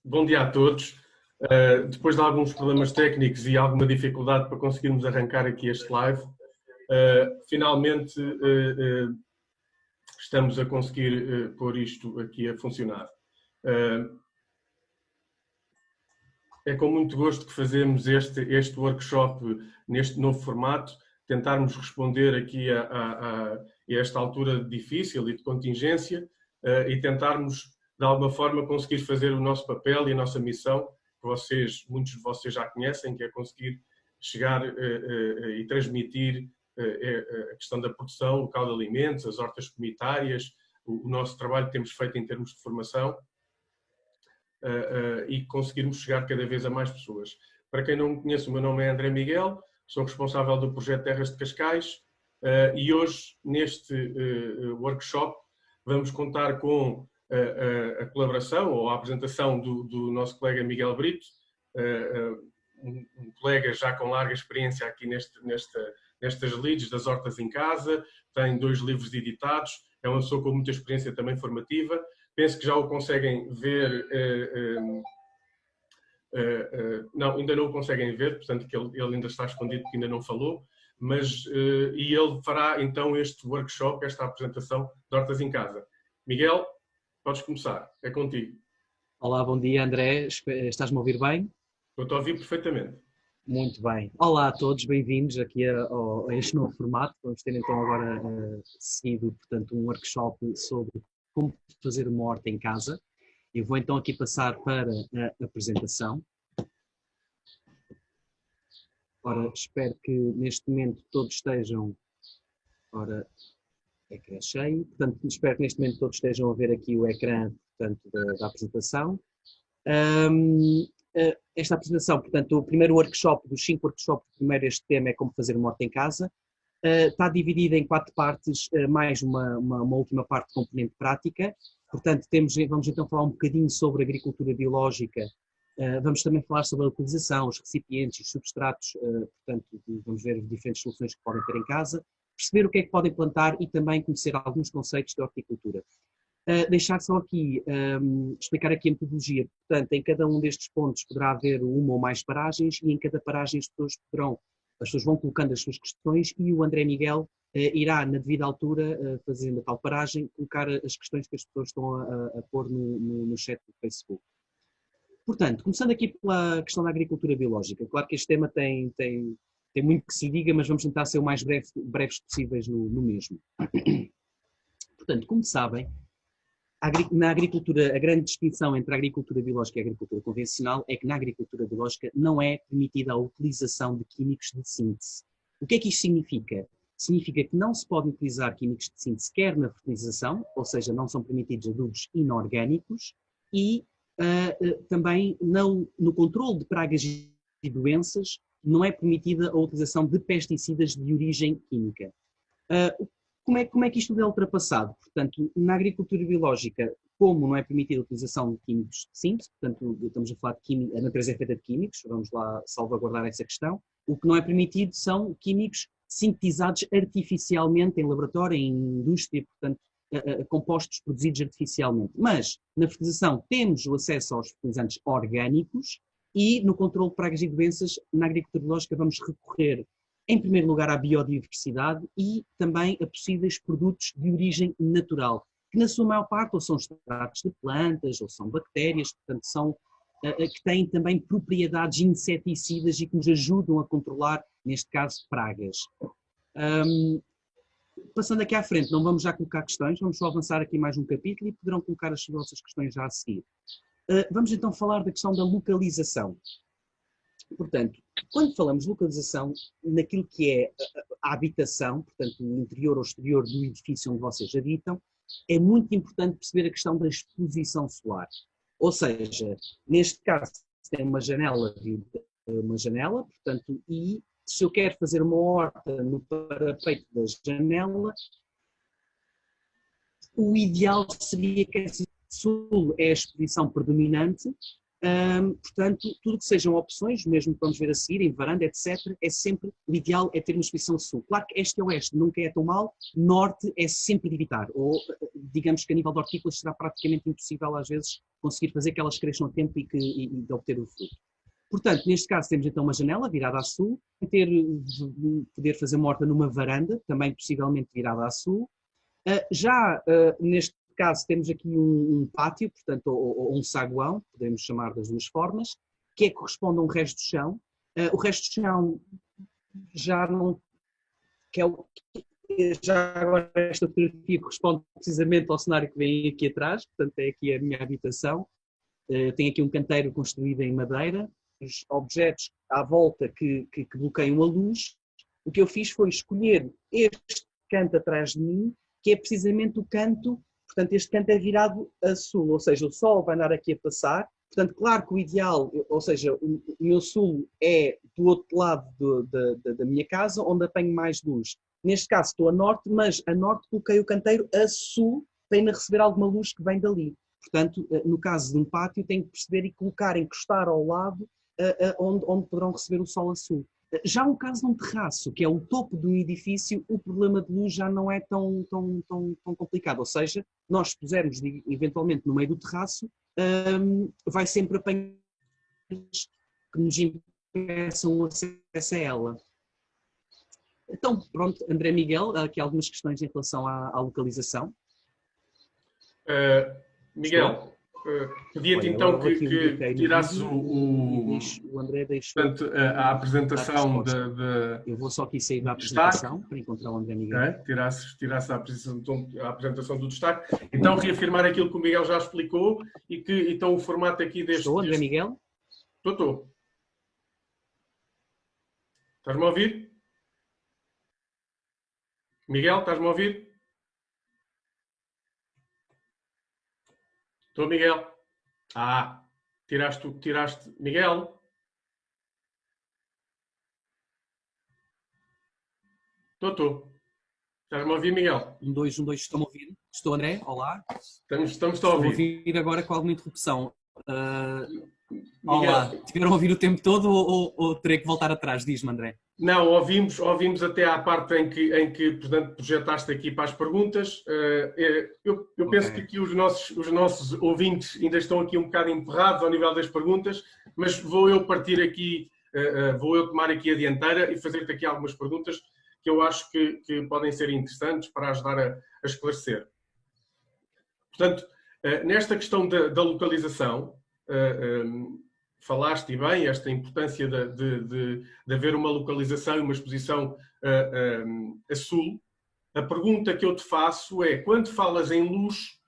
Bom dia a todos. Depois de alguns problemas técnicos e alguma dificuldade para conseguirmos arrancar aqui este live, finalmente estamos a conseguir pôr isto aqui a funcionar. É com muito gosto que fazemos este workshop neste novo formato, tentarmos responder aqui a esta altura difícil e de contingência e tentarmos, de alguma forma, conseguir fazer o nosso papel e a nossa missão, que muitos de vocês já conhecem, que é conseguir chegar e transmitir a questão da produção local de alimentos, as hortas comunitárias, o nosso trabalho que temos feito em termos de formação, e conseguirmos chegar cada vez a mais pessoas. Para quem não me conhece, o meu nome é André Miguel, sou responsável do projeto Terras de Cascais e hoje, neste workshop, vamos contar com a colaboração ou a apresentação do nosso colega Miguel Brito, um colega já com larga experiência aqui nestas leads das hortas em casa, tem 2 livros editados, é uma pessoa com muita experiência também formativa. Penso que já o conseguem ver. Não, ainda não o conseguem ver, portanto que ele ainda está escondido porque ainda não falou, mas e ele fará então este workshop, esta apresentação de Hortas em Casa. Miguel, podes começar, é contigo. Olá, bom dia André, estás-me a ouvir bem? Estou-te a ouvir perfeitamente. Muito bem. Olá a todos, bem-vindos aqui a este novo formato. Vamos ter então agora seguido, portanto, um workshop sobre como fazer uma horta em casa. Eu vou então aqui passar para a apresentação. Ora, espero que neste momento todos estejam... Ora, ecrã cheio. Portanto, espero que neste momento todos estejam a ver aqui o ecrã, portanto, da apresentação. Esta apresentação, portanto, o primeiro workshop, dos 5 workshops, primeiro este tema é como fazer uma horta em casa. Está dividida em 4 partes, mais uma última parte de componente prática. Portanto, vamos então falar um bocadinho sobre agricultura biológica. Vamos também falar sobre a utilização, os recipientes, os substratos. Portanto, vamos ver diferentes soluções que podem ter em casa, perceber o que é que podem plantar e também conhecer alguns conceitos de horticultura. Deixar só aqui, explicar aqui a metodologia. Portanto, em cada um destes pontos poderá haver uma ou mais paragens e em cada paragem as pessoas vão colocando as suas questões e o André Miguel irá, na devida altura, fazendo a tal paragem, colocar as questões que as pessoas estão a pôr no chat do Facebook. Portanto, começando aqui pela questão da agricultura biológica. Claro que este tema tem muito que se diga, mas vamos tentar ser o mais breves possíveis no mesmo. Portanto, como sabem, na agricultura, a grande distinção entre a agricultura biológica e a agricultura convencional é que na agricultura biológica não é permitida a utilização de químicos de síntese. O que é que isto significa? Significa que não se podem utilizar químicos de síntese quer na fertilização, ou seja, não são permitidos adubos inorgânicos, e também no controle de pragas e doenças não é permitida a utilização de pesticidas de origem química. Como é que isto é ultrapassado? Portanto, na agricultura biológica, como não é permitida a utilização de químicos de síntese, portanto, estamos a falar de química, a natureza é feita de químicos, vamos lá salvaguardar essa questão. O que não é permitido são químicos sintetizados artificialmente em laboratório, em indústria, portanto, compostos produzidos artificialmente. Mas, na fertilização, temos o acesso aos fertilizantes orgânicos e, no controle de pragas e doenças, na agricultura biológica, vamos recorrer em primeiro lugar à biodiversidade e também a possíveis produtos de origem natural, que na sua maior parte ou são extratos de plantas ou são bactérias, portanto que têm também propriedades inseticidas e que nos ajudam a controlar, neste caso, pragas. Passando aqui à frente, não vamos já colocar questões, vamos só avançar aqui mais um capítulo e poderão colocar as vossas questões já a seguir. Vamos então falar da questão da localização. Portanto, quando falamos de localização, naquilo que é a habitação, portanto, o interior ou exterior do edifício onde vocês habitam, é muito importante perceber a questão da exposição solar. Ou seja, neste caso, tem uma janela, portanto, e se eu quero fazer uma horta no parapeito da janela, o ideal seria que esse sul é a exposição predominante Portanto, tudo que sejam opções, mesmo que vamos ver a seguir, em varanda, etc., é sempre, o ideal é ter uma exposição sul. Claro que este e oeste nunca é tão mal, norte é sempre de evitar, ou digamos que a nível de hortícolas será praticamente impossível às vezes conseguir fazer que elas cresçam a tempo e de obter o fruto. Portanto, neste caso temos então uma janela virada a sul, poder fazer uma horta numa varanda, também possivelmente virada a sul. Neste caso temos aqui um pátio, portanto, ou um saguão, podemos chamar das duas formas, que corresponde a um resto de chão. O resto de chão já não... Já agora esta fotografia corresponde precisamente ao cenário que vem aqui atrás, portanto é aqui a minha habitação. Tem aqui um canteiro construído em madeira, os objetos à volta que bloqueiam a luz. O que eu fiz foi escolher este canto atrás de mim, que é precisamente o canto, portanto este canto é virado a sul, ou seja, o sol vai andar aqui a passar, portanto claro que o ideal, ou seja, o meu sul é do outro lado da minha casa, onde apanho mais luz. Neste caso estou a norte, mas a norte coloquei o canteiro a sul, para ainda receber alguma luz que vem dali. Portanto, no caso de um pátio, tenho que perceber e colocar, encostar ao lado onde poderão receber o sol a sul. Já no caso de um terraço, que é o topo do edifício, o problema de luz já não é tão complicado. Ou seja, nós se pusermos eventualmente no meio do terraço, vai sempre apanhar que nos impeçam o acesso a ela. Então, pronto, André Miguel, aqui algumas questões em relação à localização. Miguel, pedia-te então que tirasses o André portanto, a apresentação Eu vou só aqui sair da apresentação para encontrar o André Miguel. Okay. Tirasses a apresentação do destaque. Então, reafirmar aquilo que o Miguel já explicou e que então o formato aqui deste... Estou, André Miguel? Estou. Estás-me a ouvir? Miguel, estás-me a ouvir? Estou, Miguel. Tiraste. Miguel? Estou. Estás-me a ouvir, Miguel? 1, 2, 1, 2, estão-me a ouvir? Estou, André? Olá. Estamos a ouvir. Estou a ouvir agora com alguma interrupção. Olá. Tiveram a ouvir o tempo todo ou terei que voltar atrás? Diz-me, André. Não, ouvimos até à parte em que portanto, projetaste aqui para as perguntas. Eu penso que aqui os nossos ouvintes ainda estão aqui um bocado emperrados ao nível das perguntas, mas vou eu partir aqui, vou eu tomar aqui a dianteira e fazer-te aqui algumas perguntas que eu acho que podem ser interessantes para ajudar a esclarecer. Portanto, nesta questão da localização, falaste bem esta importância de haver uma localização e uma exposição a sul. A pergunta que eu te faço é, quando falas em luz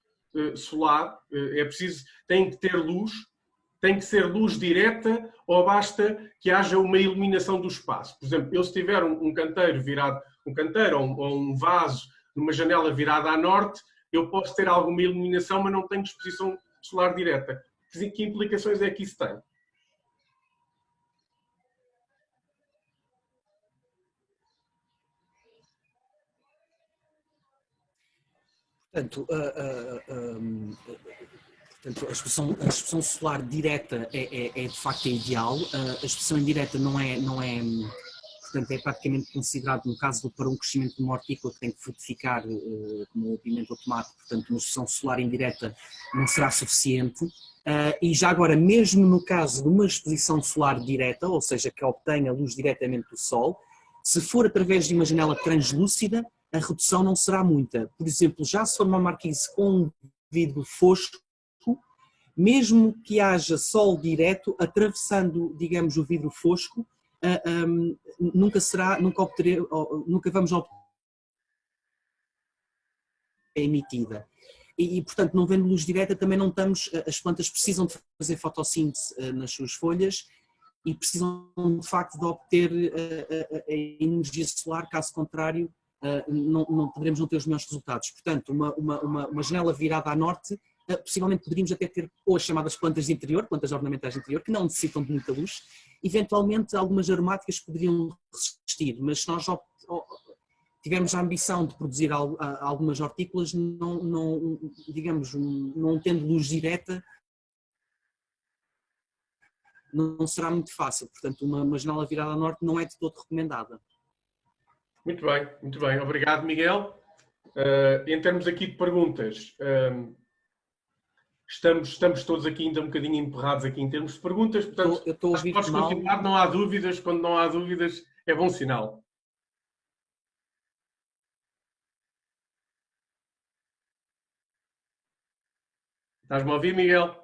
solar, tem que ter luz, tem que ser luz direta ou basta que haja uma iluminação do espaço? Por exemplo, eu se tiver um canteiro virado, ou um vaso numa janela virada a norte, eu posso ter alguma iluminação, mas não tenho exposição solar direta. Que implicações é que isso tem? Portanto, a exposição solar direta é de facto ideal. A exposição indireta não é, portanto, é praticamente considerado, no caso para um crescimento de uma hortícola que tem que frutificar como o pimento ou tomate, portanto, uma exposição solar indireta não será suficiente. E já agora, mesmo no caso de uma exposição solar direta, ou seja, que obtenha luz diretamente do sol, se for através de uma janela translúcida, a redução não será muita. Por exemplo, já se for uma marquise com um vidro fosco, mesmo que haja sol direto, atravessando, digamos, o vidro fosco, nunca vamos obter emitida. E, portanto, não vendo luz direta, também não estamos, as plantas precisam de fazer fotossíntese nas suas folhas e precisam, de facto, de obter a energia solar, caso contrário, poderemos não ter os melhores resultados. Portanto, uma janela virada a norte, possivelmente poderíamos até ter ou as chamadas plantas de interior, plantas ornamentais de interior, que não necessitam de muita luz. Eventualmente, algumas aromáticas poderiam resistir, mas se nós tivermos a ambição de produzir algumas hortícolas, não tendo luz direta, não será muito fácil. Portanto, uma janela virada a norte não é de todo recomendada. Muito bem, muito bem. Obrigado, Miguel. Em termos aqui de perguntas, estamos todos aqui ainda um bocadinho emperrados aqui em termos de perguntas, portanto, eu estou a ouvir podes mal. continuar, não há dúvidas. Quando não há dúvidas, é bom sinal. Estás-me a ouvir, Miguel?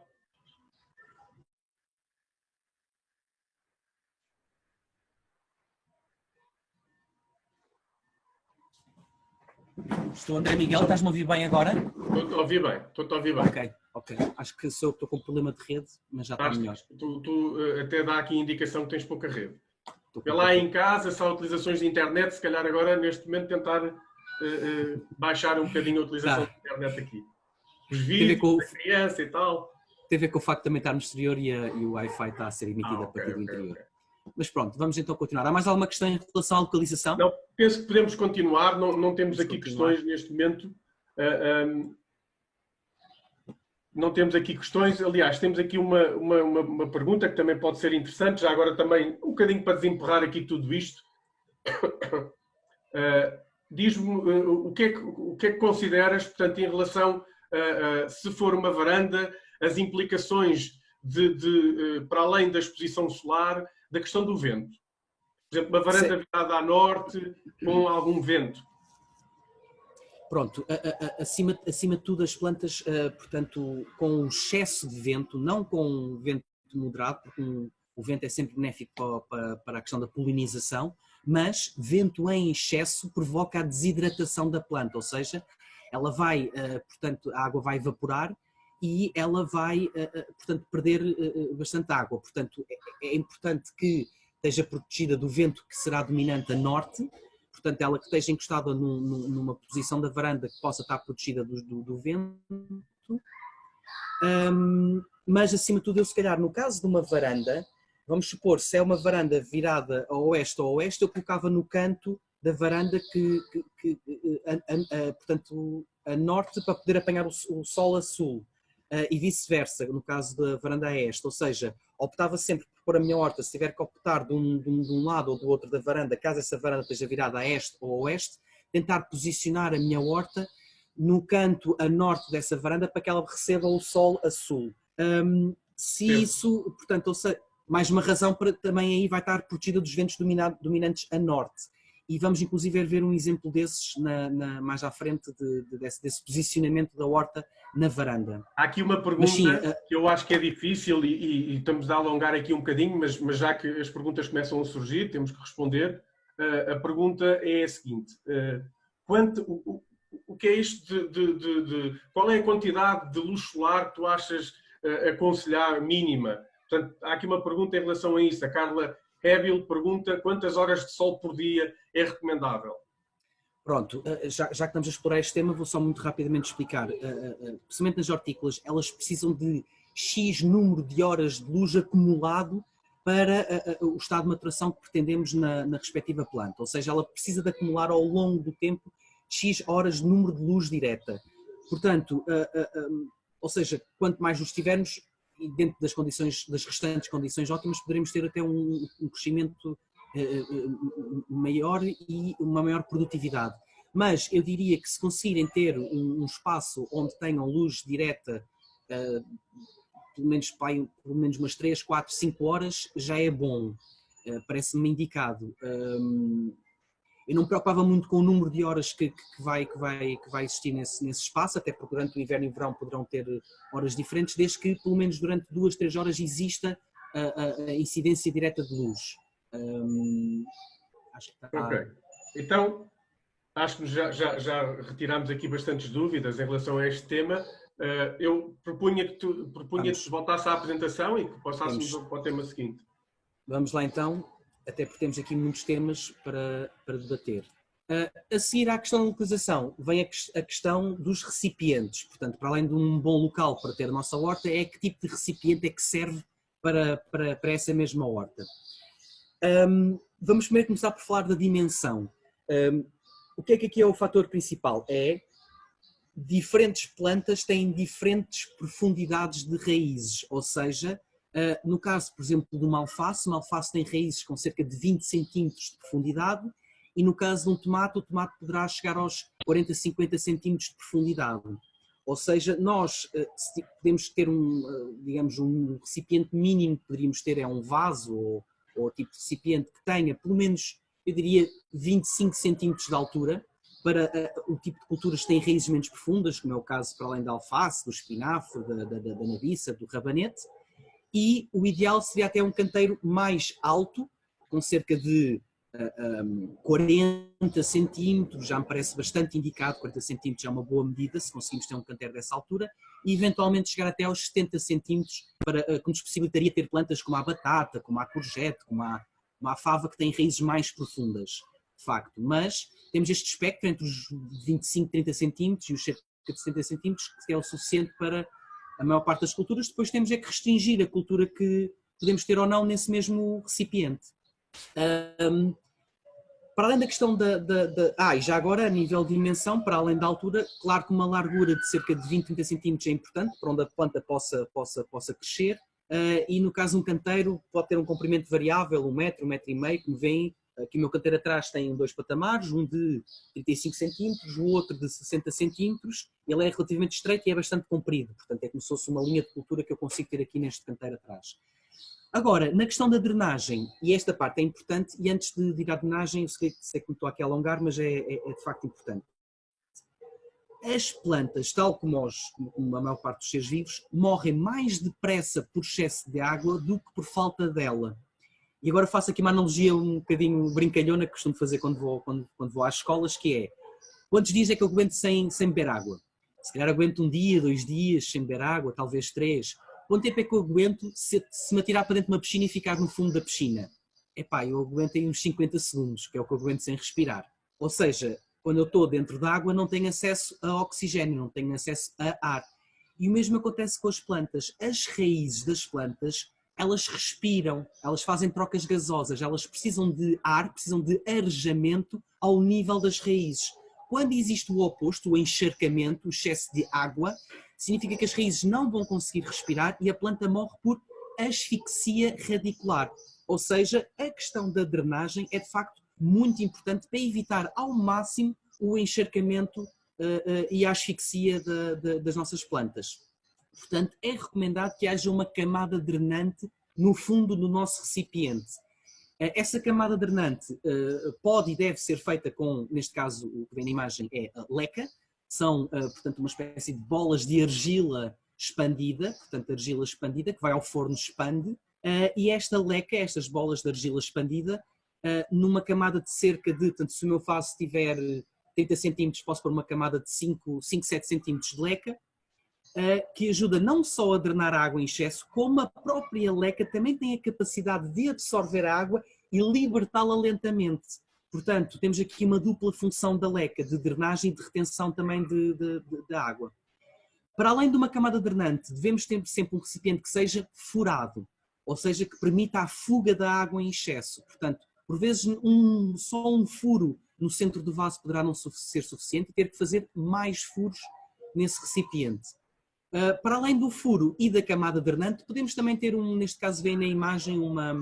Estou, André Miguel, estás-me a ouvir bem agora? Estou-te a ouvir bem, estou-te a ouvir bem. Ok. Acho que sou eu que estou com problema de rede, mas já está melhor. Tu até dá aqui indicação que tens pouca rede. Vê lá em casa, se há utilizações de internet, se calhar agora, neste momento, tentar baixar um bocadinho a utilização de internet aqui. Os vídeos da criança e tal. Tem a ver com o facto de também estar no exterior e o Wi-Fi está a ser emitido a partir do interior. Okay. Mas pronto, vamos então continuar. Há mais alguma questão em relação à localização? Não, penso que podemos continuar. Não temos aqui questões neste momento. Não temos aqui questões. Aliás, temos aqui uma pergunta que também pode ser interessante. Já agora também, um bocadinho para desemperrar aqui tudo isto. Diz-me o que é que consideras, portanto, em relação se for uma varanda, as implicações para além da exposição solar, da questão do vento. Por exemplo, uma varanda virada a norte com algum vento. Pronto, acima de tudo as plantas, portanto, com excesso de vento, não com vento moderado, porque o vento é sempre benéfico para a questão da polinização, mas vento em excesso provoca a desidratação da planta, ou seja, ela vai, portanto, a água vai evaporar e ela vai, portanto, perder bastante água. Portanto, é importante que esteja protegida do vento que será dominante a norte, portanto, ela que esteja encostada numa posição da varanda que possa estar protegida do vento. Mas, acima de tudo, eu se calhar, no caso de uma varanda, vamos supor, se é uma varanda virada a oeste ou a oeste, eu colocava no canto da varanda portanto, a norte para poder apanhar o sol a sul. E vice-versa, no caso da varanda a este, ou seja, optava sempre por pôr a minha horta, se tiver que optar de um lado ou do outro da varanda, caso essa varanda esteja virada a este ou a oeste, tentar posicionar a minha horta no canto a norte dessa varanda para que ela receba o sol a sul. Se isso, portanto, ou seja, mais uma razão para também aí vai estar protegida dos ventos dominantes a norte. E vamos inclusive ver um exemplo desses mais à frente desse posicionamento da horta na varanda. Há aqui uma pergunta que eu acho que é difícil e estamos a alongar aqui um bocadinho, mas já que as perguntas começam a surgir, temos que responder. A pergunta é a seguinte: o que é isto qual é a quantidade de luz solar que tu achas aconselhar mínima? Portanto, há aqui uma pergunta em relação a isso. A Carla Hébil pergunta quantas horas de sol por dia é recomendável. Pronto, já que estamos a explorar este tema, vou só muito rapidamente explicar. Principalmente nas hortícolas, elas precisam de X número de horas de luz acumulado para o estado de maturação que pretendemos na respectiva planta. Ou seja, ela precisa de acumular ao longo do tempo X horas de número de luz direta. Portanto, ou seja, quanto mais luz tivermos, e dentro das restantes condições ótimas, poderemos ter até um crescimento maior e uma maior produtividade. Mas eu diria que se conseguirem ter um espaço onde tenham luz direta, pelo menos umas 3, 4, 5 horas, já é bom. Parece-me indicado. Eu não me preocupava muito com o número de horas que vai existir nesse espaço, até porque durante o inverno e o verão poderão ter horas diferentes, desde que pelo menos durante 2, 3 horas exista a incidência direta de luz. Acho que está... Ok. Então, acho que já retirámos aqui bastantes dúvidas em relação a este tema. Eu propunha-te que voltasse à apresentação e que passássemos para o tema seguinte. Vamos lá então. Até porque temos aqui muitos temas para debater. A seguir à questão da localização, vem a questão dos recipientes. Portanto, para além de um bom local para ter a nossa horta, é que tipo de recipiente é que serve para essa mesma horta. Vamos primeiro começar por falar da dimensão. O que aqui é o fator principal? Diferentes plantas têm diferentes profundidades de raízes, ou seja, No caso, por exemplo, de uma alface tem raízes com cerca de 20 centímetros de profundidade, e no caso de um tomate, o tomate poderá chegar aos 40, 50 centímetros de profundidade. Ou seja, nós podemos ter digamos, um recipiente mínimo que poderíamos ter, é um vaso ou tipo de recipiente que tenha pelo menos, eu diria, 25 centímetros de altura, para o tipo de culturas que têm raízes menos profundas, como é o caso para além da alface, do espinafre, da nabiça, do rabanete. E o ideal seria até um canteiro mais alto, com cerca de 40 centímetros, já me parece bastante indicado, 40 centímetros é uma boa medida, se conseguimos ter um canteiro dessa altura, e eventualmente chegar até aos 70 centímetros, que nos possibilitaria ter plantas como a batata, como a courgette, como a fava, que têm raízes mais profundas, de facto. Mas temos este espectro entre os 25, 30 centímetros e os cerca de 70 centímetros, que é o suficiente para a maior parte das culturas. Depois temos é que restringir a cultura que podemos ter ou não nesse mesmo recipiente. Para além da questão e já agora a nível de dimensão, para além da altura, claro que uma largura de cerca de 20, 30 centímetros é importante, para onde a planta possa crescer, e no caso de um canteiro pode ter um comprimento variável, 1 metro, 1,5 metros, como veem. Aqui o meu canteiro atrás tem 2 patamares, um de 35 centímetros, o outro de 60 centímetros. Ele é relativamente estreito e é bastante comprido, portanto é como se fosse uma linha de cultura que eu consigo ter aqui neste canteiro atrás. Agora, na questão da drenagem, e esta parte é importante, e antes de ir à drenagem, eu sei que me estou aqui a alongar, mas é de facto importante. As plantas, tal como a maior parte dos seres vivos, morrem mais depressa por excesso de água do que por falta dela. E agora faço aqui uma analogia um bocadinho brincalhona que costumo fazer quando vou às escolas, que é: quantos dias é que eu aguento sem beber água? Se calhar aguento 1 dia, 2 dias sem beber água, talvez 3. Quanto tempo é que eu aguento se me atirar para dentro de uma piscina e ficar no fundo da piscina? Epá, eu aguento aí uns 50 segundos, que é o que eu aguento sem respirar. Ou seja, quando eu estou dentro da água não tenho acesso a oxigênio, não tenho acesso a ar. E o mesmo acontece com as plantas. As raízes das plantas, elas respiram, elas fazem trocas gasosas, elas precisam de ar, precisam de arejamento ao nível das raízes. Quando existe o oposto, o encharcamento, o excesso de água, significa que as raízes não vão conseguir respirar e a planta morre por asfixia radicular. Ou seja, a questão da drenagem é de facto muito importante para evitar ao máximo o encharcamento e a asfixia das nossas plantas. Portanto, é recomendado que haja uma camada drenante no fundo do nosso recipiente. Essa camada drenante pode e deve ser feita com, neste caso, o que vem na imagem é a leca. São, portanto, uma espécie de bolas de argila expandida, portanto, argila expandida, que vai ao forno, expande, e esta leca, estas bolas de argila expandida, numa camada de cerca de, portanto, se o meu vaso tiver 30 centímetros, posso pôr uma camada de 5, 7 centímetros de leca, que ajuda não só a drenar a água em excesso, como a própria leca também tem a capacidade de absorver a água e libertá-la lentamente. Portanto, temos aqui uma dupla função da leca, de drenagem e de retenção também da água. Para além de uma camada drenante, devemos ter sempre um recipiente que seja furado, ou seja, que permita a fuga da água em excesso. Portanto, por vezes só um furo no centro do vaso poderá não ser suficiente e ter que fazer mais furos nesse recipiente. Para além do furo e da camada drenante, podemos também ter neste caso vem na imagem uma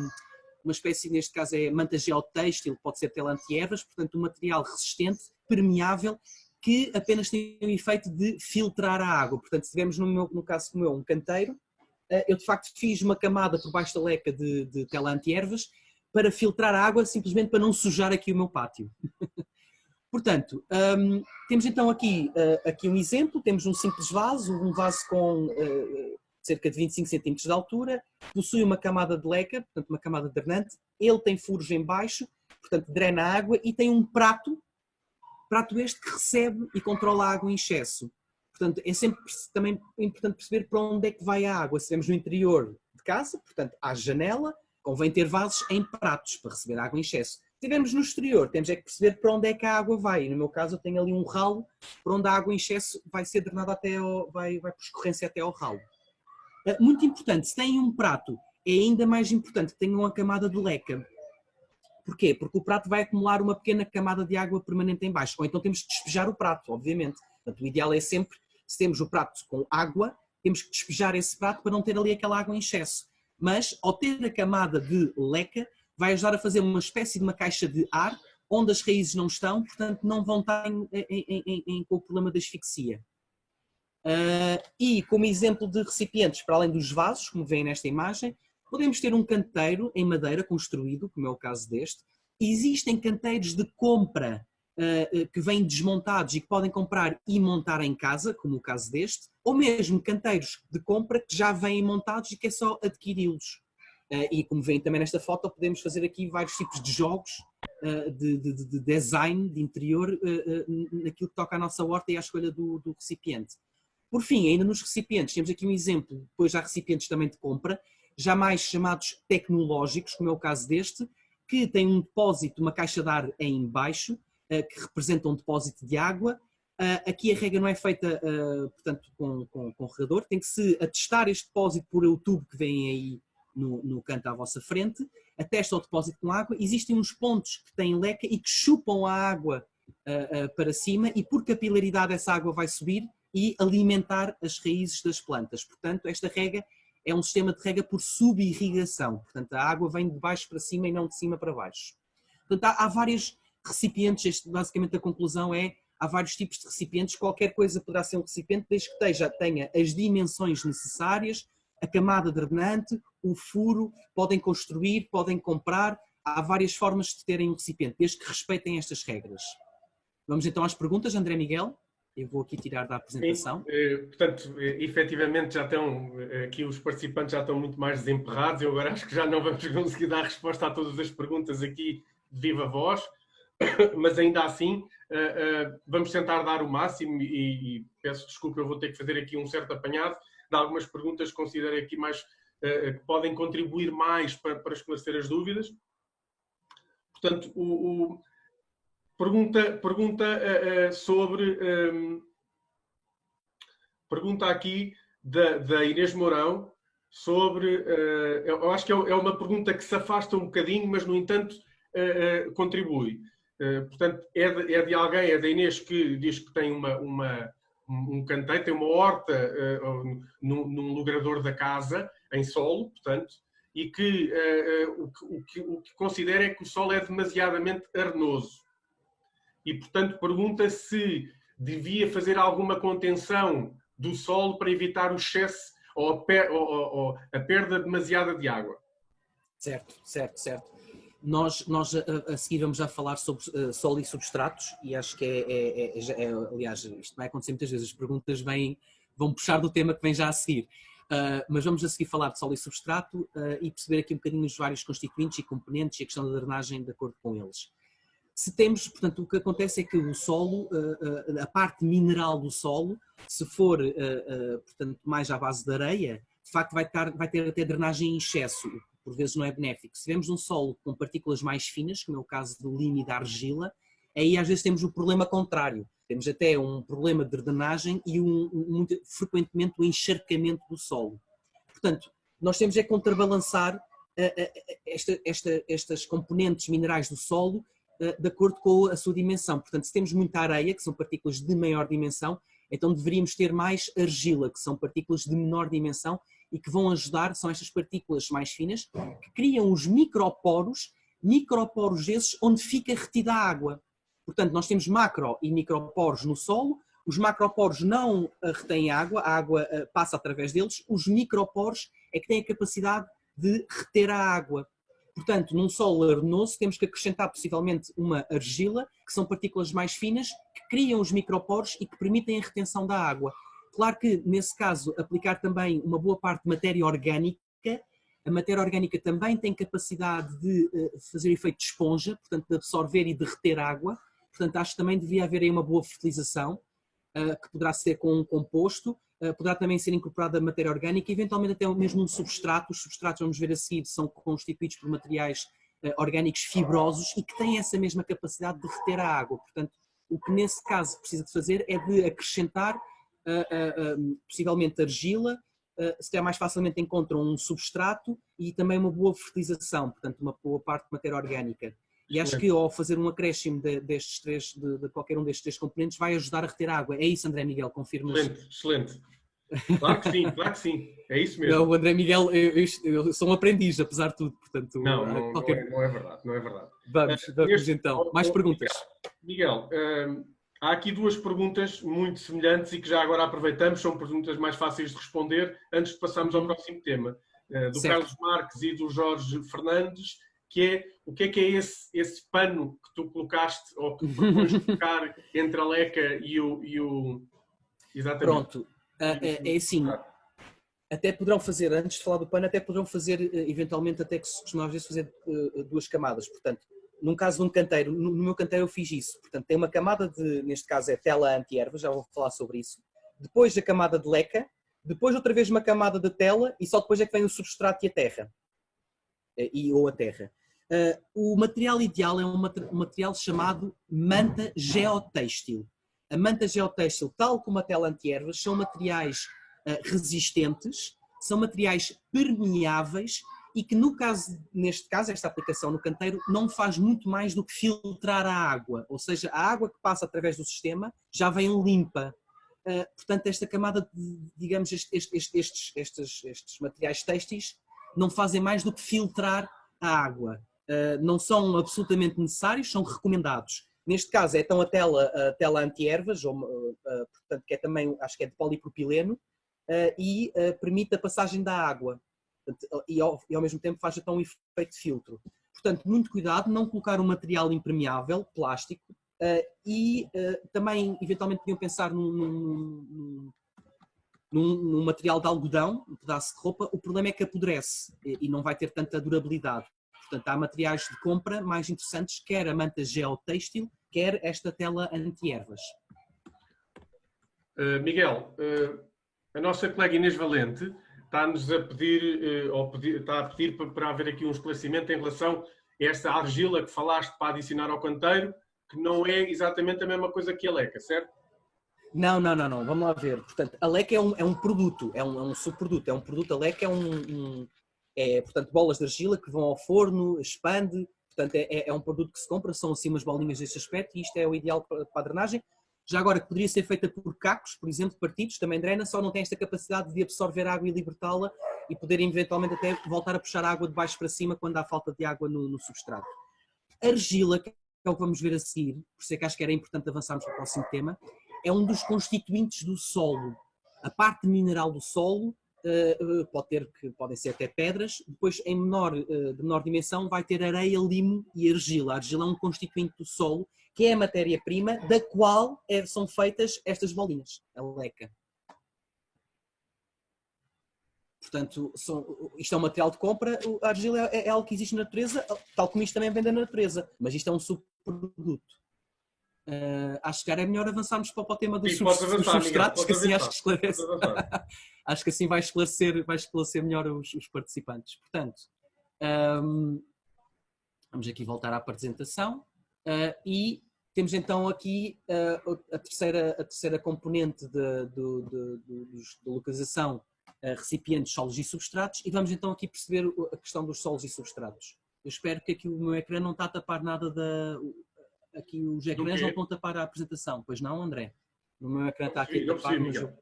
espécie, neste caso é manta geotêxtil, pode ser tela anti-ervas, portanto um material resistente, permeável, que apenas tem o efeito de filtrar a água. Portanto, se tivermos no caso como eu, um canteiro, eu de facto fiz uma camada por baixo da leca de tela anti-ervas para filtrar a água, simplesmente para não sujar aqui o meu pátio. Portanto, temos então aqui um exemplo, temos um simples vaso, um vaso com cerca de 25 cm de altura, possui uma camada de leca, portanto uma camada drenante, ele tem furos em baixo, portanto drena a água e tem um prato este que recebe e controla a água em excesso. Portanto, é sempre também importante perceber para onde é que vai a água. Se estivermos no interior de casa, portanto, à janela, convém ter vasos em pratos para receber água em excesso. Se estivermos no exterior, temos é que perceber para onde é que a água vai. No meu caso, eu tenho ali um ralo para onde a água em excesso vai ser drenada vai por escorrência até ao ralo. Muito importante, se têm um prato, é ainda mais importante que tenham uma camada de leca. Porquê? Porque o prato vai acumular uma pequena camada de água permanente em baixo. Ou então temos que despejar o prato, obviamente. Portanto, o ideal é sempre, se temos o prato com água, temos que despejar esse prato para não ter ali aquela água em excesso. mas ao ter a camada de leca, vai ajudar a fazer uma espécie de uma caixa de ar, onde as raízes não estão, portanto não vão estar com o problema da asfixia. E como exemplo de recipientes, para além dos vasos, como veem nesta imagem, podemos ter um canteiro em madeira construído, como é o caso deste. Existem canteiros de compra que vêm desmontados e que podem comprar e montar em casa, como o caso deste, ou mesmo canteiros de compra que já vêm montados e que é só adquiri-los. E como veem também nesta foto, podemos fazer aqui vários tipos de jogos de design, de interior, naquilo que toca à nossa horta e à escolha do recipiente. Por fim, ainda nos recipientes, temos aqui um exemplo, depois já recipientes também de compra, já mais chamados tecnológicos, como é o caso deste, que tem um depósito, uma caixa de ar em baixo, que representa um depósito de água. Aqui a rega não é feita, portanto, com regador, tem que se atestar este depósito por o tubo que vem aí no canto à vossa frente, atesta o depósito com água. Existem uns pontos que têm leca e que chupam a água para cima e por capilaridade essa água vai subir e alimentar as raízes das plantas. Portanto, esta rega é um sistema de rega por subirrigação. Portanto, a água vem de baixo para cima e não de cima para baixo. Portanto, há vários recipientes. Basicamente a conclusão é, há vários tipos de recipientes. Qualquer coisa poderá ser um recipiente, desde que tenha as dimensões necessárias, a camada drenante, o furo, podem construir, podem comprar. Há várias formas de terem um recipiente, desde que respeitem estas regras. Vamos então às perguntas, André Miguel. Eu vou aqui tirar da apresentação. Sim, portanto, efetivamente já estão, aqui os participantes já estão muito mais desemperrados. Eu agora acho que já não vamos conseguir dar resposta a todas as perguntas aqui de viva voz, mas ainda assim vamos tentar dar o máximo e peço desculpa, eu vou ter que fazer aqui um certo apanhado de algumas perguntas que considero aqui mais, que podem contribuir mais para esclarecer as dúvidas. Portanto, Pergunta sobre... pergunta aqui da Inês Mourão sobre... eu acho que é uma pergunta que se afasta um bocadinho, mas, no entanto, contribui. Portanto, é de alguém, é da Inês, que diz que tem um canteiro, tem uma horta num logrador da casa, em solo, portanto, e que o que considera é que o solo é demasiadamente arenoso. E, portanto, pergunta se devia fazer alguma contenção do solo para evitar o excesso ou a perda demasiada de água. Certo. Nós a seguir vamos já falar sobre solo e substratos e acho que aliás, isto vai acontecer muitas vezes, as perguntas vão puxar do tema que vem já a seguir. Mas vamos a seguir falar de solo e substrato e perceber aqui um bocadinho os vários constituintes e componentes e a questão da drenagem de acordo com eles. Se temos, portanto, o que acontece é que o solo, a parte mineral do solo, se for, portanto, mais à base de areia, de facto vai ter até drenagem em excesso, o que por vezes não é benéfico. Se tivermos um solo com partículas mais finas, como é o caso do limo e da argila, aí às vezes temos o problema contrário. Temos até um problema de drenagem e muito frequentemente o encharcamento do solo. Portanto, nós temos é contrabalançar estas componentes minerais do solo de acordo com a sua dimensão. Portanto, se temos muita areia, que são partículas de maior dimensão, então deveríamos ter mais argila, que são partículas de menor dimensão e que vão ajudar, são estas partículas mais finas, que criam os microporos esses onde fica retida a água. Portanto, nós temos macro e microporos no solo, os macroporos não retêm água, a água passa através deles, os microporos é que têm a capacidade de reter a água. Portanto, num solo arenoso temos que acrescentar possivelmente uma argila, que são partículas mais finas, que criam os microporos e que permitem a retenção da água. Claro que, nesse caso, aplicar também uma boa parte de matéria orgânica. A matéria orgânica também tem capacidade de fazer efeito de esponja, portanto, de absorver e de reter água. Portanto, acho que também devia haver aí uma boa fertilização, que poderá ser com um composto. Poderá também ser incorporada matéria orgânica e eventualmente até mesmo um substrato. Os substratos, vamos ver a seguir, são constituídos por materiais orgânicos fibrosos e que têm essa mesma capacidade de reter a água. Portanto, o que nesse caso precisa de fazer é de acrescentar possivelmente argila, se calhar mais facilmente encontram um substrato e também uma boa fertilização, portanto uma boa parte de matéria orgânica. E acho que ao fazer um acréscimo destes três, de qualquer um destes três componentes vai ajudar a reter água. É isso, André Miguel, confirmas? Excelente. Claro que sim. É isso Não, mesmo. o André Miguel, eu sou um aprendiz, apesar de tudo, portanto, Não é verdade, não é verdade. Vamos então. Mais perguntas? Miguel, há aqui duas perguntas muito semelhantes e que já agora aproveitamos, são perguntas mais fáceis de responder antes de passarmos ao próximo tema, do Certo. Carlos Marques e do Jorge Fernandes, que é o que é esse pano que tu colocaste ou que propões colocar entre a Leica e o exatamente. Pronto, é assim, até poderão fazer, antes de falar do pano, até poderão fazer, eventualmente, até que se costuma às vezes fazer duas camadas. Portanto, num caso de um canteiro, no meu canteiro eu fiz isso. Portanto, tem uma camada de, neste caso é tela anti-ervas, já vou falar sobre isso. Depois a camada de leca, depois outra vez uma camada de tela e só depois é que vem o substrato e a terra. Ou a terra. O material ideal é um material chamado manta geotêxtil. A manta geotêxtil, tal como a tela anti-ervas, são materiais resistentes, são materiais permeáveis e que neste caso, esta aplicação no canteiro, não faz muito mais do que filtrar a água, ou seja, a água que passa através do sistema já vem limpa. Portanto, esta camada, digamos, estes materiais têxteis não fazem mais do que filtrar a água. Não são absolutamente necessários, são recomendados. Neste caso é então a tela anti-ervas, portanto, que é também, acho que é de polipropileno, e permite a passagem da água. Portanto, e ao mesmo tempo faz então um efeito de filtro. Portanto, muito cuidado, não colocar um material impermeável, plástico, e também, eventualmente, podiam pensar num material de algodão, um pedaço de roupa. O problema é que apodrece e não vai ter tanta durabilidade. Portanto, há materiais de compra mais interessantes, quer a manta geotêxtil, quer esta tela anti-ervas. Miguel, a nossa colega Inês Valente está-nos a pedir, está a pedir para haver aqui um esclarecimento em relação a esta argila que falaste para adicionar ao canteiro, que não é exatamente a mesma coisa que a leca, certo? Não. Vamos lá ver. Portanto, a leca é um produto, é um subproduto. É um produto, a leca portanto, bolas de argila que vão ao forno, expande. Portanto, é um produto que se compra, são assim umas bolinhas deste aspecto e isto é o ideal para a drenagem. Já agora, que poderia ser feita por cacos, por exemplo, partidos, também drena, só não tem esta capacidade de absorver água e libertá-la e poder eventualmente até voltar a puxar a água de baixo para cima quando há falta de água no substrato. A argila, que é o que vamos ver a seguir, por isso é que acho que era importante avançarmos para o próximo tema, é um dos constituintes do solo. A parte mineral do solo podem ser até pedras, depois de menor dimensão vai ter areia, limo e argila. A argila é um constituinte do solo, que é a matéria-prima da qual são feitas estas bolinhas, a leca. Portanto, isto é um material de compra, a argila é algo que existe na natureza, tal como isto também vem da natureza, mas isto é um subproduto. Acho que era melhor avançarmos para o tema dos substratos, que assim acho que esclarece. Acho que assim vai esclarecer melhor os participantes. Portanto, vamos aqui voltar à apresentação e temos então aqui a terceira componente da localização, recipientes, solos e substratos, e vamos então aqui perceber a questão dos solos e substratos. Eu espero que aqui o meu ecrã não está a tapar nada aqui os ecrãs não estão a tapar a apresentação, pois não, André? No meu ecrã está aqui a tapar, mas eu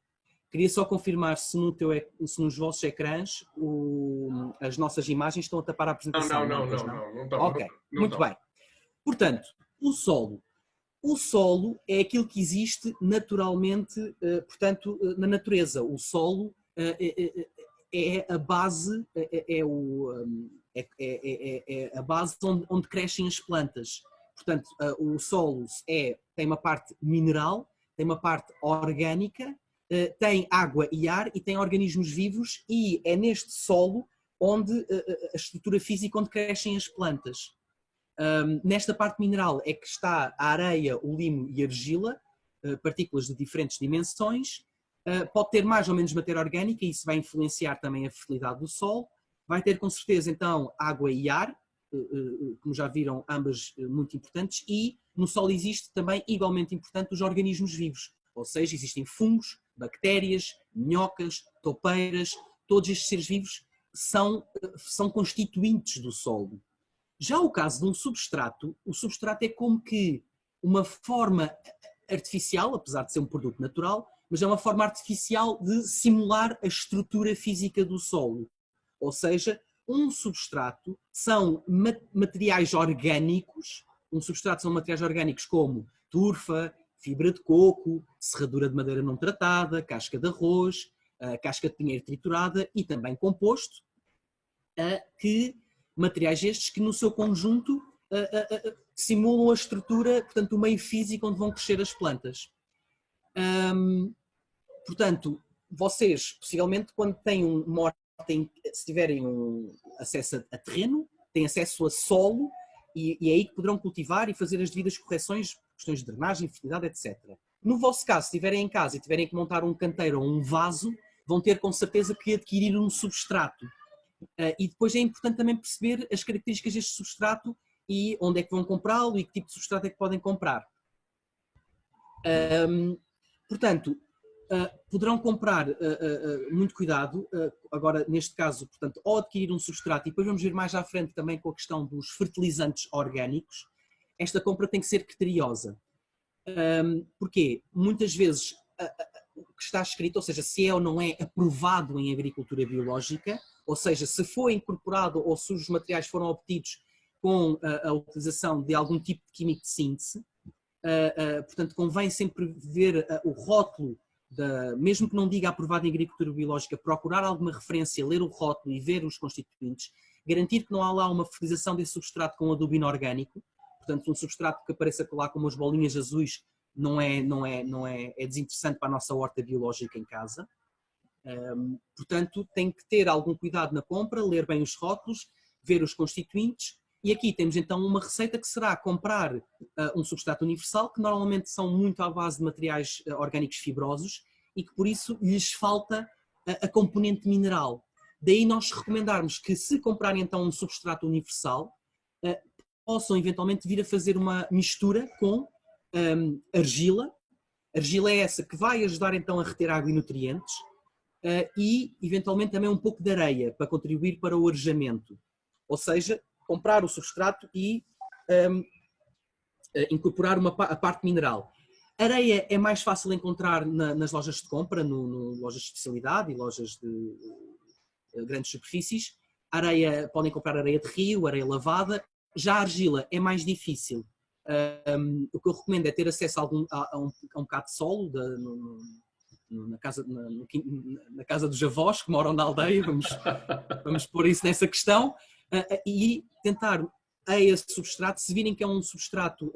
queria só confirmar se nos vossos ecrãs as nossas imagens estão a tapar a apresentação. Não estão. Ok, muito bem. Portanto, o solo é aquilo que existe naturalmente, portanto, na natureza. O solo é a base, é a base onde crescem as plantas. Portanto, o solo tem uma parte mineral, tem uma parte orgânica, tem água e ar e tem organismos vivos, e é neste solo onde a estrutura física onde crescem as plantas. Nesta parte mineral é que está a areia, o limo e a argila, partículas de diferentes dimensões. Pode ter mais ou menos matéria orgânica, e isso vai influenciar também a fertilidade do solo. Vai ter com certeza então água e ar, como já viram, ambas muito importantes, e no solo existe também, igualmente importante, os organismos vivos, ou seja, existem fungos, bactérias, minhocas, toupeiras, todos estes seres vivos são constituintes do solo. Já o caso de um substrato, o substrato é como que uma forma artificial, apesar de ser um produto natural, mas é uma forma artificial de simular a estrutura física do solo. Ou seja, um substrato são materiais orgânicos, como turfa, fibra de coco, serradura de madeira não tratada, casca de arroz, casca de pinheiro triturada e também composto, que materiais estes que no seu conjunto simulam a estrutura, portanto, o meio físico onde vão crescer as plantas. Portanto, vocês, possivelmente, quando têm uma horta, se tiverem acesso a terreno, têm acesso a solo, e é aí que poderão cultivar e fazer as devidas correções, questões de drenagem, fertilidade, etc. No vosso caso, se estiverem em casa e tiverem que montar um canteiro ou um vaso, vão ter com certeza que adquirir um substrato. E depois é importante também perceber as características deste substrato e onde é que vão comprá-lo e que tipo de substrato é que podem comprar. Portanto, poderão comprar, muito cuidado, agora neste caso, portanto, ao adquirir um substrato, e depois vamos ver mais à frente também com a questão dos fertilizantes orgânicos, esta compra tem que ser criteriosa. Porquê? Muitas vezes o que está escrito, ou seja, se é ou não é aprovado em agricultura biológica, ou seja, se foi incorporado ou se os materiais foram obtidos com a utilização de algum tipo de químico de síntese, portanto convém sempre ver o rótulo, mesmo que não diga aprovado em agricultura biológica, procurar alguma referência, ler o rótulo e ver os constituintes, garantir que não há lá uma fertilização desse substrato com adubo inorgânico, portanto um substrato que apareça lá com umas bolinhas azuis é desinteressante para a nossa horta biológica em casa. Portanto, tem que ter algum cuidado na compra, ler bem os rótulos, ver os constituintes, e aqui temos então uma receita que será comprar um substrato universal, que normalmente são muito à base de materiais orgânicos fibrosos e que por isso lhes falta a componente mineral. Daí nós recomendarmos que, se comprarem então um substrato universal, possam eventualmente vir a fazer uma mistura com argila. Argila é essa que vai ajudar então a reter água e nutrientes, e eventualmente também um pouco de areia para contribuir para o arejamento. Ou seja, comprar o substrato e incorporar a parte mineral. Areia é mais fácil encontrar nas lojas de compra, lojas de especialidade e lojas de grandes superfícies. Podem comprar areia de rio, areia lavada. Já a argila é mais difícil. O que eu recomendo é ter acesso a um bocado de solo na casa dos avós que moram na aldeia, vamos pôr isso nessa questão, e tentar a esse substrato, se virem que é um substrato,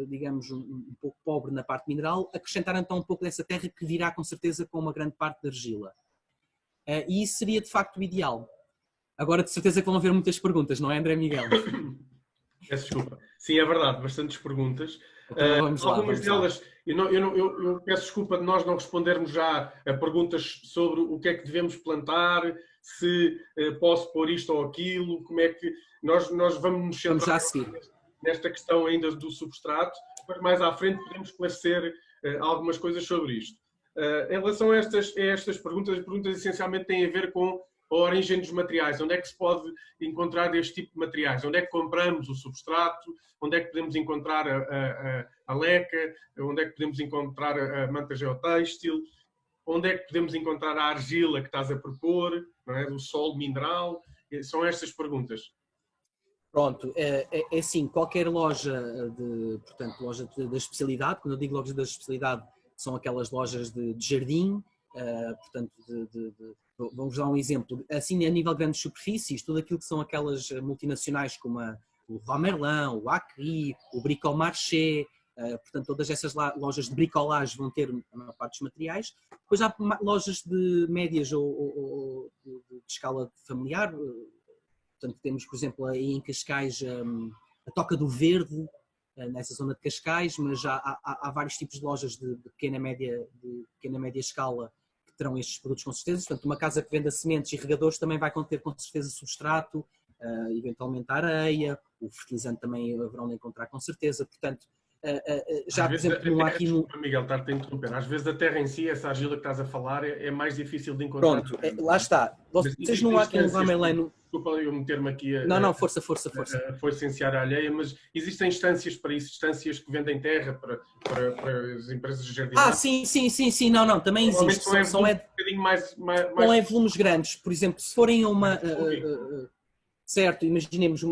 digamos, um pouco pobre na parte mineral, acrescentar então um pouco dessa terra que virá com certeza com uma grande parte de argila. E isso seria de facto o ideal. Agora de certeza que vão haver muitas perguntas, não é, André Miguel? Peço desculpa. Sim, é verdade, bastantes perguntas. Então, algumas delas, eu peço desculpa de nós não respondermos já a perguntas sobre o que é que devemos plantar, se posso pôr isto ou aquilo, como é que nós vamos nos centrar nesta questão ainda do substrato, mas mais à frente podemos esclarecer algumas coisas sobre isto. Em relação a estas perguntas, as perguntas essencialmente têm a ver com a origem dos materiais, onde é que se pode encontrar este tipo de materiais, onde é que compramos o substrato, onde é que podemos encontrar a leca, onde é que podemos encontrar a manta geotêxtil, onde é que podemos encontrar a argila que estás a propor, não é? Do solo mineral. São estas perguntas. Pronto, é assim, qualquer loja da especialidade, quando eu digo lojas da especialidade, são aquelas lojas de jardim, portanto, vamos dar um exemplo, assim a nível de grandes superfícies, tudo aquilo que são aquelas multinacionais como o Leroy Merlin, o Acri, o Bricomarché, portanto todas essas lojas de bricolagem vão ter a maior parte dos materiais. Depois há lojas de médias ou de escala familiar, portanto temos por exemplo aí em Cascais a Toca do Verde, nessa zona de Cascais, mas já há vários tipos de lojas de pequena média escala que terão estes produtos com certeza. Portanto, uma casa que venda sementes e regadores também vai conter com certeza substrato, eventualmente a areia, o fertilizante também haverão de encontrar com certeza. Portanto, Já, por exemplo, não há aqui... Desculpa, Miguel, estar-te a interromper. Às vezes a terra em si, essa argila que estás a falar, é mais difícil de encontrar. Pronto, lá está. Mas Vocês não há aqui um Ramelino... Desculpa eu meter-me aqui Não, força. a licenciar a alheia, mas existem instâncias para isso, instâncias que vendem terra para as empresas de jardinagem. Sim, não, também existe. São um bocadinho mais... Não é volumes grandes. Por exemplo, se forem a uma... certo, imaginemos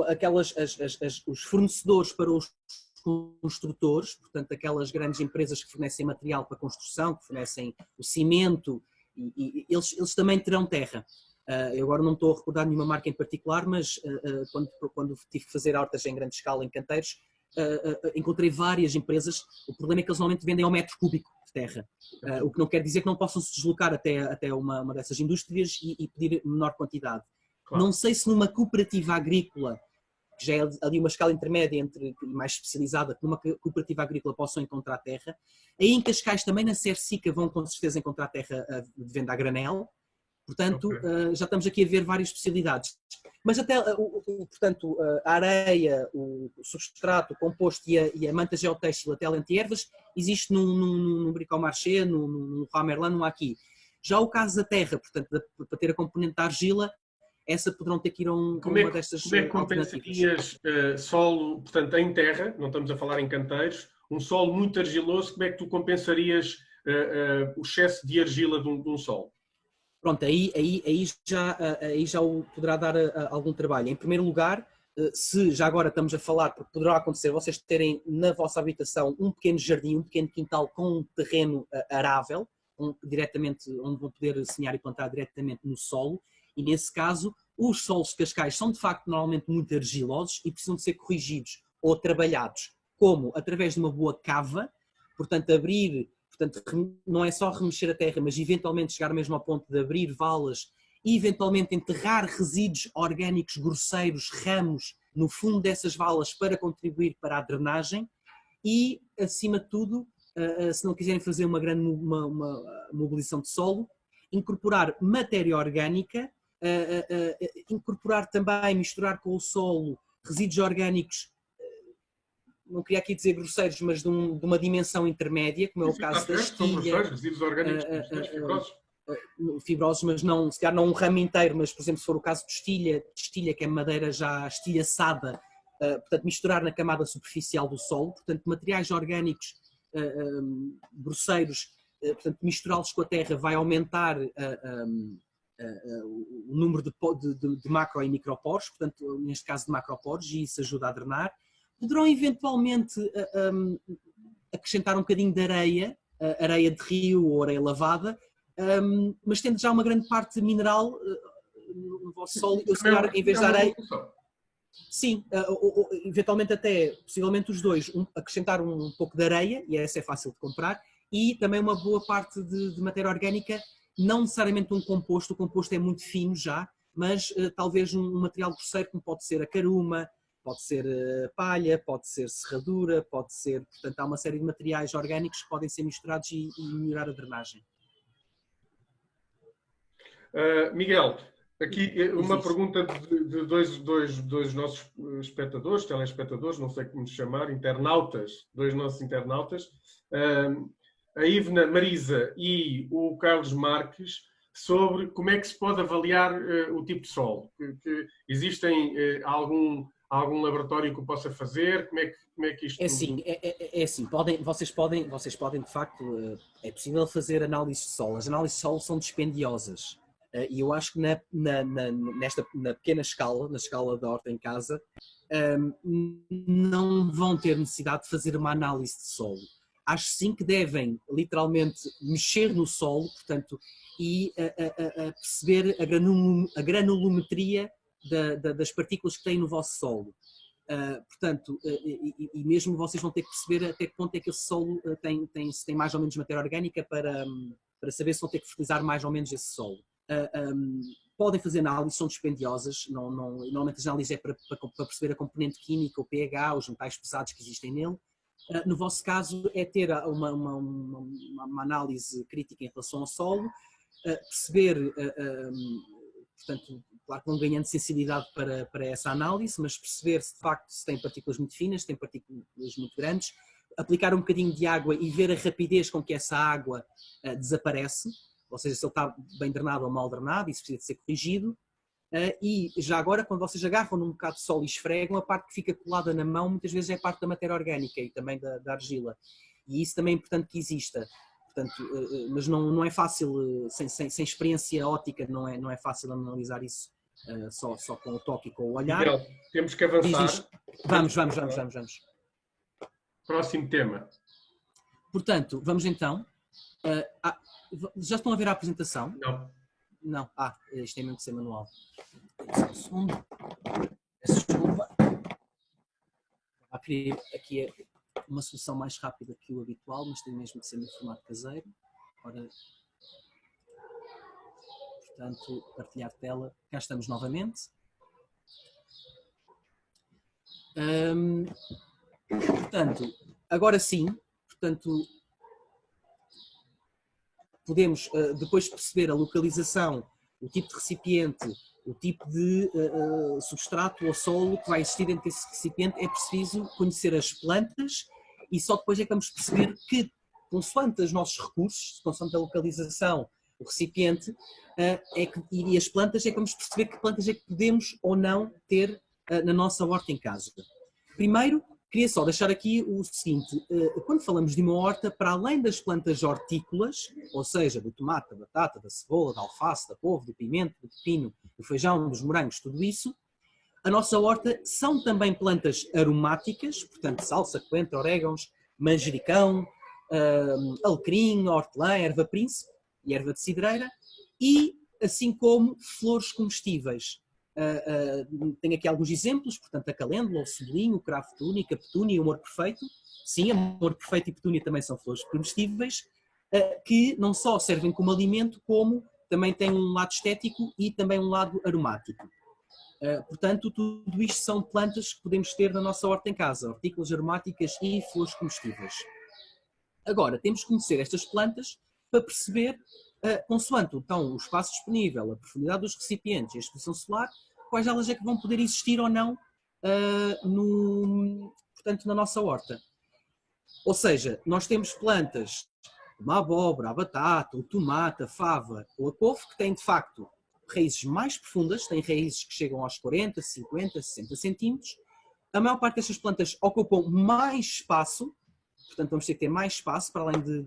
os fornecedores para os construtores, portanto, aquelas grandes empresas que fornecem material para construção, que fornecem o cimento, e eles também terão terra. Eu agora não estou a recordar nenhuma marca em particular, mas quando tive que fazer hortas em grande escala em canteiros, encontrei várias empresas. O problema é que eles normalmente vendem ao metro cúbico de terra, o que não quer dizer que não possam se deslocar até uma dessas indústrias e pedir menor quantidade. Claro. Não sei se numa cooperativa agrícola, que já é ali uma escala intermédia mais especializada, que numa cooperativa agrícola possam encontrar terra. Aí em Cascais, também na Cercica, vão com certeza encontrar terra de venda a granel. Portanto, já estamos aqui a ver várias especialidades. Mas até, portanto, a areia, o substrato, o composto e a manta geotêxtil até lente ervas, existe no Bricomarché, no Ramerlan, não há aqui. Já o caso da terra, portanto, para ter a componente da argila, essa poderão ter que ir a uma destas alternativas. Como é que compensarias solo, portanto, em terra, não estamos a falar em canteiros, um solo muito argiloso, como é que tu compensarias o excesso de argila de um solo? Pronto, aí já poderá dar algum trabalho. Em primeiro lugar, se já agora estamos a falar, porque poderá acontecer vocês terem na vossa habitação um pequeno jardim, um pequeno quintal com um terreno arável, diretamente, onde vão poder semear e plantar diretamente no solo, e nesse caso os solos de Cascais são de facto normalmente muito argilosos e precisam de ser corrigidos ou trabalhados, como através de uma boa cava, portanto não é só remexer a terra, mas eventualmente chegar mesmo ao ponto de abrir valas e eventualmente enterrar resíduos orgânicos grosseiros, ramos, no fundo dessas valas para contribuir para a drenagem e, acima de tudo, se não quiserem fazer uma grande mobilização de solo, incorporar matéria orgânica, incorporar também, misturar com o solo resíduos orgânicos, não queria aqui dizer grosseiros, mas de uma dimensão intermédia, como é o caso da estilha. Resíduos orgânicos fibrosos, mas não, se calhar não um ramo inteiro, mas por exemplo se for o caso de estilha que é madeira já estilhaçada, portanto misturar na camada superficial do solo, portanto materiais orgânicos grosseiros, portanto misturar-los com a terra vai aumentar o número de macro e microporos, portanto neste caso de macroporos, e isso ajuda a drenar. Poderão eventualmente acrescentar um bocadinho de areia de rio ou areia lavada, mas tendo já uma grande parte mineral no vosso solo, eu se calhar em vez de areia... Sim, eventualmente até, possivelmente os dois, acrescentar um pouco de areia, e essa é fácil de comprar, e também uma boa parte de matéria orgânica, não necessariamente um composto, o composto é muito fino já, mas talvez um material grosseiro como pode ser a caruma, pode ser palha, pode ser serradura, pode ser... Portanto, há uma série de materiais orgânicos que podem ser misturados e melhorar a drenagem. Miguel, aqui uma pergunta de dois nossos espectadores, telespectadores, não sei como chamar, internautas, dois nossos internautas, a Ivna Marisa e o Carlos Marques, sobre como é que se pode avaliar o tipo de solo. Que existem algum laboratório que o possa fazer? Como é que isto... É assim, vocês podem de facto, é possível fazer análise de solo. As análises de solo são dispendiosas. E eu acho que na pequena escala, na escala da horta em casa, não vão ter necessidade de fazer uma análise de solo. Acho sim que devem, literalmente, mexer no solo, portanto, e perceber a granulometria das partículas que têm no vosso solo. Portanto, e mesmo vocês vão ter que perceber até que ponto é que esse solo se tem mais ou menos matéria orgânica para saber se vão ter que fertilizar mais ou menos esse solo. Podem fazer análises, são dispendiosas, normalmente as análises é para perceber a componente química, o pH, os metais pesados que existem nele. No vosso caso é ter uma análise crítica em relação ao solo, perceber, portanto, claro que vão ganhando sensibilidade para essa análise, mas perceber se de facto se tem partículas muito finas, se tem partículas muito grandes, aplicar um bocadinho de água e ver a rapidez com que essa água desaparece, ou seja, se ele está bem drenado ou mal drenado, isso precisa de ser corrigido. E já agora, quando vocês agarram num bocado de sol e esfregam, a parte que fica colada na mão muitas vezes é parte da matéria orgânica e também da argila. E isso também é importante que exista. Portanto, mas não é fácil, sem experiência óptica, não é fácil analisar isso só com o toque e com o olhar. Miguel, temos que avançar. Vamos. Próximo tema. Portanto, vamos então. Já estão a ver a apresentação? Não. Isto tem mesmo que ser manual. Só um segundo. Desculpa. Queria aqui uma solução mais rápida que o habitual, mas tem mesmo que ser no formato caseiro. Ora, portanto, partilhar tela. Cá estamos novamente. Portanto, agora sim, podemos depois perceber a localização, o tipo de recipiente, o tipo de substrato ou solo que vai existir dentro desse recipiente. É preciso conhecer as plantas e só depois é que vamos perceber que, consoante os nossos recursos, consoante a localização, o recipiente, e as plantas, é que vamos perceber que plantas é que podemos ou não ter na nossa horta em casa. Primeiro, queria só deixar aqui o seguinte: quando falamos de uma horta, para além das plantas hortícolas, ou seja, do tomate, da batata, da cebola, da alface, da couve, do pimento, do pepino, do feijão, dos morangos, tudo isso, a nossa horta são também plantas aromáticas, portanto salsa, coentro, orégãos, manjericão, alecrim, hortelã, erva príncipe e erva de cidreira, e assim como flores comestíveis. Tenho aqui alguns exemplos, portanto a calêndula, o cebolinho, o cravo de túnica, a petúnia e o amor perfeito. Sim, amor perfeito e petúnia também são flores comestíveis, que não só servem como alimento, como também têm um lado estético e também um lado aromático. Portanto, tudo isto são plantas que podemos ter na nossa horta em casa, hortícolas aromáticas e flores comestíveis. Agora, temos que conhecer estas plantas para perceber, consoante então, o espaço disponível, a profundidade dos recipientes e a exposição solar, quais elas é que vão poder existir ou não portanto, na nossa horta. Ou seja, nós temos plantas como a abóbora, a batata, o tomate, a fava ou a couve, que têm de facto raízes mais profundas, têm raízes que chegam aos 40, 50, 60 centímetros. A maior parte destas plantas ocupam mais espaço, portanto vamos ter que ter mais espaço para além de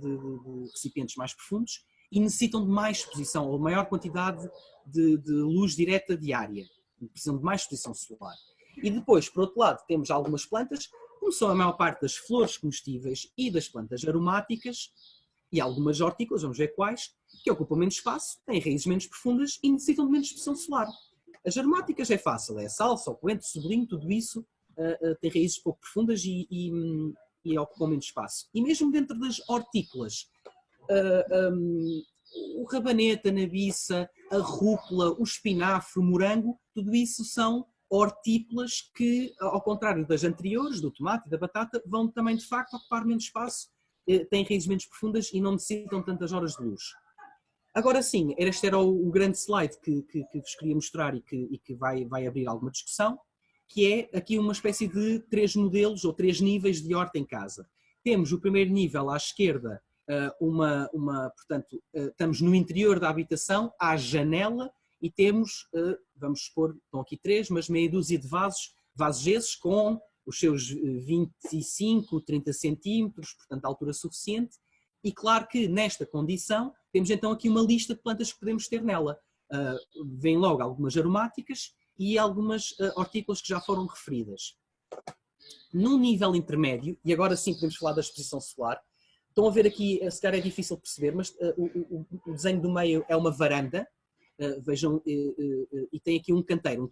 recipientes mais profundos, e necessitam de mais exposição, ou maior quantidade de luz direta diária. Precisam de mais exposição solar. E depois, por outro lado, temos algumas plantas, como são a maior parte das flores comestíveis e das plantas aromáticas, e algumas hortícolas, vamos ver quais, que ocupam menos espaço, têm raízes menos profundas e necessitam de menos exposição solar. As aromáticas é fácil, é a salsa, o coentro, o cebolinho, tudo isso tem raízes pouco profundas e ocupam menos espaço. E mesmo dentro das hortícolas, o rabanete, a nabiça, a rúcula, o espinafre, o morango, tudo isso são hortícolas que, ao contrário das anteriores, do tomate e da batata, vão também de facto ocupar menos espaço, têm raízes menos profundas e não necessitam tantas horas de luz. Agora sim, este era o grande slide que vos queria mostrar e que vai abrir alguma discussão, que é aqui uma espécie de 3 modelos ou 3 níveis de horta em casa. Temos o primeiro nível à esquerda, portanto, estamos no interior da habitação, à janela, e temos, vamos supor, estão aqui 3, mas meia dúzia de vasos esses com os seus 25, 30 centímetros, portanto, a altura suficiente. E claro que nesta condição temos então aqui uma lista de plantas que podemos ter nela. Vêm logo algumas aromáticas e algumas hortícolas que já foram referidas. Num nível intermédio, e agora sim podemos falar da exposição solar, estão a ver aqui, se calhar é difícil perceber, mas o desenho do meio é uma varanda, vejam, e tem aqui um canteiro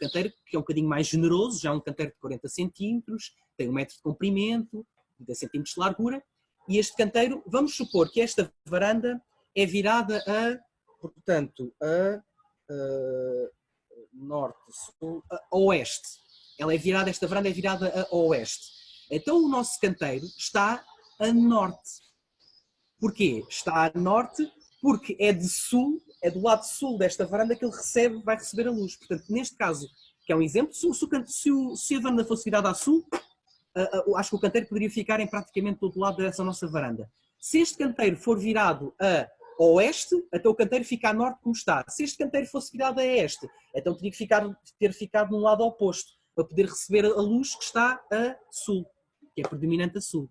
que é um bocadinho mais generoso, já é um canteiro de 40 centímetros, tem 1 metro de comprimento, 10 centímetros de largura, e este canteiro, vamos supor que esta varanda é virada portanto, norte, sul, a oeste. Esta varanda é virada a oeste. Então o nosso canteiro está a norte. Porquê? Está a norte porque é de sul, é do lado sul desta varanda que ele vai receber a luz. Portanto, neste caso, que é um exemplo, se a varanda fosse virada a sul, acho que o canteiro poderia ficar em praticamente todo lado dessa nossa varanda. Se este canteiro for virado a oeste, então o canteiro fica a norte como está. Se este canteiro fosse virado a este, então teria que ter ficado num lado oposto, para poder receber a luz que está a sul, que é predominante a sul.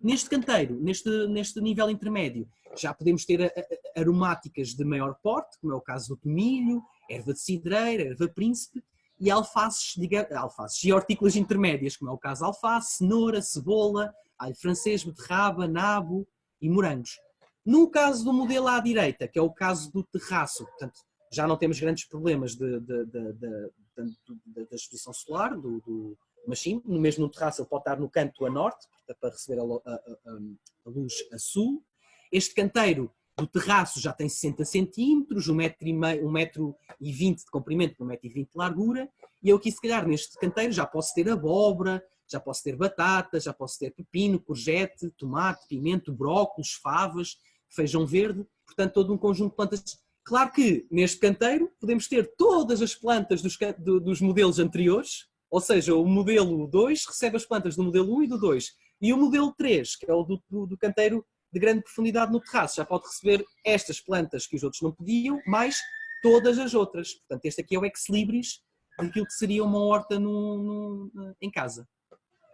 Neste canteiro, neste nível intermédio, já podemos ter aromáticas de maior porte, como é o caso do tomilho, erva de cidreira, erva príncipe, e alfaces e hortícolas intermédias, como é o caso de alface, cenoura, cebola, alho francês, beterraba, nabo e morangos. No caso do modelo à direita, que é o caso do terraço, portanto, já não temos grandes problemas da exposição solar, mas sim, mesmo no terraço ele pode estar no canto a norte, para receber a luz a sul. Este canteiro do terraço já tem 60 centímetros, 1,20 m de comprimento, 1,20 m de largura, e eu aqui se calhar neste canteiro já posso ter abóbora, já posso ter batata, já posso ter pepino, courgette, tomate, pimento, brócolis, favas, feijão verde, portanto todo um conjunto de plantas. Claro que neste canteiro podemos ter todas as plantas dos modelos anteriores, ou seja, o modelo 2 recebe as plantas do modelo 1 e do 2, e o modelo 3, que é o do canteiro de grande profundidade no terraço, já pode receber estas plantas que os outros não podiam, mais todas as outras. Portanto, este aqui é o ex-libris daquilo que seria uma horta em casa.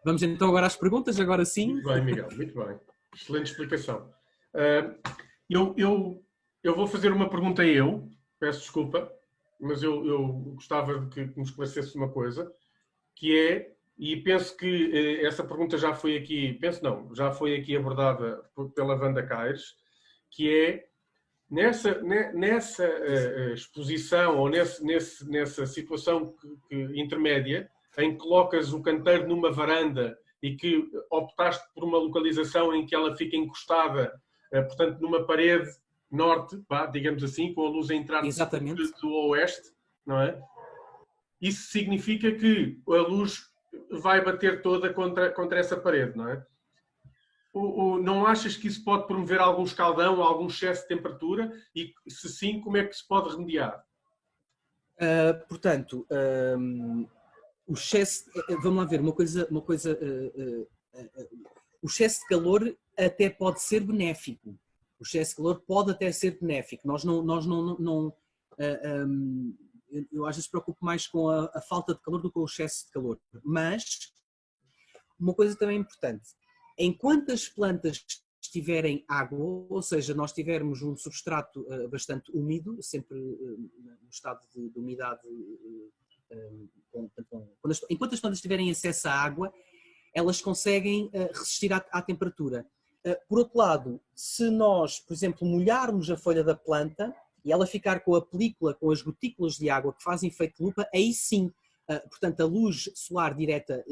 Vamos então agora às perguntas, agora sim. Muito bem, Miguel, muito bem. Excelente explicação. Eu vou fazer uma pergunta peço desculpa, mas eu gostava de que me esclarecesse uma coisa, que é, e penso que essa pergunta já foi aqui, já foi aqui abordada pela Wanda Caires, que é, nessa exposição ou nessa situação intermédia, em que colocas o canteiro numa varanda e que optaste por uma localização em que ela fica encostada, portanto, numa parede norte, digamos assim, com a luz a entrar do oeste, não é? Isso significa que a luz vai bater toda contra essa parede, não é? Não achas que isso pode promover algum escaldão, algum excesso de temperatura? E se sim, como é que se pode remediar? Portanto, o excesso, vamos lá ver, uma coisa o excesso de calor até pode ser benéfico. O excesso de calor pode até ser benéfico. Eu às vezes preocupo mais com a falta de calor do que com o excesso de calor. Mas, uma coisa também importante, enquanto as plantas tiverem água, ou seja, nós tivermos um substrato bastante úmido, sempre no estado de umidade, enquanto as plantas tiverem acesso à água, elas conseguem resistir à temperatura. Por outro lado, se nós, por exemplo, molharmos a folha da planta e ela ficar com a película, com as gotículas de água que fazem efeito de lupa, aí sim, portanto, a luz solar direta,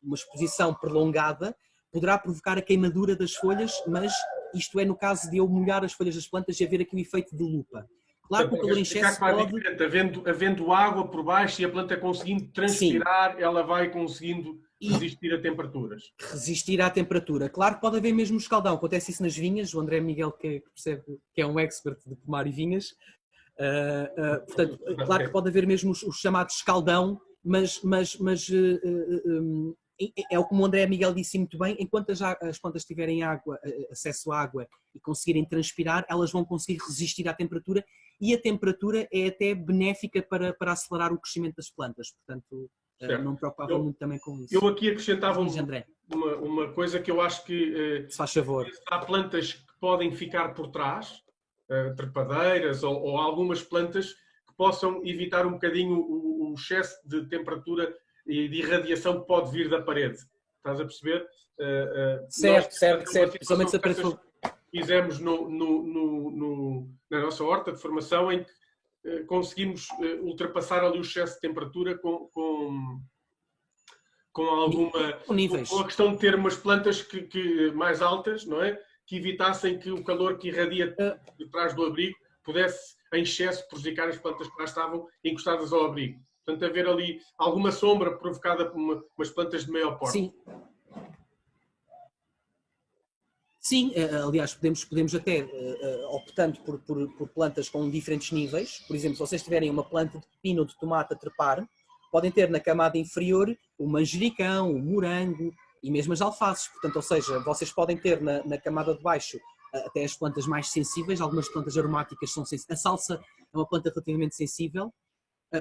uma exposição prolongada, poderá provocar a queimadura das folhas, mas isto é no caso de eu molhar as folhas das plantas e haver aqui o efeito de lupa. Claro que o calor em excesso pode... Havendo água por baixo e a planta conseguindo transpirar, sim, ela vai conseguindo resistir a temperaturas. Resistir à temperatura. Claro que pode haver mesmo escaldão. Acontece isso nas vinhas. O André Miguel, que percebe que é um expert de pomar e vinhas. Portanto, claro que pode haver mesmo o chamado escaldão, mas é como o André Miguel disse muito bem, enquanto as plantas tiverem acesso à água e conseguirem transpirar, elas vão conseguir resistir à temperatura e a temperatura é até benéfica para acelerar o crescimento das plantas. Portanto, não me preocupava muito também com isso. Eu aqui acrescentava uma coisa que eu acho que se faz favor. Há plantas que podem ficar por trás, trepadeiras ou algumas plantas que possam evitar um bocadinho o excesso de temperatura e de irradiação que pode vir da parede. Estás a perceber? Certo. Principalmente se apareceu. Fizemos na nossa horta de formação em que conseguimos ultrapassar ali o excesso de temperatura com a questão de ter umas plantas que mais altas, não é? Que evitassem que o calor que irradia de trás do abrigo pudesse, em excesso, prejudicar as plantas que lá estavam encostadas ao abrigo. Portanto, haver ali alguma sombra provocada por umas plantas de maior porte. Sim, aliás, podemos até, optando por plantas com diferentes níveis, por exemplo, se vocês tiverem uma planta de pepino ou de tomate a trepar, podem ter na camada inferior o manjericão, o morango e mesmo as alfaces. Portanto, ou seja, vocês podem ter na camada de baixo até as plantas mais sensíveis, algumas plantas aromáticas são sensíveis. A salsa é uma planta relativamente sensível.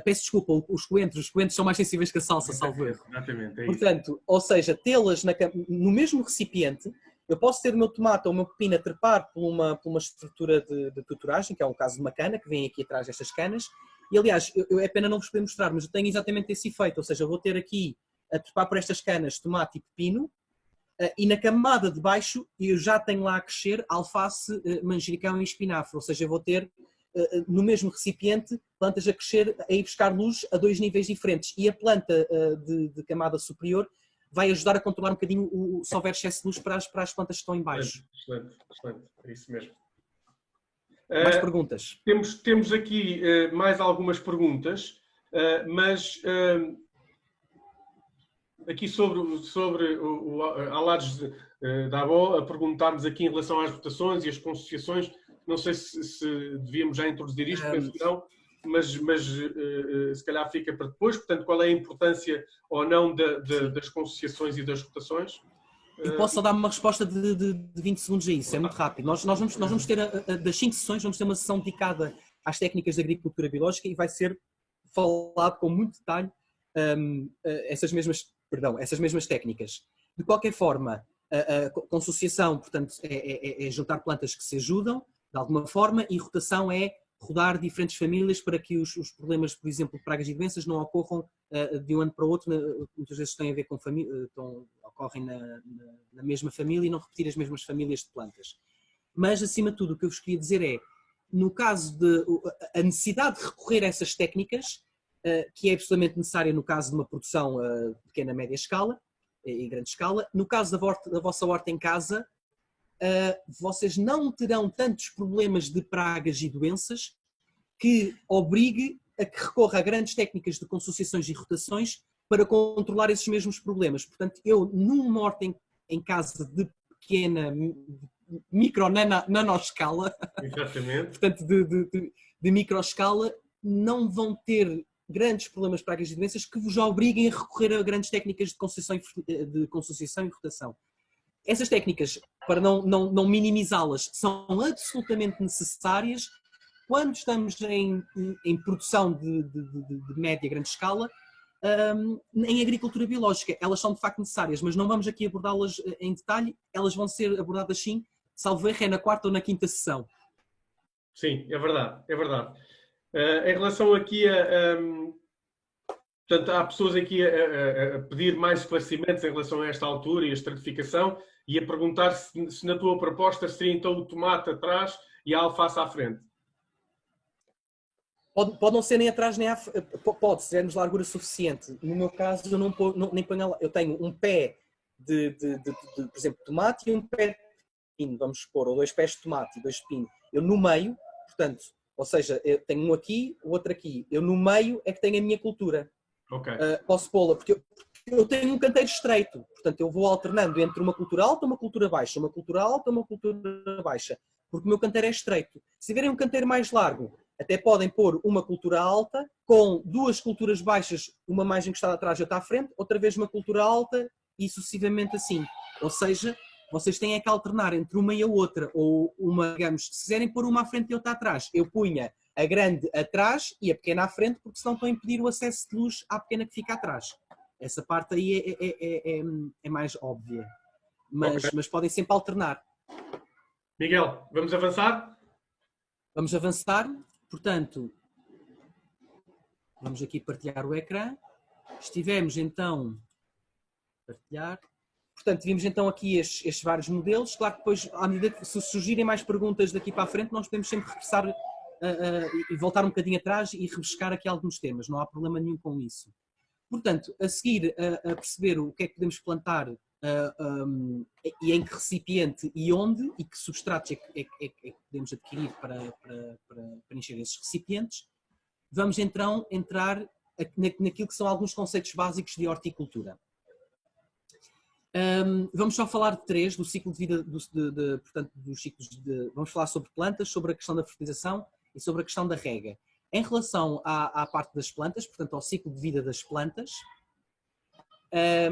Peço desculpa, os coentros são mais sensíveis que a salsa, salvo erro. Exatamente, é isso. Portanto, ou seja, tê-las no mesmo recipiente, eu posso ter o meu tomate ou o meu pepino a trepar por uma estrutura de tutoragem, que é o caso de uma cana, que vem aqui atrás destas canas, e aliás, é pena não vos poder mostrar, mas eu tenho exatamente esse efeito, ou seja, eu vou ter aqui a trepar por estas canas tomate e pepino, e na camada de baixo eu já tenho lá a crescer alface, manjericão e espinafre, ou seja, eu vou ter no mesmo recipiente plantas a crescer, a ir buscar luz a 2 níveis diferentes, e a planta de camada superior vai ajudar a controlar um bocadinho se houver excesso de luz para as plantas que estão em baixo. Excelente, excelente, é isso mesmo. Mais perguntas? Temos aqui mais algumas perguntas, mas aqui sobre o Alares da Avó, a perguntar-nos aqui em relação às votações e às conciliações. Não sei se devíamos já introduzir isto, penso que não, mas se calhar fica para depois. Portanto, qual é a importância ou não das conciliações e das votações? Eu posso só dar uma resposta de 20 segundos a isso, é muito rápido. Nós vamos ter, das 5 sessões, vamos ter uma sessão dedicada às técnicas de agricultura biológica e vai ser falado com muito detalhe essas mesmas técnicas. De qualquer forma, a consociação, portanto, é juntar plantas que se ajudam, de alguma forma, e rotação é rodar diferentes famílias para que os problemas, por exemplo, de pragas e doenças não ocorram de um ano para o outro, muitas vezes têm a ver com ocorrem na mesma família e não repetir as mesmas famílias de plantas. Mas, acima de tudo, o que eu vos queria dizer é, no caso de a necessidade de recorrer a essas técnicas, que é absolutamente necessária no caso de uma produção pequena, média escala e grande escala, no caso da vossa horta em casa, vocês não terão tantos problemas de pragas e doenças que obrigue a que recorra a grandes técnicas de consociações e rotações para controlar esses mesmos problemas. Portanto, eu, numa horta em casa de pequena, micro, nanoscala, exatamente, portanto, de microescala, não vão ter grandes problemas de pragas e doenças que vos obriguem a recorrer a grandes técnicas de consociação e rotação. Essas técnicas, para não minimizá-las, são absolutamente necessárias quando estamos em produção de média e grande escala, em agricultura biológica. Elas são de facto necessárias, mas não vamos aqui abordá-las em detalhe, elas vão ser abordadas sim, salvo erro, é na 4ª ou na 5ª sessão. Sim, é verdade, é verdade. Em relação aqui portanto, há pessoas aqui a pedir mais esclarecimentos em relação a esta altura e a estratificação e a perguntar se na tua proposta seria então o tomate atrás e a alface à frente. Pode não ser nem atrás nem à frente, pode, se tivermos largura suficiente. No meu caso, eu nem ponho lá. Eu tenho um pé por exemplo, tomate e um pé de pepino, vamos supor, ou 2 pés de tomate e 2 de pepino. Eu no meio, portanto, ou seja, eu tenho um aqui, o outro aqui. Eu no meio é que tenho a minha cultura. Ok. Posso pô-la, porque eu tenho um canteiro estreito, portanto eu vou alternando entre uma cultura alta e uma cultura baixa, uma cultura alta e uma cultura baixa, porque o meu canteiro é estreito. Se tiverem um canteiro mais largo, até podem pôr uma cultura alta com 2 culturas baixas, uma mais encostada atrás e outra à frente, outra vez uma cultura alta e sucessivamente assim. Ou seja, vocês têm é que alternar entre uma e a outra, ou uma, digamos, se quiserem pôr uma à frente e outra atrás, eu punha a grande atrás e a pequena à frente, porque senão estão a impedir o acesso de luz à pequena que fica atrás. Essa parte aí é mais óbvia. Mas podem sempre alternar. Miguel, vamos avançar? Vamos avançar. Portanto, vamos aqui partilhar o ecrã. Estivemos então partilhar. Portanto, vimos então aqui estes vários modelos. Claro que depois, à medida que se surgirem mais perguntas daqui para a frente, nós podemos sempre regressar e voltar um bocadinho atrás e rebuscar aqui alguns temas. Não há problema nenhum com isso. Portanto, a seguir a perceber o que é que podemos plantar e em que recipiente e onde, e que substratos é que podemos adquirir para encher esses recipientes, vamos então entrar naquilo que são alguns conceitos básicos de horticultura. Vamos só falar de 3, do ciclo de vida, portanto, dos ciclos vamos falar sobre plantas, sobre a questão da fertilização e sobre a questão da rega. Em relação à parte das plantas, portanto ao ciclo de vida das plantas, é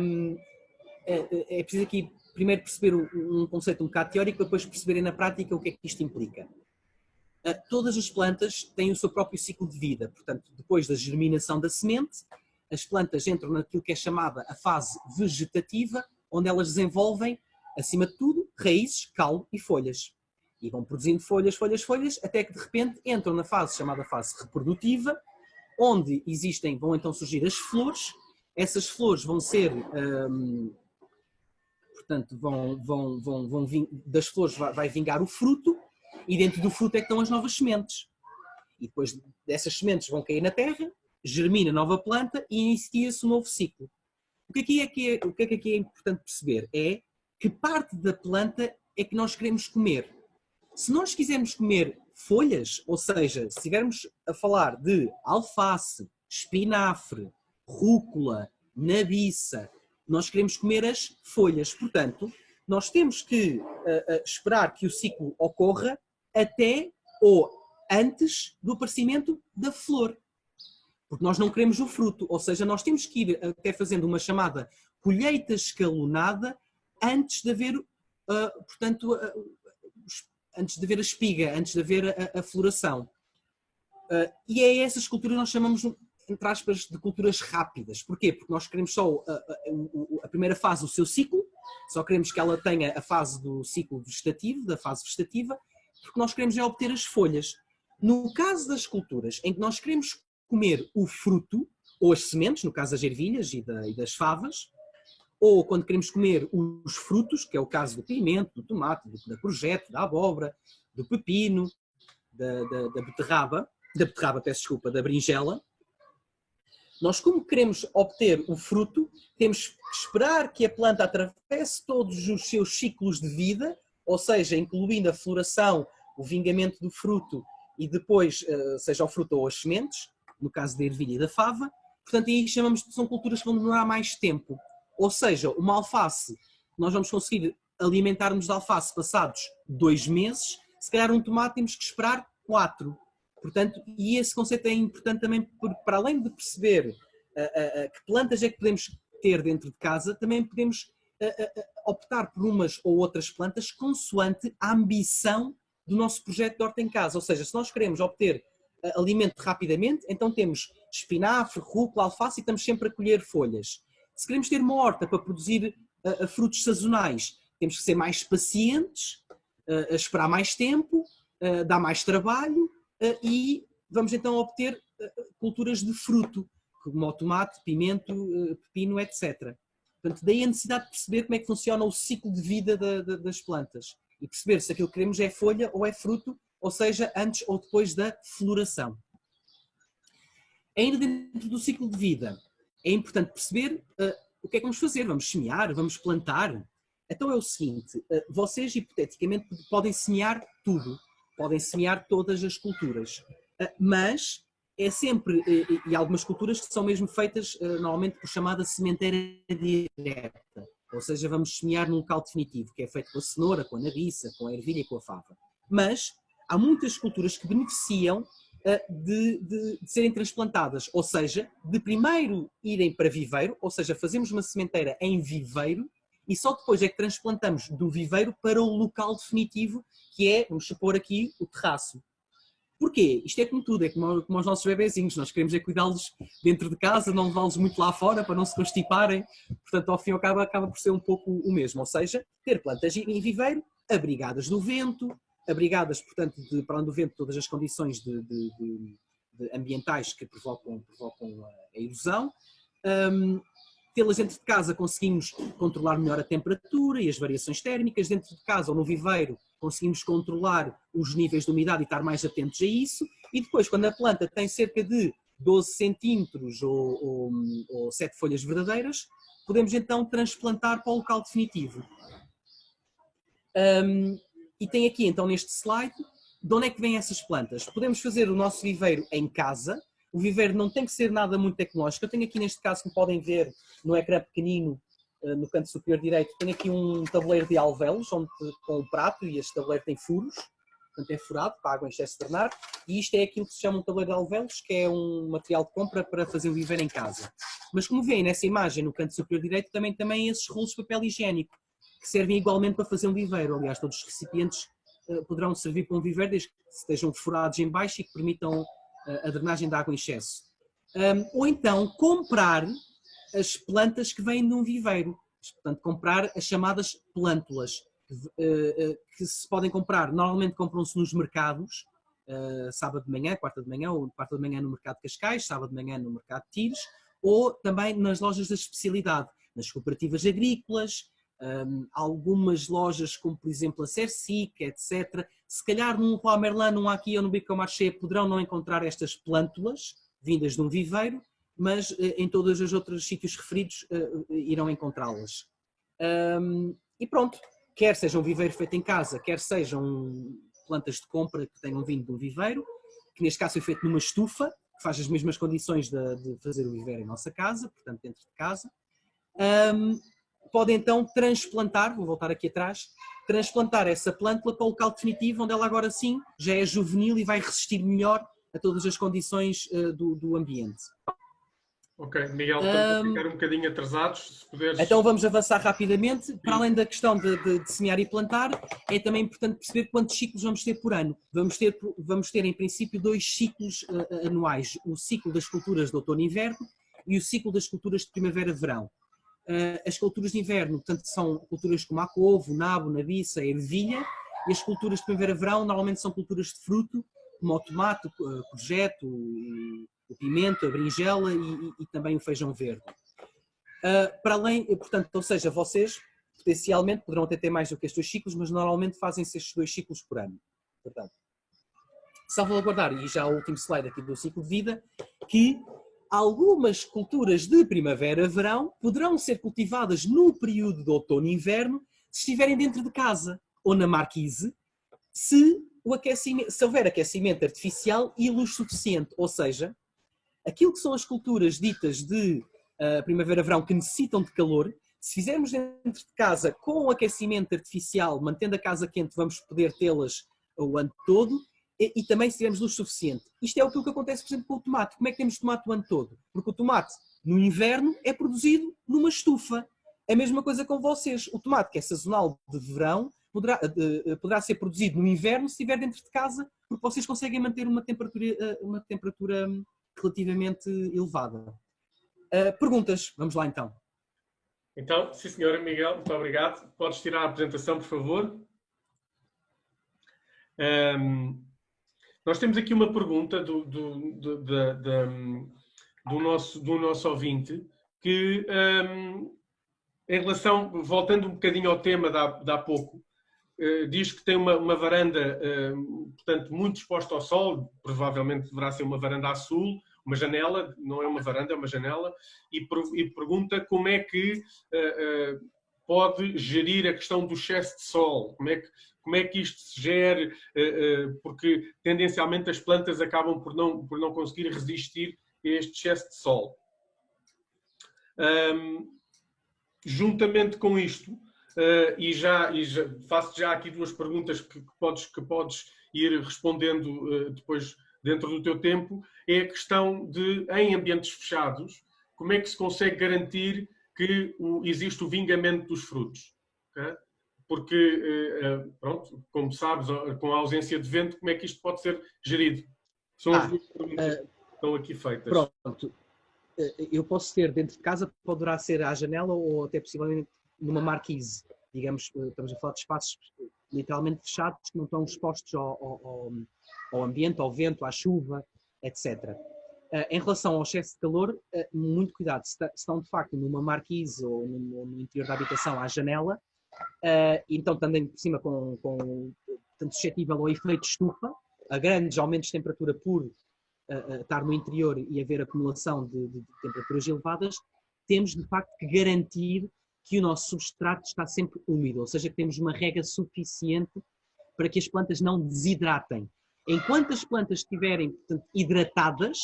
preciso aqui primeiro perceber um conceito um bocado teórico, para depois perceberem na prática o que é que isto implica. Todas as plantas têm o seu próprio ciclo de vida, portanto, depois da germinação da semente, as plantas entram naquilo que é chamada a fase vegetativa, onde elas desenvolvem, acima de tudo, raízes, caule e folhas. E vão produzindo folhas, folhas, folhas, até que de repente entram na fase chamada fase reprodutiva, onde vão então surgir as flores. Essas flores vão ser, portanto, das flores vai vingar o fruto, e dentro do fruto é que estão as novas sementes. E depois dessas sementes vão cair na terra, germina a nova planta e inicia-se um novo ciclo. O que aqui é importante perceber é que parte da planta é que nós queremos comer. Se nós quisermos comer folhas, ou seja, se estivermos a falar de alface, espinafre, rúcula, nabiça, nós queremos comer as folhas. Portanto, nós temos que esperar que o ciclo ocorra até ou antes do aparecimento da flor. Porque nós não queremos o fruto, ou seja, nós temos que ir até fazendo uma chamada colheita escalonada antes de haver, portanto, antes de haver a espiga, antes de haver a floração. E é essas culturas que nós chamamos, entre aspas, de culturas rápidas. Porquê? Porque nós queremos só a primeira fase, o seu ciclo, só queremos que ela tenha a fase do ciclo vegetativo, da fase vegetativa, porque nós queremos é obter as folhas. No caso das culturas em que nós queremos comer o fruto, ou as sementes, no caso das ervilhas e das favas, ou quando queremos comer os frutos, que é o caso do pimento, do tomate, da courgette, da abóbora, do pepino, da beterraba, da berinjela, nós, como queremos obter o fruto, temos que esperar que a planta atravesse todos os seus ciclos de vida, ou seja, incluindo a floração, o vingamento do fruto e depois, seja o fruto ou as sementes, no caso da ervilha e da fava. Portanto, aí são culturas que vão demorar mais tempo. Ou seja, uma alface, nós vamos conseguir alimentar-nos de alface passados 2 meses, se calhar um tomate temos que esperar 4. Portanto, e esse conceito é importante também, para além de perceber que plantas é que podemos ter dentro de casa, também podemos optar por umas ou outras plantas consoante a ambição do nosso projeto de horta em casa. Ou seja, se nós queremos obter alimento rapidamente, então temos espinafre, rúcula, alface e estamos sempre a colher folhas. Se queremos ter uma horta para produzir frutos sazonais, temos que ser mais pacientes, esperar mais tempo, dar mais trabalho e vamos então obter culturas de fruto, como o tomate, pimento, pepino, etc. Portanto, daí a necessidade de perceber como é que funciona o ciclo de vida das plantas e perceber se aquilo que queremos é folha ou é fruto, ou seja, antes ou depois da floração. Ainda dentro do ciclo de vida, é importante perceber o que é que vamos fazer. Vamos semear, vamos plantar. Então é o seguinte, vocês hipoteticamente podem semear tudo, podem semear todas as culturas, mas é sempre, e algumas culturas que são mesmo feitas normalmente por chamada sementeira direta, ou seja, vamos semear num local definitivo, que é feito com a cenoura, com a nabiça, com a ervilha e com a fava. Mas há muitas culturas que beneficiam de serem transplantadas, ou seja, de primeiro irem para viveiro, ou seja, fazemos uma sementeira em viveiro e só depois é que transplantamos do viveiro para o local definitivo, que é, vamos supor aqui, o terraço. Porquê? Isto é como tudo, é como os nossos bebezinhos, nós queremos é cuidá-los dentro de casa, não levá-los muito lá fora para não se constiparem, portanto ao fim e ao cabo acaba por ser um pouco o mesmo, ou seja, ter plantas em viveiro, abrigadas do vento, abrigadas, portanto, para além do vento, todas as condições de ambientais que provocam a erosão. Tê-las dentro de casa conseguimos controlar melhor a temperatura e as variações térmicas. Dentro de casa ou no viveiro conseguimos controlar os níveis de umidade e estar mais atentos a isso. E depois, quando a planta tem cerca de 12 centímetros ou 7 folhas verdadeiras, podemos então transplantar para o local definitivo. E tem aqui então neste slide de onde é que vêm essas plantas. Podemos fazer o nosso viveiro em casa. O viveiro não tem que ser nada muito tecnológico. Eu tenho aqui neste caso, como podem ver no ecrã pequenino, no canto superior direito, tenho aqui um tabuleiro de alvéolos, com um prato, e este tabuleiro tem furos. portanto é furado para a água em excesso drenar, e isto é aquilo que se chama um tabuleiro de alvéolos, que é um material de compra para fazer o viveiro em casa. Mas como veem nessa imagem, no canto superior direito, também esses rolos de papel higiênico, que servem igualmente para fazer um viveiro. Aliás, todos os recipientes poderão servir para um viveiro, desde que estejam furados em baixo e que permitam a drenagem da água em excesso. Ou então, comprar as plantas que vêm de um viveiro. Portanto, comprar as chamadas plântulas, que se podem comprar, normalmente compram-se nos mercados, sábado de manhã, quarta de manhã, ou quarta de manhã no mercado de Cascais, sábado de manhã no mercado de Tires, ou também nas lojas da especialidade, nas cooperativas agrícolas, algumas lojas como por exemplo a Cercic, etc. Se calhar num Leroy Merlin, num Aqui ou no Bricomarché poderão não encontrar estas plântulas vindas de um viveiro, mas em todos os outros sítios referidos irão encontrá-las. E pronto, quer seja um viveiro feito em casa, quer sejam plantas de compra que tenham vindo de um viveiro, que neste caso foi feito numa estufa, que faz as mesmas condições de fazer o viveiro em nossa casa, portanto dentro de casa. Podem então transplantar, vou voltar aqui atrás, transplantar essa plântula para o local definitivo, onde ela agora sim já é juvenil e vai resistir melhor a todas as condições do ambiente. Ok, Miguel, estamos a ficar um bocadinho atrasados, se puderes... Então vamos avançar rapidamente. Para além da questão de semear e plantar, é também importante perceber quantos ciclos vamos ter por ano. Vamos ter em princípio 2 ciclos anuais, o ciclo das culturas de outono e inverno e o ciclo das culturas de primavera-verão. As culturas de inverno, portanto, são culturas como a couve, o nabo, a nabiça, a ervilha, e as culturas de primavera-verão normalmente são culturas de fruto, como o tomate, o courgette, o pimento, a berinjela e também o feijão verde. Para além, portanto, ou seja, vocês potencialmente poderão até ter mais do que estes 2 ciclos, mas normalmente fazem-se estes 2 ciclos por ano. Portanto, salvaguardar, e já o último slide aqui do ciclo de vida, que algumas culturas de primavera-verão poderão ser cultivadas no período de outono e inverno se estiverem dentro de casa ou na marquise, se houver aquecimento artificial e luz suficiente. Ou seja, aquilo que são as culturas ditas de primavera-verão que necessitam de calor, se fizermos dentro de casa com aquecimento artificial, mantendo a casa quente, vamos poder tê-las o ano todo. E também se tivermos luz suficiente. Isto é aquilo que acontece, por exemplo, com o tomate. Como é que temos tomate o ano todo? Porque o tomate, no inverno, é produzido numa estufa. É a mesma coisa com vocês. O tomate, que é sazonal de verão, poderá ser produzido no inverno se estiver dentro de casa, porque vocês conseguem manter uma temperatura relativamente elevada. Perguntas? Vamos lá então. Então, sim senhora Miguel, muito obrigado. Podes tirar a apresentação, por favor. Nós temos aqui uma pergunta do nosso ouvinte que, em relação, voltando um bocadinho ao tema de há pouco, diz que tem uma varanda, portanto, muito exposta ao sol, provavelmente deverá ser uma varanda a sul, uma janela, não é uma varanda, é uma janela, e pergunta como é que pode gerir a questão do excesso de sol, como é que isto se gere, porque tendencialmente as plantas acabam por não conseguir resistir a este excesso de sol. Juntamente com isto, e faço já aqui 2 perguntas que podes ir respondendo depois dentro do teu tempo, é a questão de, em ambientes fechados, como é que se consegue garantir que existe o vingamento dos frutos? Okay? Porque, pronto, como sabes, com a ausência de vento, como é que isto pode ser gerido? São as 2 perguntas que estão aqui feitas. Pronto. Eu posso ter dentro de casa, poderá ser à janela ou até possivelmente numa marquise. Digamos, estamos a falar de espaços literalmente fechados que não estão expostos ao ambiente, ao vento, à chuva, etc. Em relação ao excesso de calor, muito cuidado. Se estão de facto numa marquise ou no interior da habitação à janela, então também por cima tanto suscetível ao efeito de estufa, a grandes aumentos de temperatura por estar no interior e haver acumulação de temperaturas elevadas, temos de facto que garantir que o nosso substrato está sempre úmido, ou seja, que temos uma rega suficiente para que as plantas não desidratem. Enquanto as plantas estiverem, portanto, hidratadas,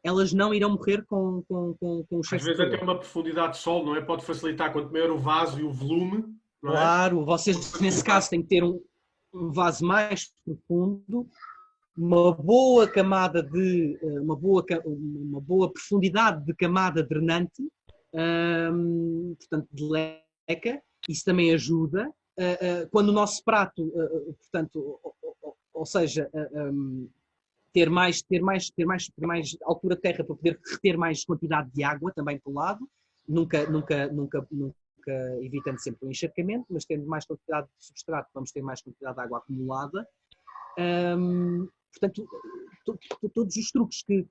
elas não irão morrer com o excesso de calor. Às vezes até uma profundidade de sol, não é? Pode facilitar quanto maior o vaso e o volume. Não é? Claro, vocês nesse caso têm que ter um vaso mais profundo, uma boa camada de uma boa profundidade de camada drenante, portanto de leca, isso também ajuda. Quando o nosso prato, portanto, ou seja, ter mais altura de terra para poder reter mais quantidade de água também por um lado, nunca evitando sempre o encharcamento, mas tendo mais quantidade de substrato, vamos ter mais quantidade de água acumulada. Portanto, todos os truques que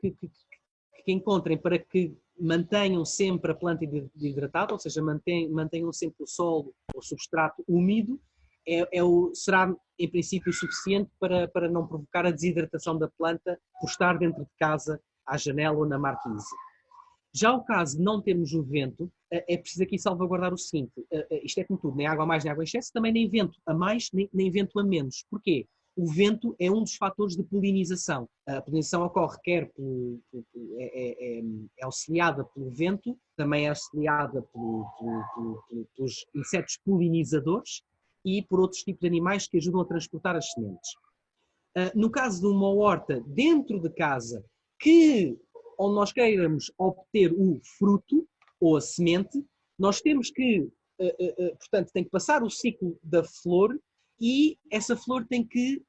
encontrem para que mantenham sempre a planta hidratada, ou seja, mantenham sempre o solo, o substrato úmido, será em princípio suficiente para não provocar a desidratação da planta por estar dentro de casa, à janela ou na marquise. Já o caso de não termos o vento, é preciso aqui salvaguardar o seguinte, isto é como tudo, nem água a mais nem água em excesso, também nem vento a mais nem vento a menos. Porquê? O vento é um dos fatores de polinização. A polinização ocorre é auxiliada pelo vento, também é auxiliada pelos insetos polinizadores e por outros tipos de animais que ajudam a transportar as sementes. No caso de uma horta dentro de casa, onde nós queiramos obter o fruto ou a semente, nós temos que, portanto, tem que passar o ciclo da flor e essa flor tem que,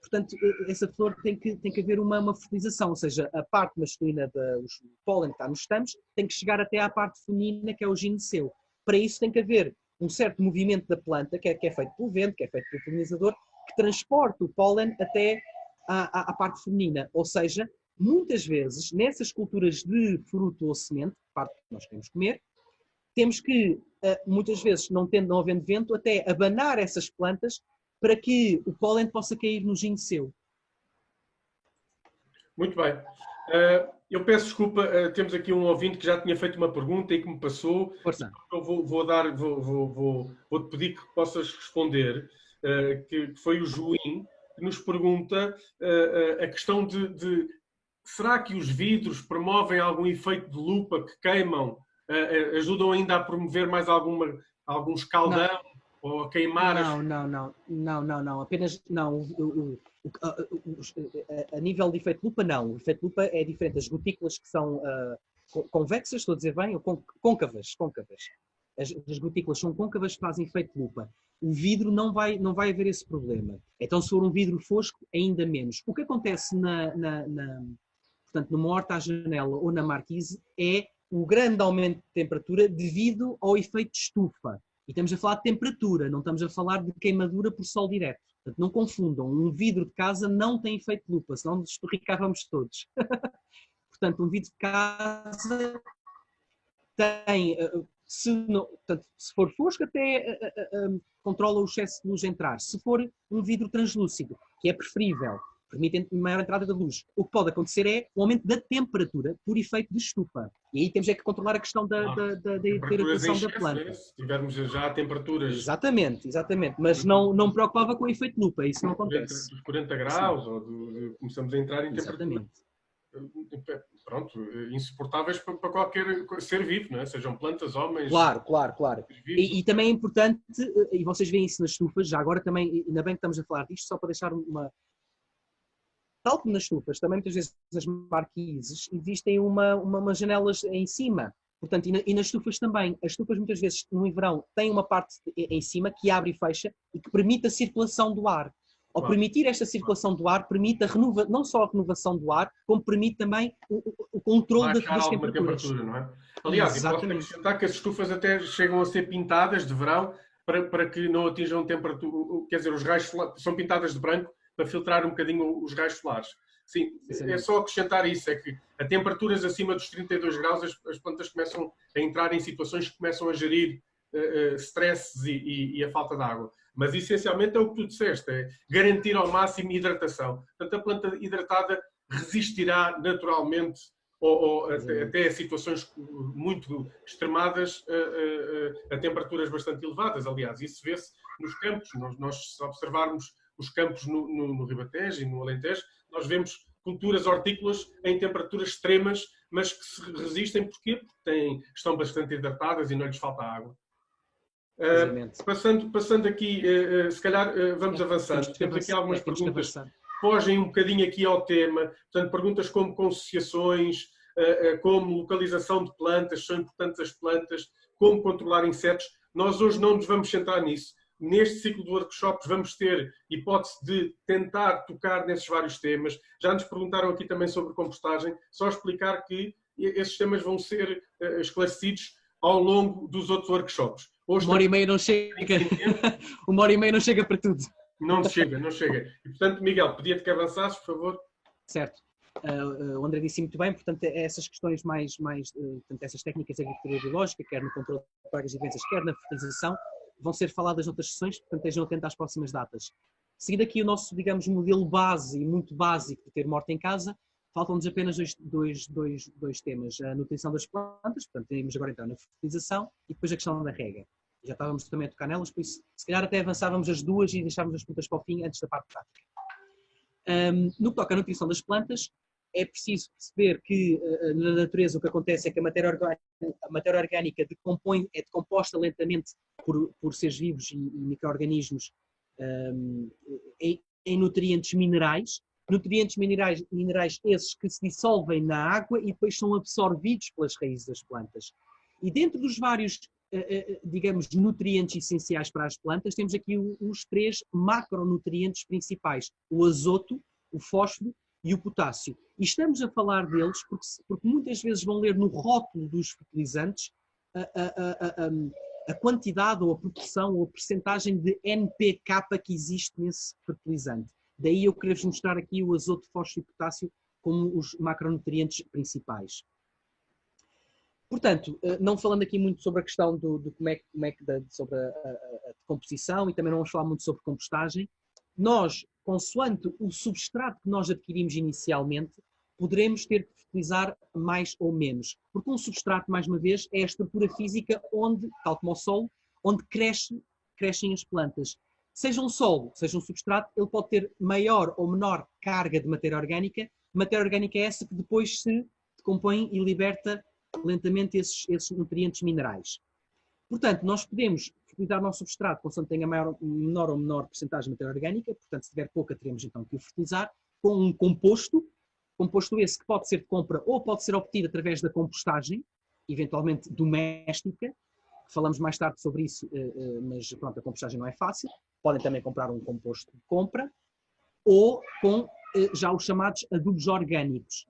portanto, essa flor tem que haver uma fertilização, ou seja, a parte masculina do pólen que está nos estamos tem que chegar até à parte feminina, que é o gineceu. Para isso tem que haver um certo movimento da planta, que é feito pelo vento, que é feito pelo polinizador, que transporta o pólen até à parte feminina. Ou seja, muitas vezes, nessas culturas de fruto ou semente, parte que nós queremos comer, temos que, muitas vezes, não havendo vento, até abanar essas plantas para que o pólen possa cair no gineceu. Muito bem. Eu peço desculpa, temos aqui um ouvinte que já tinha feito uma pergunta e que me passou. Força. Eu vou-te pedir que possas responder, que foi o Joim, que nos pergunta a questão de será que os vidros promovem algum efeito de lupa que queimam, ajudam ainda a promover mais algum escaldão ou a queimar? Não, apenas não. A nível de efeito lupa, não. O efeito lupa é diferente. As gotículas que são convexas, estou a dizer bem, ou côncavas. As gotículas são côncavas que fazem efeito lupa. O vidro não vai haver esse problema. Então, se for um vidro fosco, ainda menos. O que acontece portanto, numa horta à janela ou na marquise é o grande aumento de temperatura devido ao efeito de estufa. E estamos a falar de temperatura, não estamos a falar de queimadura por sol direto. Portanto, não confundam. Um vidro de casa não tem efeito de lupa, senão nos estorricávamos todos. Portanto, um vidro de casa tem... Portanto, se for fosco, até controla o excesso de luz entrar. Se for um vidro translúcido, que é preferível, permite maior entrada da luz. O que pode acontecer é o aumento da temperatura por efeito de estufa. E aí temos que controlar a questão da hidratação da planta. Se tivermos já temperaturas... Exatamente. Mas não me preocupava com o efeito lupa, isso não acontece. Dos 40 graus, ou começamos a entrar em temperaturas... Pronto, insuportáveis para qualquer ser vivo, não é? Sejam plantas, homens... Claro. E também é importante, e vocês veem isso nas estufas, já agora também, ainda bem que estamos a falar disto, só para deixar tal como nas estufas, também muitas vezes nas marquises existem umas janelas em cima. Portanto, e nas estufas também. As estufas muitas vezes no verão têm uma parte em cima que abre e fecha e que permite a circulação do ar. Ao permitir esta circulação do ar, permite não só a renovação do ar, como permite também o controle das temperaturas. Não é? Aliás, posso acrescentar que as estufas até chegam a ser pintadas de verão para que não atinjam temperatura, quer dizer, os raios são pintadas de branco para filtrar um bocadinho os raios solares. Sim, é só acrescentar isso, é que a temperaturas acima dos 32 graus as plantas começam a entrar em situações que começam a gerir stresses e a falta de água. Mas essencialmente é o que tu disseste, é garantir ao máximo hidratação. Portanto, a planta hidratada resistirá naturalmente até a situações muito extremadas a temperaturas bastante elevadas. Aliás, isso vê-se nos campos. Nós se observarmos os campos no Ribatejo e no Alentejo, nós vemos culturas hortícolas em temperaturas extremas, mas que se resistem. Porquê? Porque estão bastante hidratadas e não lhes falta água. Passando aqui, se calhar vamos avançando. Temos aqui algumas perguntas que fogem um bocadinho aqui ao tema. Portanto, perguntas como associações, como localização de plantas, são importantes as plantas, como controlar insetos. Nós hoje não nos vamos centrar nisso. Neste ciclo de workshops vamos ter hipótese de tentar tocar nesses vários temas. Já nos perguntaram aqui também sobre compostagem. Só explicar que esses temas vão ser esclarecidos ao longo dos outros workshops. Hoje, 1h30 não chega. 1h30 não chega para tudo. Não chega. E, portanto, Miguel, pedia-te que avançasses, por favor. Certo. O André disse muito bem, portanto, essas questões portanto, essas técnicas de agricultura biológica, quer no controle de pragas e doenças, quer na fertilização, vão ser faladas noutras sessões, portanto, estejam atentos às próximas datas. Seguindo aqui o nosso, digamos, modelo base e muito básico de ter morte em casa, faltam-nos apenas dois temas. A nutrição das plantas, portanto, temos agora então na fertilização e depois a questão da rega. Já estávamos também a tocar nelas, por isso, se calhar até avançávamos as duas e deixávamos as perguntas para o fim, antes da parte prática. No que toca à nutrição das plantas, é preciso perceber que na natureza o que acontece é que a matéria orgânica é decomposta lentamente por seres vivos e micro-organismos em nutrientes minerais. Nutrientes minerais esses que se dissolvem na água e depois são absorvidos pelas raízes das plantas. E dentro dos vários, digamos, nutrientes essenciais para as plantas, temos aqui os 3 macronutrientes principais: o azoto, o fósforo e o potássio. E estamos a falar deles porque muitas vezes vão ler no rótulo dos fertilizantes a quantidade ou a proporção ou a percentagem de NPK que existe nesse fertilizante. Daí eu queria-vos mostrar aqui o azoto, fósforo e potássio como os macronutrientes principais. Portanto, não falando aqui muito sobre a questão sobre a decomposição, e também não vamos falar muito sobre compostagem, nós, consoante o substrato que nós adquirimos inicialmente, poderemos ter que fertilizar mais ou menos. Porque um substrato, mais uma vez, é a estrutura física onde, tal como o solo, onde crescem as plantas. Seja um solo, seja um substrato, ele pode ter maior ou menor carga de matéria orgânica. Matéria orgânica é essa que depois se decompõe e liberta lentamente esses nutrientes minerais. Portanto, nós podemos fertilizar o nosso substrato consoante tenha menor ou menor porcentagem de matéria orgânica. Portanto, se tiver pouca, teremos então que o fertilizar com um composto. Composto esse que pode ser de compra ou pode ser obtido através da compostagem, eventualmente doméstica. Falamos mais tarde sobre isso, mas pronto, a compostagem não é fácil. Podem também comprar um composto de compra ou com já os chamados adubos orgânicos,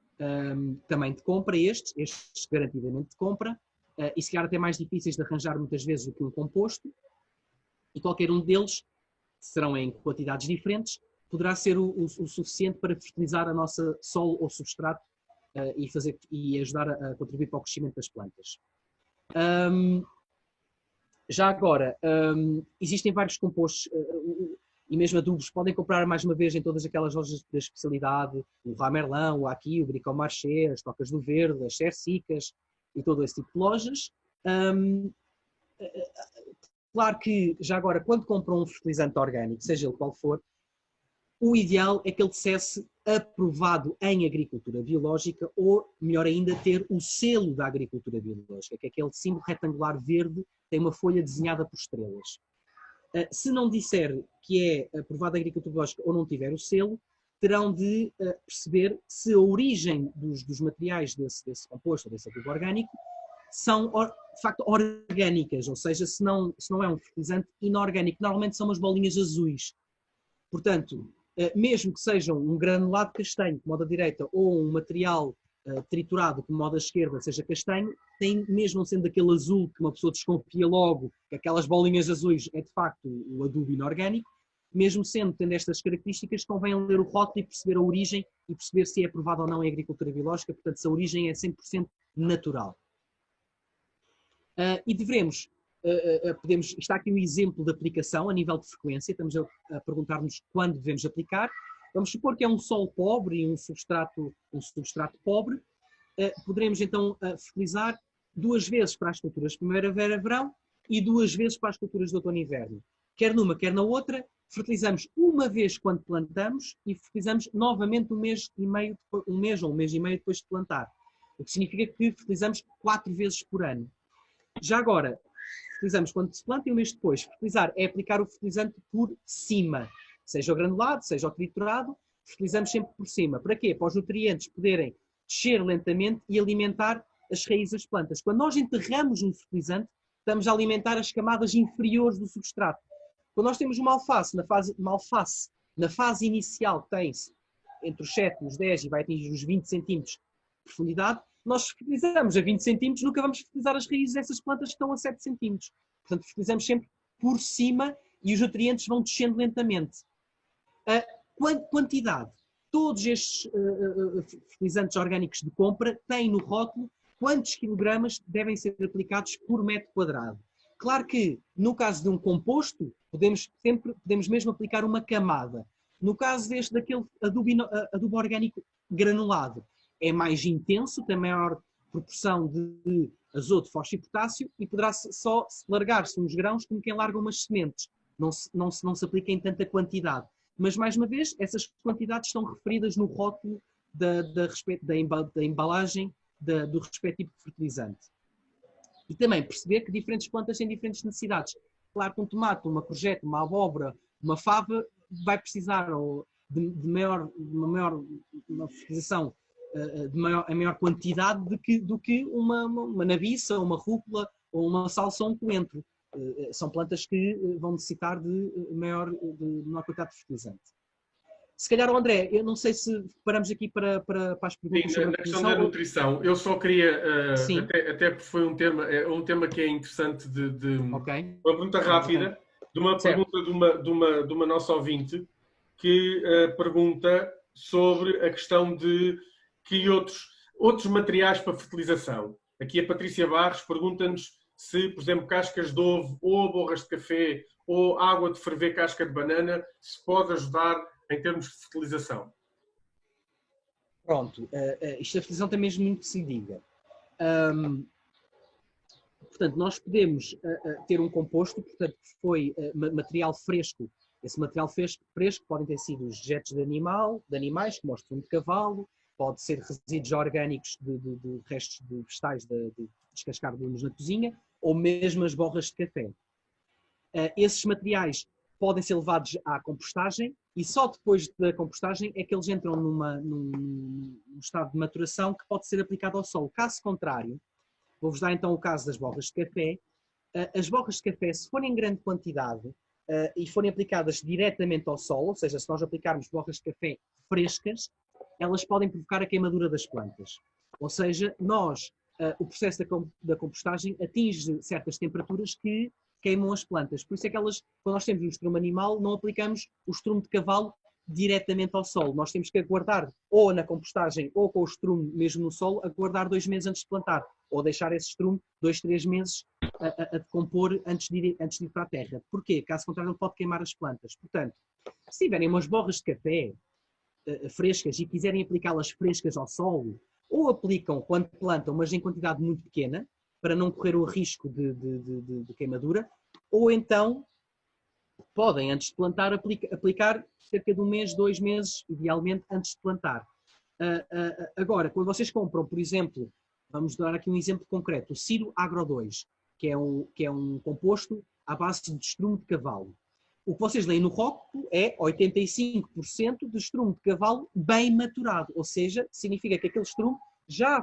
também de compra, estes garantidamente de compra, e se calhar até mais difíceis de arranjar muitas vezes do que um composto, e qualquer um deles, serão em quantidades diferentes, poderá ser o suficiente para fertilizar a nossa solo ou substrato e ajudar a contribuir para o crescimento das plantas. Já agora, existem vários compostos e mesmo adubos, podem comprar mais uma vez em todas aquelas lojas da especialidade, o Ramerlin, o Aqui, o Bricomarché, as Tocas do Verde, as Cersicas e todo esse tipo de lojas. Claro que, já agora, quando compram um fertilizante orgânico, seja ele qual for, o ideal é que ele dissesse aprovado em agricultura biológica ou, melhor ainda, ter o selo da agricultura biológica, que é aquele símbolo retangular verde, tem uma folha desenhada por estrelas. Se não disser que é aprovado em agricultura biológica ou não tiver o selo, terão de perceber se a origem dos materiais desse composto, desse adubo orgânico, são de facto orgânicas, ou seja, se não é um fertilizante inorgânico. Normalmente são umas bolinhas azuis. Portanto, mesmo que sejam um granulado castanho, como o da direita, ou um material triturado, como o da esquerda, seja castanho, tem, mesmo sendo aquele azul que uma pessoa desconfia logo, que aquelas bolinhas azuis é de facto o adubo inorgânico, mesmo tendo estas características, convém ler o rótulo e perceber a origem e perceber se é aprovado ou não em agricultura biológica, portanto, se a origem é 100% natural. E devemos, está aqui um exemplo de aplicação a nível de frequência, estamos a perguntar-nos quando devemos aplicar. Vamos supor que é um solo pobre e um substrato pobre. Poderemos então fertilizar 2 vezes para as culturas de primavera-verão e 2 vezes para as culturas de outono e inverno. Quer numa, quer na outra, fertilizamos uma vez quando plantamos e fertilizamos novamente um mês ou um mês e meio depois de plantar. O que significa que fertilizamos 4 vezes por ano. Já agora, fertilizamos quando se planta e um mês depois. Fertilizar é aplicar o fertilizante por cima, seja o granulado, seja o triturado, fertilizamos sempre por cima. Para quê? Para os nutrientes poderem descer lentamente e alimentar as raízes das plantas. Quando nós enterramos um fertilizante, estamos a alimentar as camadas inferiores do substrato. Quando nós temos uma alface, na fase inicial que tem-se entre os 7 e os 10 e vai atingir os 20 centímetros de profundidade, nós fertilizamos a 20 centímetros, nunca vamos fertilizar as raízes dessas plantas que estão a 7 centímetros. Portanto, fertilizamos sempre por cima e os nutrientes vão descendo lentamente. A quantidade. Todos estes fertilizantes orgânicos de compra têm no rótulo quantos quilogramas devem ser aplicados por metro quadrado. Claro que, no caso de um composto, podemos mesmo aplicar uma camada. No caso daquele adubo orgânico granulado, é mais intenso, tem maior proporção de azoto, fósforo e potássio e poderá só largar-se uns grãos como quem larga umas sementes. Não se aplica em tanta quantidade. Mas, mais uma vez, essas quantidades estão referidas no rótulo da embalagem do respectivo fertilizante. E também perceber que diferentes plantas têm diferentes necessidades. Claro que um tomate, uma courgette, uma abóbora, uma fava vai precisar de uma fertilização a maior quantidade do que uma nabiça, uma rúcula ou uma salsa ou um coentro. São plantas que vão necessitar de menor quantidade de fertilizante. Se calhar, André, eu não sei se paramos aqui para as perguntas sobre na questão da nutrição. Eu só queria, até porque foi um tema que é interessante okay. Uma pergunta rápida, de uma pergunta de uma nossa ouvinte, que pergunta sobre a questão de que outros materiais para fertilização. Aqui a Patrícia Barros pergunta-nos se, por exemplo, cascas de ovo ou borras de café ou água de ferver casca de banana se pode ajudar em termos de fertilização. Pronto, isto da fertilização tem mesmo muito que se diga. Portanto, nós podemos ter um composto, portanto, que foi material fresco. Esse material fresco podem ter sido os dejetos de animais, como o estrumo de cavalo, pode ser resíduos orgânicos de restos de vegetais de descascar de na cozinha, ou mesmo as borras de café. Esses materiais podem ser levados à compostagem e só depois da compostagem é que eles entram num estado de maturação que pode ser aplicado ao solo. Caso contrário, vou-vos dar então o caso das borras de café. As borras de café, se forem em grande quantidade e forem aplicadas diretamente ao solo, ou seja, se nós aplicarmos borras de café frescas, elas podem provocar a queimadura das plantas. Ou seja, o processo da compostagem atinge certas temperaturas que queimam as plantas. Por isso é que quando nós temos um estrumo animal, não aplicamos o estrumo de cavalo diretamente ao solo. Nós temos que aguardar, ou na compostagem, ou com o estrumo mesmo no solo, aguardar 2 meses antes de plantar. Ou deixar esse estrumo 2, 3 meses a decompor antes de ir para a terra. Porquê? Caso contrário, ele pode queimar as plantas. Portanto, se tiverem umas borras de café frescas e quiserem aplicá-las frescas ao solo, ou aplicam quando plantam, mas em quantidade muito pequena, para não correr o risco de queimadura, ou então podem, antes de plantar, aplicar cerca de 1 mês, 2 meses, idealmente, antes de plantar. Agora, quando vocês compram, por exemplo, vamos dar aqui um exemplo concreto, o Ciro Agro 2, que é um composto à base de estrumo de cavalo. O que vocês leem no rótulo é 85% de estrumo de cavalo bem maturado, ou seja, significa que aquele estrumo já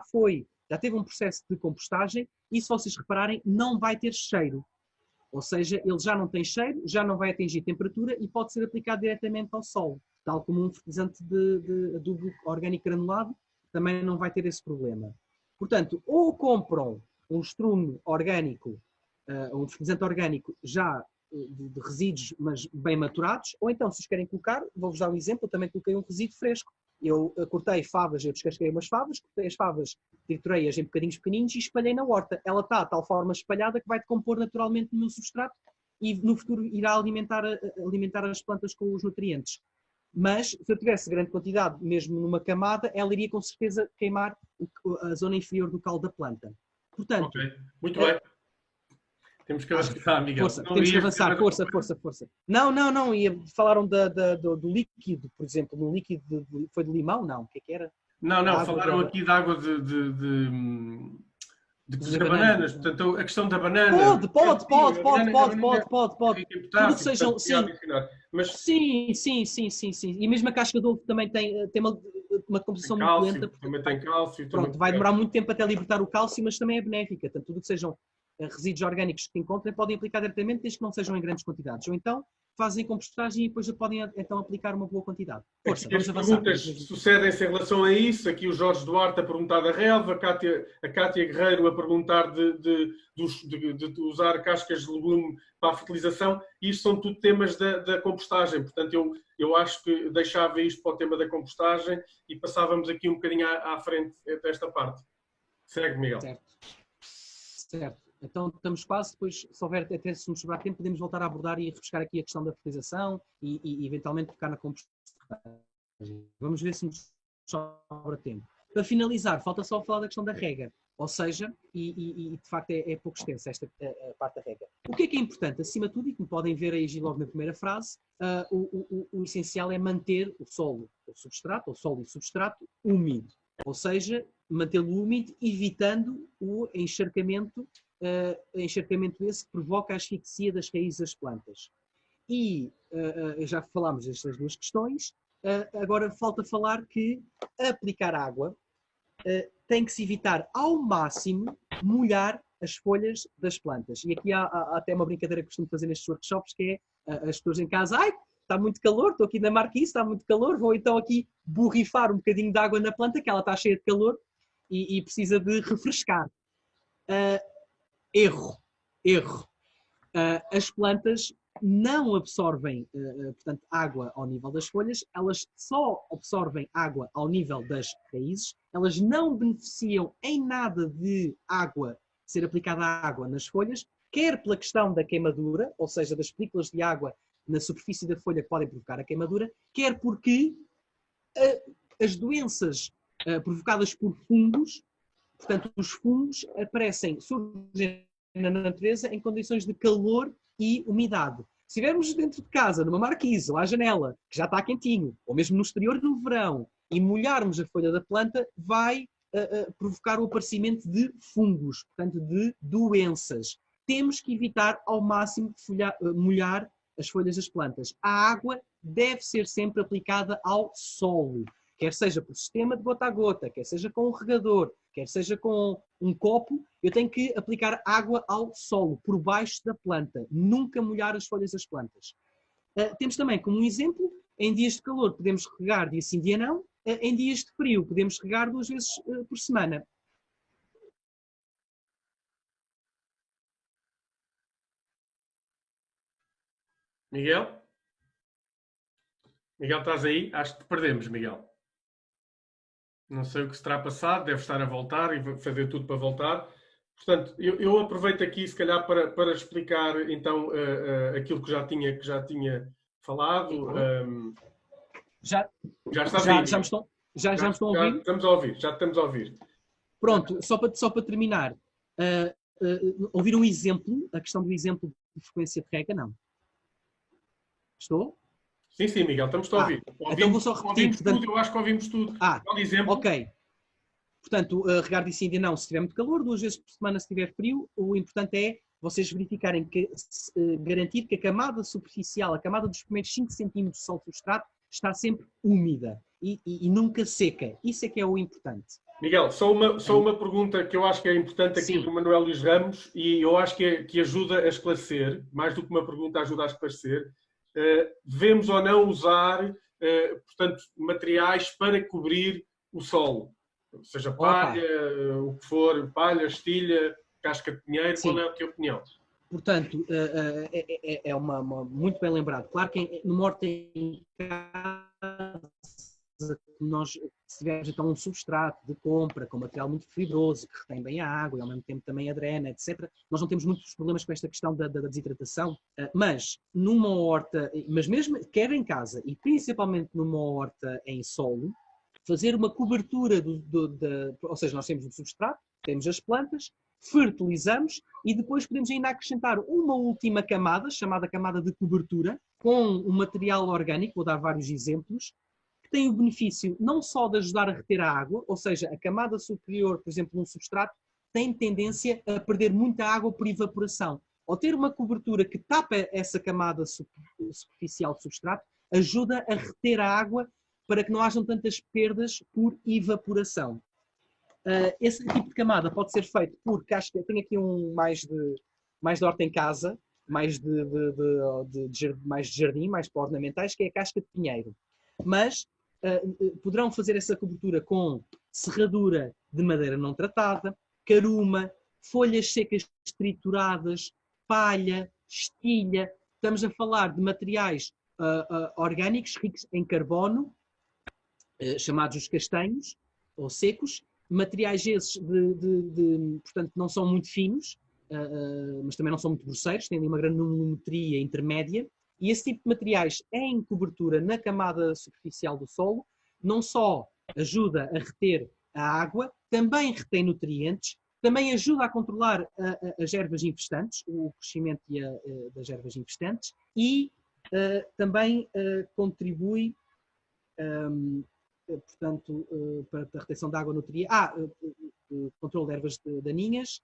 teve um processo de compostagem e, se vocês repararem, não vai ter cheiro. Ou seja, ele já não tem cheiro, já não vai atingir temperatura e pode ser aplicado diretamente ao solo, tal como um fertilizante de adubo orgânico granulado também não vai ter esse problema. Portanto, ou compram um estrumo orgânico, um fertilizante orgânico já de resíduos, mas bem maturados, ou então, se os querem colocar, vou-vos dar um exemplo, eu também coloquei um resíduo fresco. Eu cortei favas, eu descasquei umas favas, cortei as favas, triturei-as em bocadinhos pequeninos e espalhei na horta. Ela está de tal forma espalhada que vai decompor naturalmente no meu substrato e no futuro irá alimentar as plantas com os nutrientes. Mas, se eu tivesse grande quantidade, mesmo numa camada, ela iria com certeza queimar a zona inferior do caldo da planta. Portanto, okay. Muito bem. Temos que avançar, Miguel. Temos que avançar, força. Não. Falaram do líquido, por exemplo. No líquido foi de limão? Não. O que é que era? Não. Falaram aqui de água de De cozer bananas. Portanto, a questão da banana... Pode. Tudo que sejam... Mas... Sim. E mesmo a casca de ovo também tem uma composição muito lenta. Também tem cálcio. Pronto, vai demorar muito tempo até libertar o cálcio, mas também é benéfica. Portanto, tudo que sejam resíduos orgânicos que encontrem podem aplicar diretamente, desde que não sejam em grandes quantidades. Ou então fazem compostagem e depois podem então aplicar uma boa quantidade. Força, vamos avançar. As perguntas sucedem-se em relação a isso. Aqui o Jorge Duarte a perguntar da relva, a Cátia Guerreiro a perguntar de usar cascas de legume para a fertilização. E isto são tudo temas da compostagem. Portanto, eu acho que deixava isto para o tema da compostagem e passávamos aqui um bocadinho à frente desta parte. Segue, Miguel. Certo. Então estamos quase, depois, se houver, até se nos sobrar tempo, podemos voltar a abordar e refrescar aqui a questão da fertilização e eventualmente tocar na compostagem. Vamos ver se nos sobra tempo. Para finalizar, falta só falar da questão da rega. Ou seja, e de facto é pouco extensa esta a parte da rega. O que é importante? Acima de tudo, e como podem ver aí logo na primeira frase, o essencial é manter o solo e substrato úmido. Ou seja, mantê-lo úmido, evitando o encharcamento esse que provoca a asfixia das raízes das plantas. E já falámos destas duas questões, agora falta falar que aplicar água tem que se evitar ao máximo molhar as folhas das plantas. E aqui há até uma brincadeira que costumo fazer nestes workshops, que é as pessoas em casa, está muito calor, estou aqui na marquise, está muito calor, vou então aqui borrifar um bocadinho de água na planta, que ela está cheia de calor e precisa de refrescar. Erro. As plantas não absorvem, portanto, água ao nível das folhas, elas só absorvem água ao nível das raízes, elas não beneficiam em nada de água, ser aplicada a água nas folhas, quer pela questão da queimadura, ou seja, das películas de água na superfície da folha que podem provocar a queimadura, quer porque as doenças provocadas por fungos, portanto, os fungos surgem na natureza em condições de calor e umidade. Se estivermos dentro de casa, numa marquise, ou à janela, que já está quentinho, ou mesmo no exterior no verão, e molharmos a folha da planta, vai provocar o aparecimento de fungos, portanto, de doenças. Temos que evitar ao máximo molhar as folhas das plantas. A água deve ser sempre aplicada ao solo, quer seja por sistema de gota a gota, quer seja com um regador, quer seja com um copo, eu tenho que aplicar água ao solo, por baixo da planta, nunca molhar as folhas das plantas. Temos também como um exemplo, em dias de calor podemos regar dia sim, dia não, em dias de frio podemos regar 2 vezes por semana. Miguel? Miguel, estás aí? Acho que te perdemos, Miguel. Não sei o que se terá passado, deve estar a voltar e fazer tudo para voltar. Portanto, eu aproveito aqui, se calhar, para explicar, então, aquilo que já tinha falado. Já está bem. Já me estão a ouvir? Já estamos a ouvir. Pronto, só para terminar. Ouvir um exemplo, a questão do exemplo de frequência de rega, não. Estou? Sim, Miguel, estamos a ouvir. Então vou só repetir. Portanto, eu acho que ouvimos tudo. Ok. Portanto, regar de dia não se tiver muito calor, 2 vezes por semana se tiver frio. O importante é vocês verificarem garantir que a camada superficial, a camada dos primeiros 5 cm de solo substrato está sempre úmida e nunca seca. Isso é que é o importante. Miguel, só uma pergunta que eu acho que é importante aqui do Manuel Luís Ramos e eu acho que ajuda a esclarecer, mais do que uma pergunta, ajuda a esclarecer. Devemos ou não usar, portanto, materiais para cobrir o solo? Seja palha, o que for, palha, estilha, casca de pinheiro, qual é a tua opinião? Portanto, é muito bem lembrado. Claro que numa horta em casa, nós se tivermos então um substrato de compra com material muito fibroso, que retém bem a água e ao mesmo tempo também a drena, etc., nós não temos muitos problemas com esta questão da desidratação, mas numa horta, mas mesmo quer em casa e principalmente numa horta em solo, fazer uma cobertura, ou seja, nós temos um substrato, temos as plantas, fertilizamos e depois podemos ainda acrescentar uma última camada, chamada camada de cobertura, com um material orgânico, vou dar vários exemplos, que tem o benefício não só de ajudar a reter a água, ou seja, a camada superior, por exemplo, um substrato, têm tendência a perder muita água por evaporação. Ao ter uma cobertura que tapa essa camada superficial de substrato, ajuda a reter a água para que não hajam tantas perdas por evaporação. Esse tipo de camada pode ser feito por casca. Eu tenho aqui mais de horta em casa, mais de jardim, mais para ornamentais, que é a casca de pinheiro. Mas poderão fazer essa cobertura com serradura de madeira não tratada, caruma, folhas secas trituradas, palha, estilha. Estamos a falar de materiais orgânicos ricos em carbono, chamados os castanhos ou secos, materiais esses portanto, não são muito finos, mas também não são muito grosseiros, têm uma granometria intermédia, e esse tipo de materiais em cobertura na camada superficial do solo não só ajuda a reter a água, também retém nutrientes, também ajuda a controlar as ervas infestantes, o crescimento das ervas infestantes, e também contribui, portanto, para a retenção de água nutriente, controle de ervas daninhas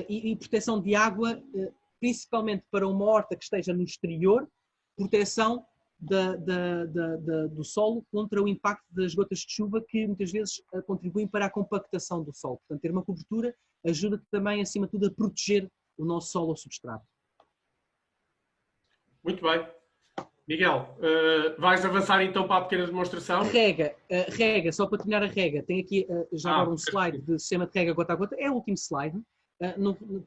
e proteção de água, principalmente para uma horta que esteja no exterior, proteção do solo contra o impacto das gotas de chuva, que muitas vezes contribuem para a compactação do solo. Portanto, ter uma cobertura ajuda também, acima de tudo, a proteger o nosso solo ou substrato. Muito bem. Miguel, vais avançar então para a pequena demonstração? Rega, só para terminar a rega, tem aqui já agora um slide de sistema de rega gota a gota, é o último slide.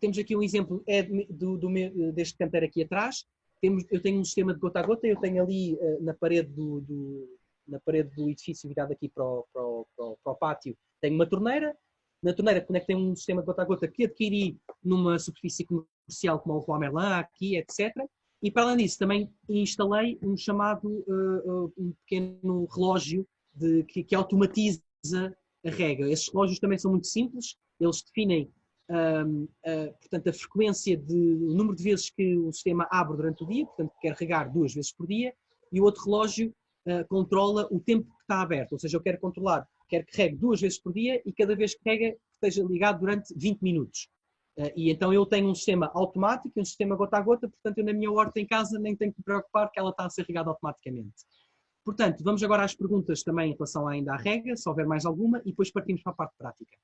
Temos aqui um exemplo deste canteiro aqui atrás. Eu tenho um sistema de gota a gota, eu tenho ali na parede do edifício virado aqui para o pátio, tenho uma torneira. Na torneira conectei um sistema de gota a gota que adquiri numa superfície comercial como o Leroy Merlin, aqui, etc. E para além disso também instalei um chamado, um pequeno relógio que automatiza a rega. Esses relógios também são muito simples, eles definem portanto, a frequência o número de vezes que o sistema abre durante o dia, portanto, quer regar 2 vezes por dia, e o outro relógio controla o tempo que está aberto, ou seja, eu quero que regue 2 vezes por dia e cada vez que rega esteja ligado durante 20 minutos. E então eu tenho um sistema automático e um sistema gota a gota, portanto eu na minha horta em casa nem tenho que me preocupar que ela está a ser regada automaticamente. Portanto, vamos agora às perguntas também em relação ainda à rega, se houver mais alguma, e depois partimos para a parte prática.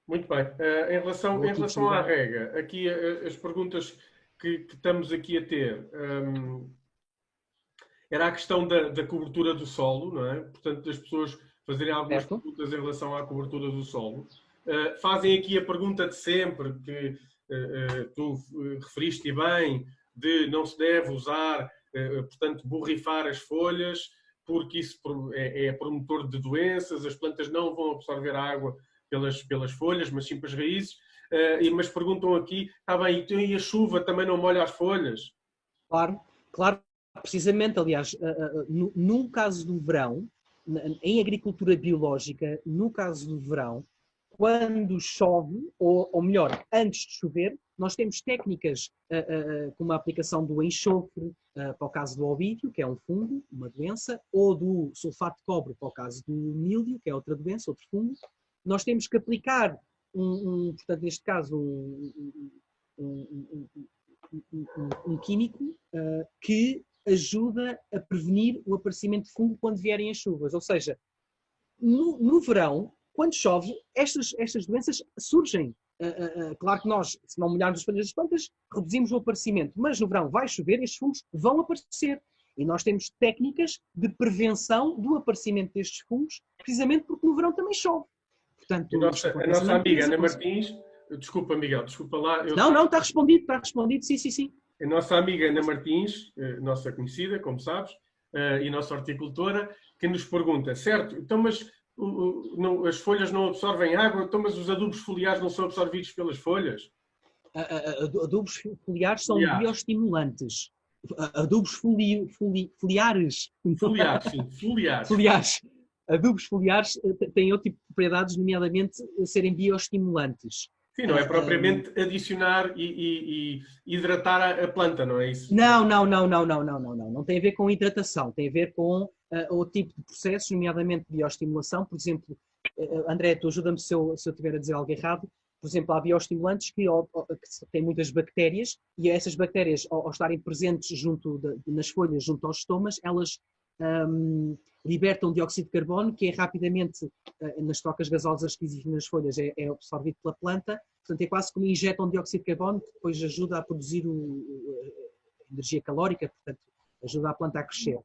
Muito bem. Em relação à rega, aqui as perguntas que estamos aqui a ter, era a questão da cobertura do solo, não é? Portanto, das pessoas fazerem algumas perguntas em relação à cobertura do solo. Fazem aqui a pergunta de sempre, que tu referiste bem, de não se deve usar, portanto, borrifar as folhas, porque isso é promotor de doenças, as plantas não vão absorver a água pelas folhas, mas sim pelas raízes. Mas perguntam aqui, está bem, e a chuva também não molha as folhas? Claro, precisamente, aliás, no caso do verão, em agricultura biológica, no caso do verão, quando chove, ou melhor, antes de chover, nós temos técnicas como a aplicação do enxofre, para o caso do ovídio, que é um fungo, uma doença, ou do sulfato de cobre, para o caso do míldio, que é outra doença, outro fungo. Nós temos que aplicar, portanto, neste caso, um químico que ajuda a prevenir o aparecimento de fungo quando vierem as chuvas. Ou seja, no verão, quando chove, estas doenças surgem. Claro que nós, se não molharmos as folhas das plantas, reduzimos o aparecimento. Mas no verão vai chover e estes fungos vão aparecer. E nós temos técnicas de prevenção do aparecimento destes fungos, precisamente porque no verão também chove. Portanto, a nossa amiga Ana Martins, desculpa Miguel, desculpa lá. Não, está respondido, sim. A nossa amiga Ana Martins, nossa conhecida, como sabes, e nossa horticultora, que nos pergunta, certo, então mas as folhas não absorvem água, então mas os adubos foliares não são absorvidos pelas folhas? Adubos foliares são bioestimulantes. Adubos foliares. Foliares. Adubos foliares têm outro tipo de propriedades, nomeadamente serem bioestimulantes. Sim, não é propriamente adicionar e hidratar a planta, não é isso? Não. Não tem a ver com hidratação, tem a ver com outro tipo de processos, nomeadamente bioestimulação. Por exemplo, André, tu ajuda-me se eu estiver a dizer algo errado. Por exemplo, há bioestimulantes que têm muitas bactérias e essas bactérias, ao estarem presentes nas folhas, junto aos estomas, elas libertam dióxido de carbono, que é rapidamente, nas trocas gasosas que existem nas folhas, é absorvido pela planta. Portanto, é quase como injetam dióxido de carbono, que depois ajuda a produzir energia calórica, portanto, ajuda a planta a crescer.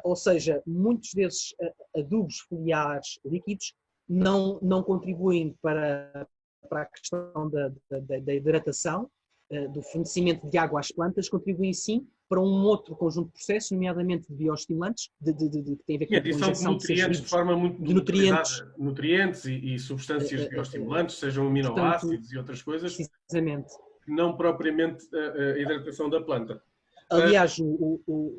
Ou seja, muitos desses adubos foliares líquidos não contribuem para a questão da hidratação, do fornecimento de água às plantas, contribuem sim para um outro conjunto de processos, nomeadamente de bioestimulantes, que tem a ver com a injeção de nutrientes de forma muito nutrientes e substâncias bioestimulantes, sejam aminoácidos e outras coisas, precisamente, que não propriamente a hidratação da planta. Aliás,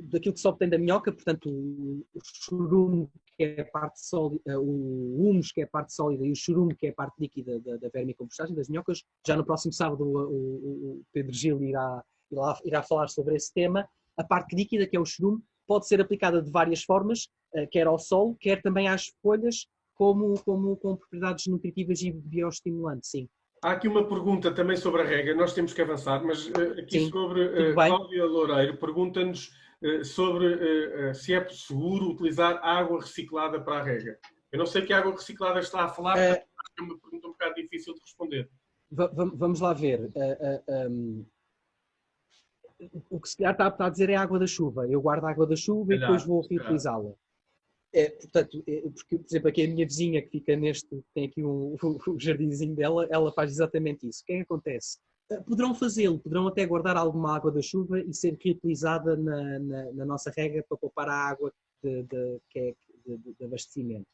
daquilo que se obtém da minhoca, portanto, o churume, que é a parte sólida, o humus, que é a parte sólida, e o churume, que é a parte líquida da vermicompostagem das minhocas. Já no próximo sábado o Pedro Gil irá falar sobre esse tema. A parte líquida, que é o churume, pode ser aplicada de várias formas, quer ao solo, quer também às folhas, com propriedades nutritivas e bioestimulantes, sim. Há aqui uma pergunta também sobre a rega, nós temos que avançar, mas aqui sim, sobre Cláudia Loureiro pergunta-nos sobre se é seguro utilizar água reciclada para a rega. Eu não sei que água reciclada está a falar, é uma pergunta um bocado difícil de responder. Vamos lá ver. O que se calhar está a dizer é a água da chuva. Eu guardo a água da chuva e depois vou reutilizá-la. Portanto, porque, por exemplo, aqui a minha vizinha que fica tem aqui o jardinzinho dela, ela faz exatamente isso. O que é que acontece? Poderão fazê-lo, poderão até guardar alguma água da chuva e ser reutilizada na nossa rega para poupar a água de abastecimento.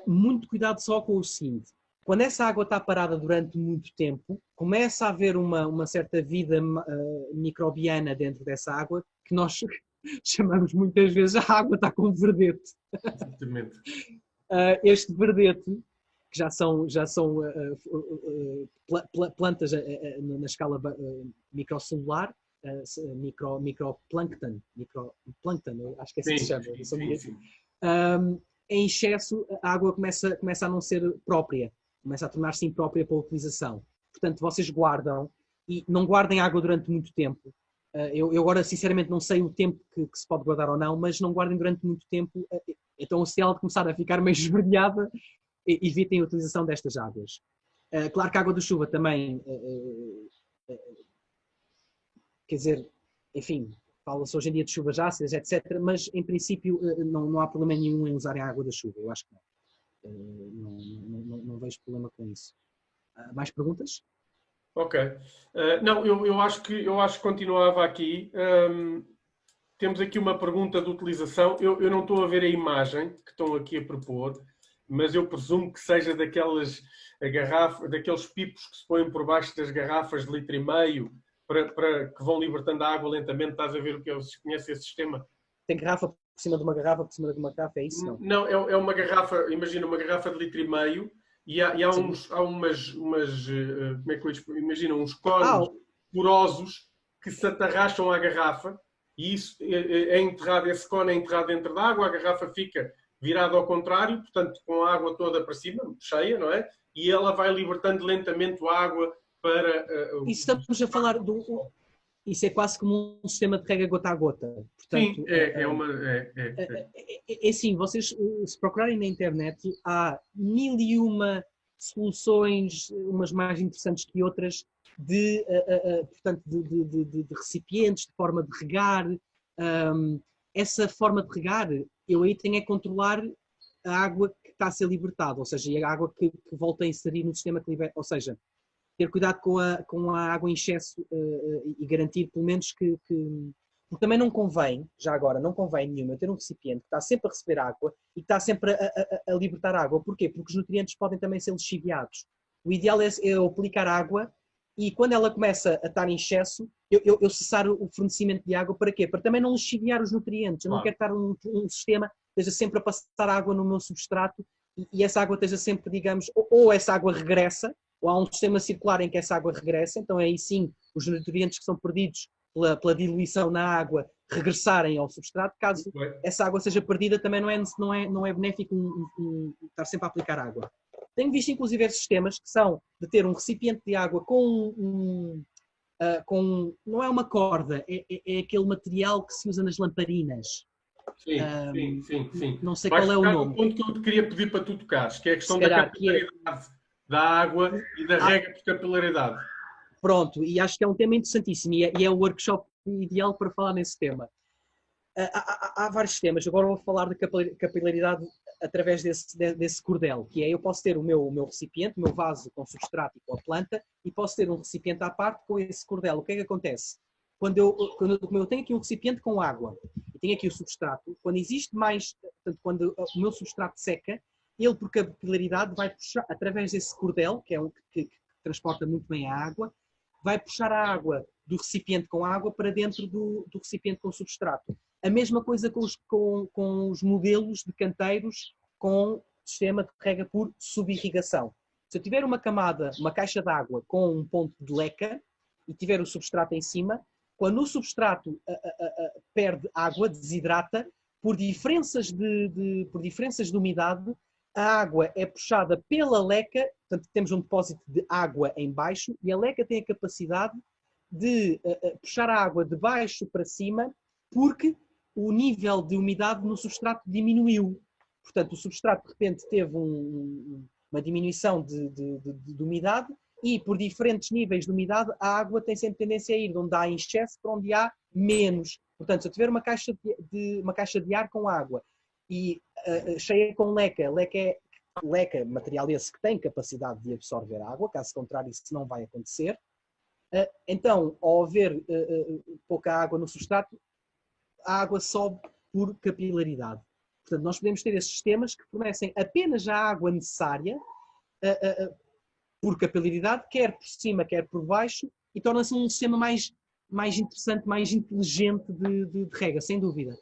Muito cuidado só com o seguinte: quando essa água está parada durante muito tempo, começa a haver uma certa vida microbiana dentro dessa água que nós chamamos muitas vezes a água está com verdete. Exatamente. Este verdete, que já são plantas na escala microcelular, microplâncton, acho que é assim que se chama. Sim. Em excesso, a água começa a não ser própria, começa a tornar-se imprópria para a utilização. Portanto, vocês guardam, e não guardem água durante muito tempo. Eu agora, sinceramente, não sei o tempo que se pode guardar ou não, mas não guardem durante muito tempo. Então, se ela começar a ficar meio esverdeada, evitem a utilização destas águas. Claro que a água da chuva também, quer dizer, enfim, fala-se hoje em dia de chuvas ácidas, etc., mas, em princípio, não há problema nenhum em usarem a água da chuva. Eu acho que não vejo problema com isso. Mais perguntas? Ok. Não, eu acho que continuava aqui. Temos aqui uma pergunta de utilização. Eu não estou a ver a imagem que estão aqui a propor, mas eu presumo que seja daqueles pipos que se põem por baixo das garrafas de 1,5 litro para que vão libertando a água lentamente. Estás a ver o que é? Se conhece esse sistema? Tem garrafa por cima de uma garrafa, por cima de uma garrafa, é isso? Não, é uma garrafa, imagina uma garrafa de 1,5 litro. E há umas como é que eu explico? Imagina uns cones porosos que se atarracham à garrafa e isso esse cone é enterrado dentro da água, a garrafa fica virada ao contrário, portanto com a água toda para cima, cheia, não é? E ela vai libertando lentamente a água para... Isso estamos a falar Isso é quase como um sistema de rega gota a gota. Portanto, sim, é assim, vocês se procurarem na internet, há 1001 soluções, umas mais interessantes que outras, portanto, de recipientes, de forma de regar. Essa forma de regar, eu aí tenho é controlar a água que está a ser libertada, ou seja, a água que volta a inserir no sistema que libera, ou seja, ter cuidado com a água em excesso e garantir pelo menos que... Porque também não convém, já agora, não convém nenhuma ter um recipiente que está sempre a receber água e que está sempre a libertar água. Porquê? Porque os nutrientes podem também ser lixiviados. O ideal é aplicar água e quando ela começa a estar em excesso, eu cessar o fornecimento de água. Para quê? Para também não lixiviar os nutrientes. Eu não quero estar um sistema que esteja sempre a passar água no meu substrato e essa água esteja sempre, digamos, ou essa água regressa, ou há um sistema circular em que essa água regressa, então aí sim os nutrientes que são perdidos pela diluição na água regressarem ao substrato. Caso essa água seja perdida, também não é benéfico estar sempre a aplicar água. Tenho visto inclusive sistemas que são de ter um recipiente de água não é uma corda, é aquele material que se usa nas lamparinas. Sim. Não sei Vais qual é o tocar no nome. ponto que eu te queria pedir para tu tocares, que é a questão Se da calhar, que é... capilaridade da água e da rega por capilaridade. Pronto, e acho que é um tema interessantíssimo e é o workshop ideal para falar nesse tema. Há vários temas, agora vou falar da capilaridade através desse cordel, que é, eu posso ter o meu recipiente, o meu vaso com substrato e com a planta, e posso ter um recipiente à parte com esse cordel. O que é que acontece? Quando eu tenho aqui um recipiente com água e tenho aqui o substrato, quando existe mais, portanto, quando o meu substrato seca, ele por capilaridade vai puxar, através desse cordel, que é que transporta muito bem a água, vai puxar a água do recipiente com água para dentro do recipiente com substrato. A mesma coisa com os modelos de canteiros com sistema de rega por subirrigação. Se eu tiver uma caixa de água com um ponto de leca e tiver o substrato em cima, quando o substrato perde água, desidrata, por diferenças de umidade, a água é puxada pela leca, portanto temos um depósito de água em baixo e a leca tem a capacidade de puxar a água de baixo para cima porque o nível de umidade no substrato diminuiu. Portanto, o substrato de repente teve uma diminuição de umidade e por diferentes níveis de umidade a água tem sempre tendência a ir de onde há em excesso para onde há menos. Portanto, se eu tiver uma caixa de ar com água e cheia com leca, leca, material esse que tem capacidade de absorver água, caso contrário isso não vai acontecer. Então, ao haver pouca água no substrato, a água sobe por capilaridade. Portanto, nós podemos ter esses sistemas que fornecem apenas a água necessária por capilaridade, quer por cima, quer por baixo, e torna-se um sistema mais interessante, mais inteligente de rega, sem dúvida.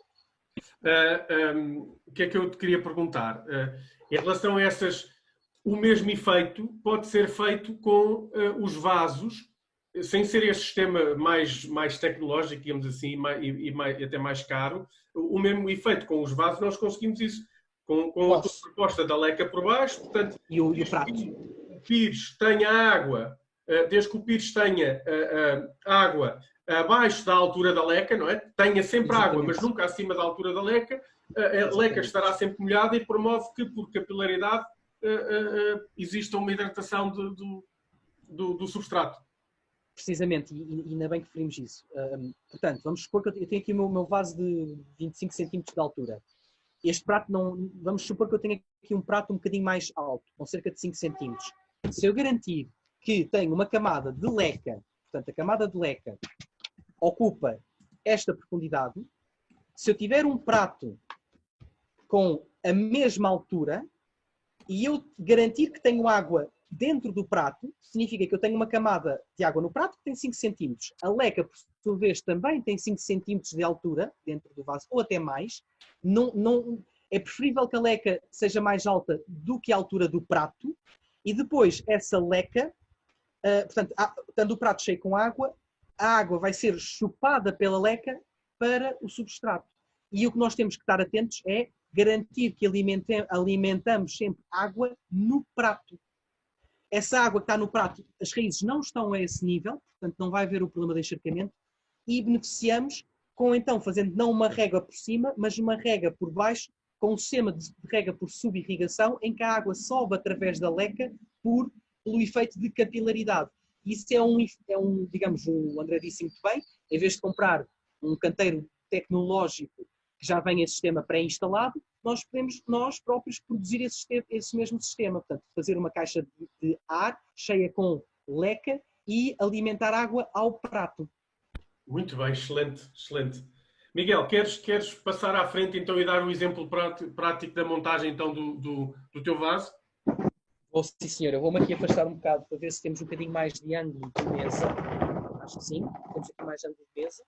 O que é que eu te queria perguntar? Em relação a essas, o mesmo efeito pode ser feito com os vasos, sem ser esse sistema mais tecnológico, digamos assim, e até mais caro. O mesmo efeito com os vasos, nós conseguimos isso com a proposta da leca por baixo. Portanto, e o prato. O pires tenha água, desde que o pires tenha água abaixo da altura da leca, não é? Tenha sempre Exatamente. água, mas nunca acima da altura da leca. A leca estará sempre molhada e promove que, por capilaridade, exista uma hidratação do substrato. Precisamente, e ainda bem que referimos isso. Portanto, vamos supor que eu tenho aqui o meu vaso de 25 cm de altura. Este prato não... Vamos supor que eu tenho aqui um prato um bocadinho mais alto, com cerca de 5 cm. Se eu garantir que tenho uma camada de leca, portanto, a camada de leca ocupa esta profundidade, se eu tiver um prato com a mesma altura e eu garantir que tenho água dentro do prato, significa que eu tenho uma camada de água no prato que tem 5 cm. A leca, por sua vez, também tem 5 cm de altura dentro do vaso, ou até mais. É preferível que a leca seja mais alta do que a altura do prato. E depois, essa leca, portanto, estando o prato cheio com água, a água vai ser chupada pela leca para o substrato. E o que nós temos que estar atentos é garantir que alimentamos sempre água no prato. Essa água que está no prato, as raízes não estão a esse nível, portanto não vai haver o problema de encharcamento, e beneficiamos com, então, fazendo não uma rega por cima, mas uma rega por baixo, com um sistema de rega por subirrigação, em que a água sobe através da leca pelo efeito de capilaridade. Isso digamos, o André disse muito bem, em vez de comprar um canteiro tecnológico que já vem esse sistema pré-instalado, nós podemos nós próprios produzir esse mesmo sistema. Portanto, fazer uma caixa de ar cheia com leca e alimentar água ao prato. Muito bem, excelente, excelente. Miguel, queres passar à frente então e dar um exemplo prático da montagem então do teu vaso? Oh, sim, senhor. Eu vou-me aqui afastar um bocado para ver se temos um bocadinho mais de ângulo de mesa. Acho que sim. Temos aqui mais ângulo de mesa.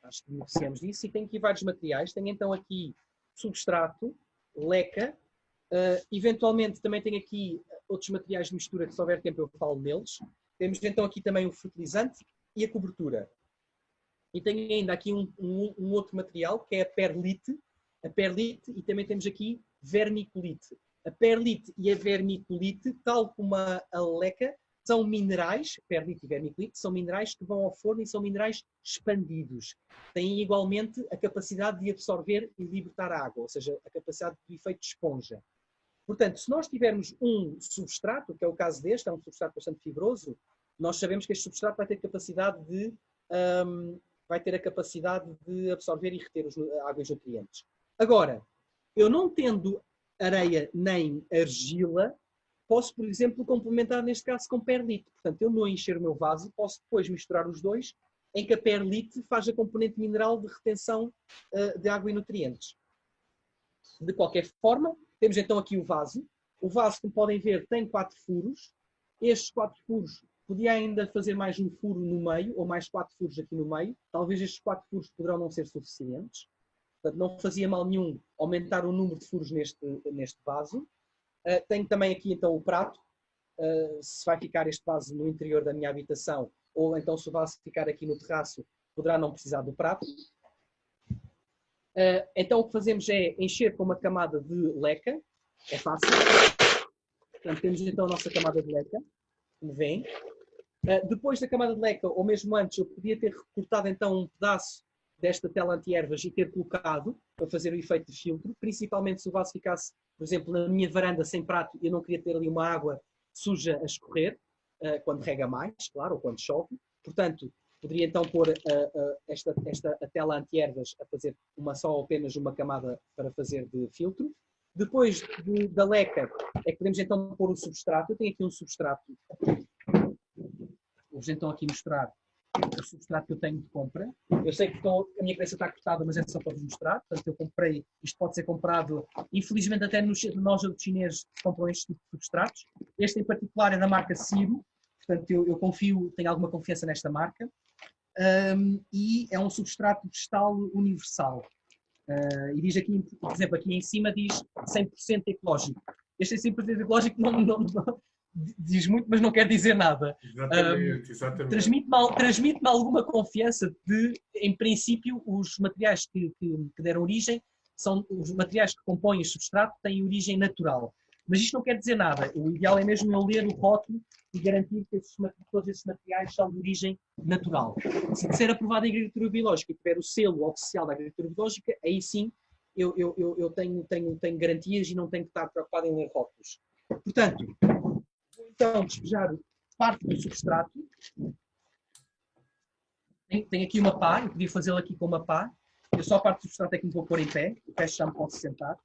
Acho que beneficiamos disso. E tenho aqui vários materiais. Tenho então aqui substrato, leca. Eventualmente também tenho aqui outros materiais de mistura que se houver tempo eu falo neles. Temos então aqui também o fertilizante e a cobertura. E tenho ainda aqui um outro material que é a perlite. A perlite e também temos aqui vermiculite. A perlite e a vermiculite, tal como a leca, são minerais, perlite e vermiculite, são minerais que vão ao forno e são minerais expandidos. Têm igualmente a capacidade de absorver e libertar a água, ou seja, a capacidade do efeito de esponja. Portanto, se nós tivermos um substrato, que é o caso deste, é um substrato bastante fibroso, nós sabemos que este substrato vai ter a capacidade de absorver e reter a água e os nutrientes. Agora, eu não tendo areia nem argila, posso, por exemplo, complementar neste caso com perlite. Portanto, eu no encher o meu vaso, posso depois misturar os dois, em que a perlite faz a componente mineral de retenção de água e nutrientes. De qualquer forma, temos então aqui o vaso. O vaso, como podem ver, tem 4 furos. Estes 4 furos, podia ainda fazer mais um furo no meio, ou mais 4 furos aqui no meio. Talvez estes 4 furos poderão não ser suficientes. Portanto, não fazia mal nenhum aumentar o número de furos neste vaso. Tenho também aqui então o prato. Se vai ficar este vaso no interior da minha habitação, ou então se o vaso ficar aqui no terraço, poderá não precisar do prato. Então o que fazemos é encher com uma camada de leca. É fácil. Portanto, temos então a nossa camada de leca, como vem. Depois da camada de leca, ou mesmo antes, eu podia ter recortado então um pedaço desta tela anti-ervas e ter colocado para fazer o efeito de filtro, principalmente se o vaso ficasse, por exemplo, na minha varanda sem prato e eu não queria ter ali uma água suja a escorrer, quando rega mais, claro, ou quando chove. Portanto, poderia então pôr a tela anti-ervas a fazer apenas uma camada para fazer de filtro. Depois da leca, é que podemos então pôr o substrato. Eu tenho aqui um substrato. Vou-vos então aqui mostrar o substrato que eu tenho de compra. Eu sei que a minha cabeça está cortada, mas é só para vos mostrar. Portanto, eu comprei, isto pode ser comprado, infelizmente até nos lojas chineses compram este tipo de substratos. Este em particular é da marca Ciro, portanto eu confio, tenho alguma confiança nesta marca. E é um substrato vegetal universal. E diz aqui, por exemplo, aqui em cima diz 100% ecológico. Este 100% ecológico não diz muito, mas não quer dizer nada. Exatamente. Transmite-me alguma confiança de, em princípio, os materiais que deram origem, são os materiais que compõem o substrato, têm origem natural. Mas isto não quer dizer nada. O ideal é mesmo eu ler o rótulo e garantir que todos esses materiais são de origem natural. Se ser aprovado em agricultura biológica e tiver o selo oficial da agricultura biológica, aí sim eu tenho garantias e não tenho que estar preocupado em ler rótulos. Portanto, vou então despejar parte do substrato. Tenho aqui uma pá, eu podia fazê-lo aqui com uma pá. Eu só a parte do substrato é que me vou pôr em pé, o resto já me posso sentar.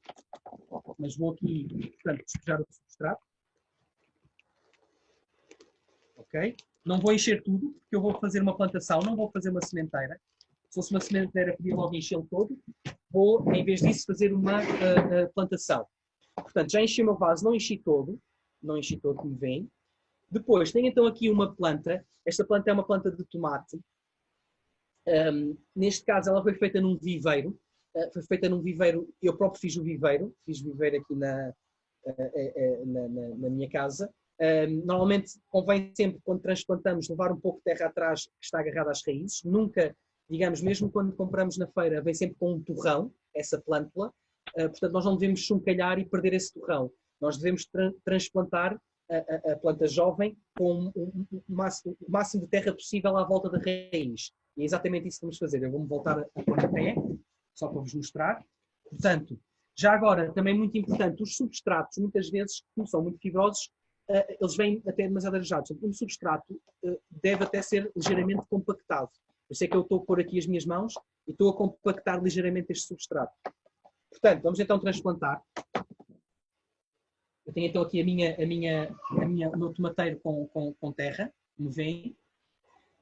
Mas vou aqui, portanto, despejar o substrato. Ok? Não vou encher tudo, porque eu vou fazer uma plantação, não vou fazer uma sementeira. Se fosse uma sementeira, podia logo enchê-lo todo. Vou, em vez disso, fazer uma plantação. Portanto, já enchi o meu vaso, não enchi todo como vem. Depois, tenho então aqui uma planta. Esta planta é uma planta de tomate. Neste caso, ela foi feita num viveiro. Eu próprio fiz o viveiro aqui na minha casa. Normalmente convém sempre, quando transplantamos, levar um pouco de terra atrás que está agarrada às raízes. Nunca, digamos, mesmo quando compramos na feira, vem sempre com um torrão, essa plântula. Portanto, nós não devemos chuncalhar e perder esse torrão. Nós devemos transplantar a planta jovem com o máximo de terra possível à volta da raiz. E é exatamente isso que vamos fazer. Eu vou-me voltar a pôr em pé, só para vos mostrar. Portanto, já agora, também muito importante, os substratos, muitas vezes, como são muito fibrosos, eles vêm até demasiado arejados. Um substrato deve até ser ligeiramente compactado. Eu sei que eu estou a pôr aqui as minhas mãos e estou a compactar ligeiramente este substrato. Portanto, vamos então transplantar. Eu tenho então aqui o meu tomateiro com terra, como vem,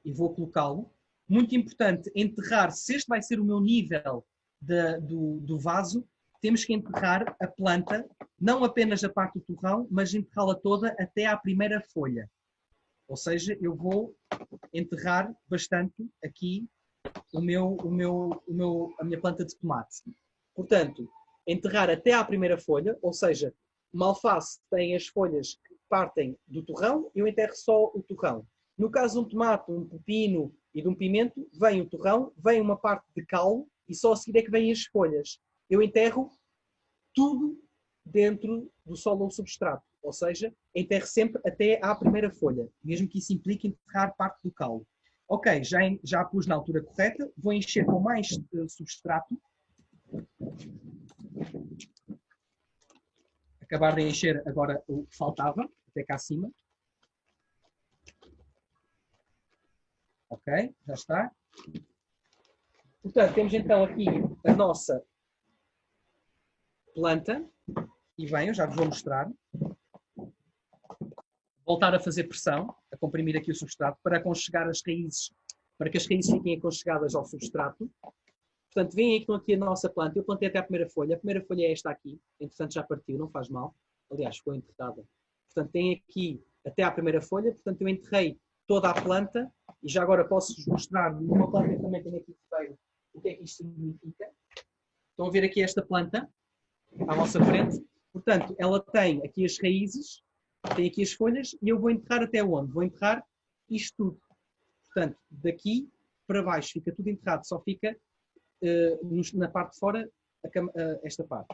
e vou colocá-lo. Muito importante, enterrar, se este vai ser o meu nível do vaso, temos que enterrar a planta, não apenas a parte do torrão, mas enterrá-la toda até à primeira folha. Ou seja, eu vou enterrar bastante aqui a minha planta de tomate. Portanto, enterrar até à primeira folha, ou seja, uma alface tem as folhas que partem do torrão, eu enterro só o torrão. No caso de um tomate, um pepino e de um pimento, vem o torrão, vem uma parte de caule e só a seguir é que vêm as folhas. Eu enterro tudo dentro do solo ou substrato. Ou seja, enterre sempre até à primeira folha, mesmo que isso implique enterrar parte do caule. Ok, já pus na altura correta, vou encher com mais substrato. Acabar de encher agora o que faltava, até cá acima. Ok, já está. Portanto, temos então aqui a nossa planta. E bem, eu já vos vou mostrar. Voltar a fazer pressão, a comprimir aqui o substrato para aconchegar as raízes, para que as raízes fiquem aconchegadas ao substrato. Portanto, veem então aqui a nossa planta. Eu plantei até a primeira folha. A primeira folha é esta aqui. Entretanto, já partiu, não faz mal. Aliás, ficou enterrada. Portanto, tem aqui até à primeira folha. Portanto, eu enterrei toda a planta. E já agora posso-vos mostrar numa planta que também tenho aqui roteiro o que é que isto significa. Estão a ver aqui esta planta à vossa frente. Portanto, ela tem aqui as raízes, tem aqui as folhas e eu vou enterrar até onde? Vou enterrar isto tudo. Portanto, daqui para baixo fica tudo enterrado, só fica na parte de fora esta parte.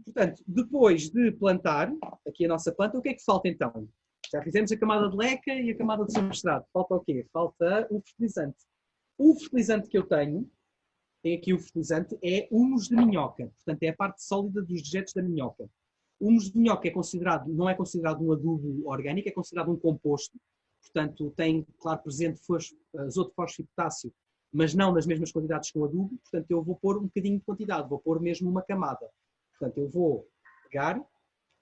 Portanto, depois de plantar aqui a nossa planta, o que é que falta então? Já fizemos a camada de leca e a camada de substrato. Falta o quê? Falta o fertilizante. O fertilizante que eu tenho, tem aqui o fertilizante, é humus de minhoca. Portanto, é a parte sólida dos dejetos da minhoca. O humus de minhoca é considerado, não é considerado um adubo orgânico, é considerado um composto. Portanto, tem, claro, presente azoto, fósforo e potássio, mas não nas mesmas quantidades que o adubo. Portanto, eu vou pôr um bocadinho de quantidade, vou pôr mesmo uma camada. Portanto, eu vou pegar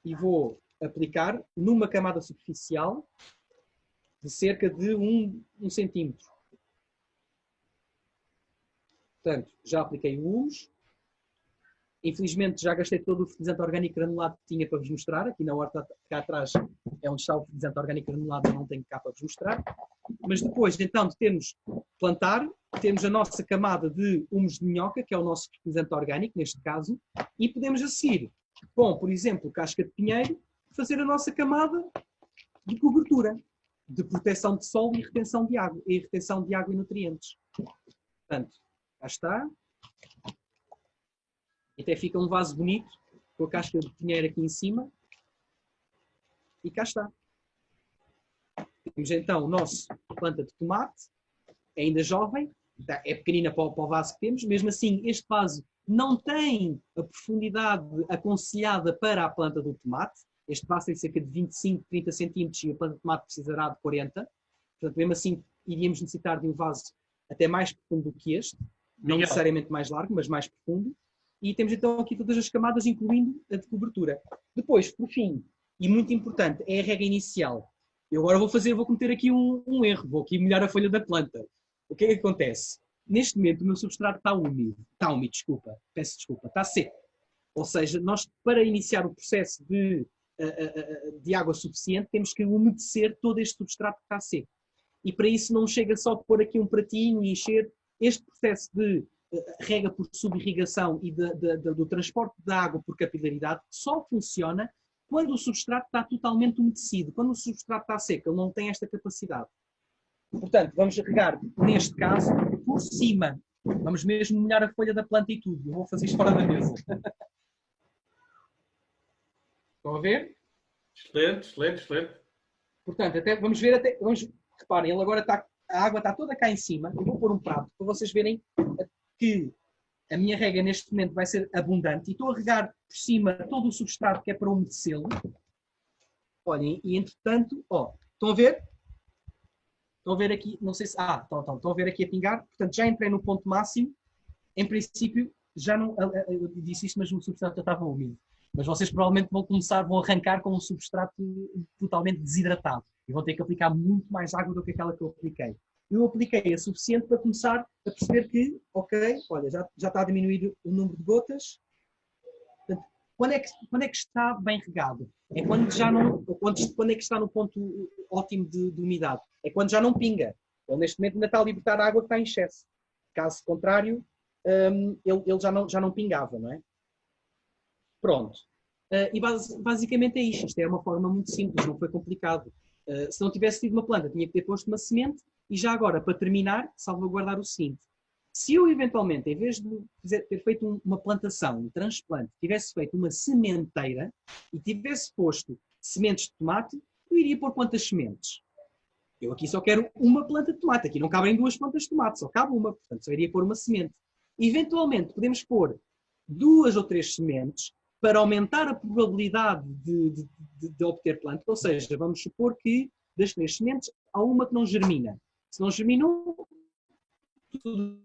e vou aplicar numa camada superficial de cerca de 1 centímetro. Portanto, já apliquei o humus. Infelizmente, já gastei todo o fertilizante orgânico granulado que tinha para vos mostrar. Aqui na horta, cá atrás, é onde está o fertilizante orgânico granulado, eu não tenho cá para vos mostrar. Mas depois, então, de termos plantar, temos a nossa camada de humus de minhoca, que é o nosso fertilizante orgânico, neste caso, e podemos a seguir, com, por exemplo, casca de pinheiro, fazer a nossa camada de cobertura, de proteção de solo e retenção de água e nutrientes. Portanto, cá está. Até fica um vaso bonito, com a casca de pinheiro aqui em cima. E cá está. Temos então a nossa planta de tomate, ainda jovem, é pequenina para o vaso que temos. Mesmo assim, este vaso não tem a profundidade aconselhada para a planta do tomate. Este vaso tem cerca de 25, 30 centímetros e a planta de tomate precisará de 40. Portanto, mesmo assim, iríamos necessitar de um vaso até mais profundo do que este. Não necessariamente mais largo, mas mais profundo. E temos então aqui todas as camadas, incluindo a de cobertura. Depois, por fim, e muito importante, é a rega inicial. Eu agora vou cometer aqui um erro, vou aqui molhar a folha da planta. O que é que acontece? Neste momento o meu substrato está úmido, peço desculpa, está seco. Ou seja, nós para iniciar o processo de água suficiente temos que umedecer todo este substrato que está seco. E para isso não chega só a pôr aqui um pratinho e encher. Este processo de rega por subirrigação e do transporte da água por capilaridade só funciona quando o substrato está totalmente umedecido. Quando o substrato está seco, ele não tem esta capacidade. Portanto, vamos regar, neste caso, por cima. Vamos mesmo molhar a folha da planta e tudo. Eu vou fazer isto fora da mesa. Estão a ver? Excelente, excelente, excelente. Portanto, reparem, ele agora a água está toda cá em cima. Eu vou pôr um prato para vocês verem que a minha rega neste momento vai ser abundante e estou a regar por cima todo o substrato que é para umedecê-lo. Olhem, e entretanto, estão a ver? Estão a ver aqui, não sei se... estão a ver aqui a pingar. Portanto, já entrei no ponto máximo. Em princípio, já não... Eu disse isto, mas o substrato já estava úmido. Mas vocês provavelmente vão arrancar com um substrato totalmente desidratado. E vão ter que aplicar muito mais água do que aquela que eu apliquei. Eu apliquei a suficiente para começar a perceber que, ok, olha, já está a diminuir o número de gotas. Portanto, quando é que está bem regado? É quando é que está no ponto ótimo de umidade? É quando já não pinga. Ele neste momento ainda está a libertar a água que está em excesso. Caso contrário, ele já não pingava, não é? Pronto. E basicamente é isto. Isto é uma forma muito simples, não foi complicado. Se não tivesse tido uma planta, tinha que ter posto uma semente. E já agora, para terminar, salvaguardar o seguinte. Se eu, eventualmente, em vez de ter feito uma plantação, um transplante, tivesse feito uma sementeira e tivesse posto sementes de tomate, eu iria pôr quantas sementes? Eu aqui só quero uma planta de tomate. Aqui não cabem 2 plantas de tomate, só cabe uma. Portanto, só iria pôr uma semente. Eventualmente, podemos pôr 2 ou 3 sementes para aumentar a probabilidade de obter planta. Ou seja, vamos supor que das 3 sementes há uma que não germina. Se não germinou, tudo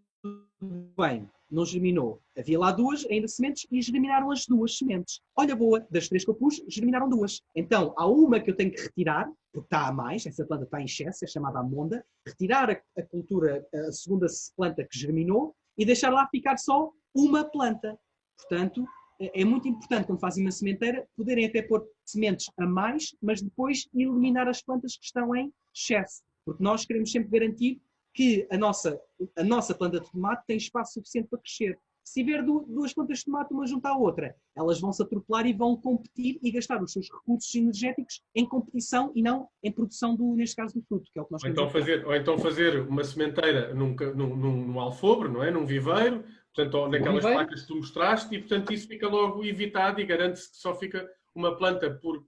bem, não germinou. Havia lá 2 ainda sementes e germinaram as 2 sementes. Olha, boa, das 3 que eu pus, germinaram 2. Então, há uma que eu tenho que retirar, porque está a mais, essa planta está em excesso, é chamada amonda, retirar a cultura, a segunda planta que germinou e deixar lá ficar só uma planta. Portanto, é muito importante, quando fazem uma sementeira, poderem até pôr sementes a mais, mas depois eliminar as plantas que estão em excesso. Porque nós queremos sempre garantir que a nossa planta de tomate tem espaço suficiente para crescer. Se tiver 2 plantas de tomate uma junto à outra, elas vão se atropelar e vão competir e gastar os seus recursos energéticos em competição e não em produção, neste caso, do fruto, que é o que nós queremos. Ou então fazer uma sementeira num alfobre, não é? Num viveiro, portanto, naquelas placas que tu mostraste, e portanto isso fica logo evitado e garante-se que só fica uma planta por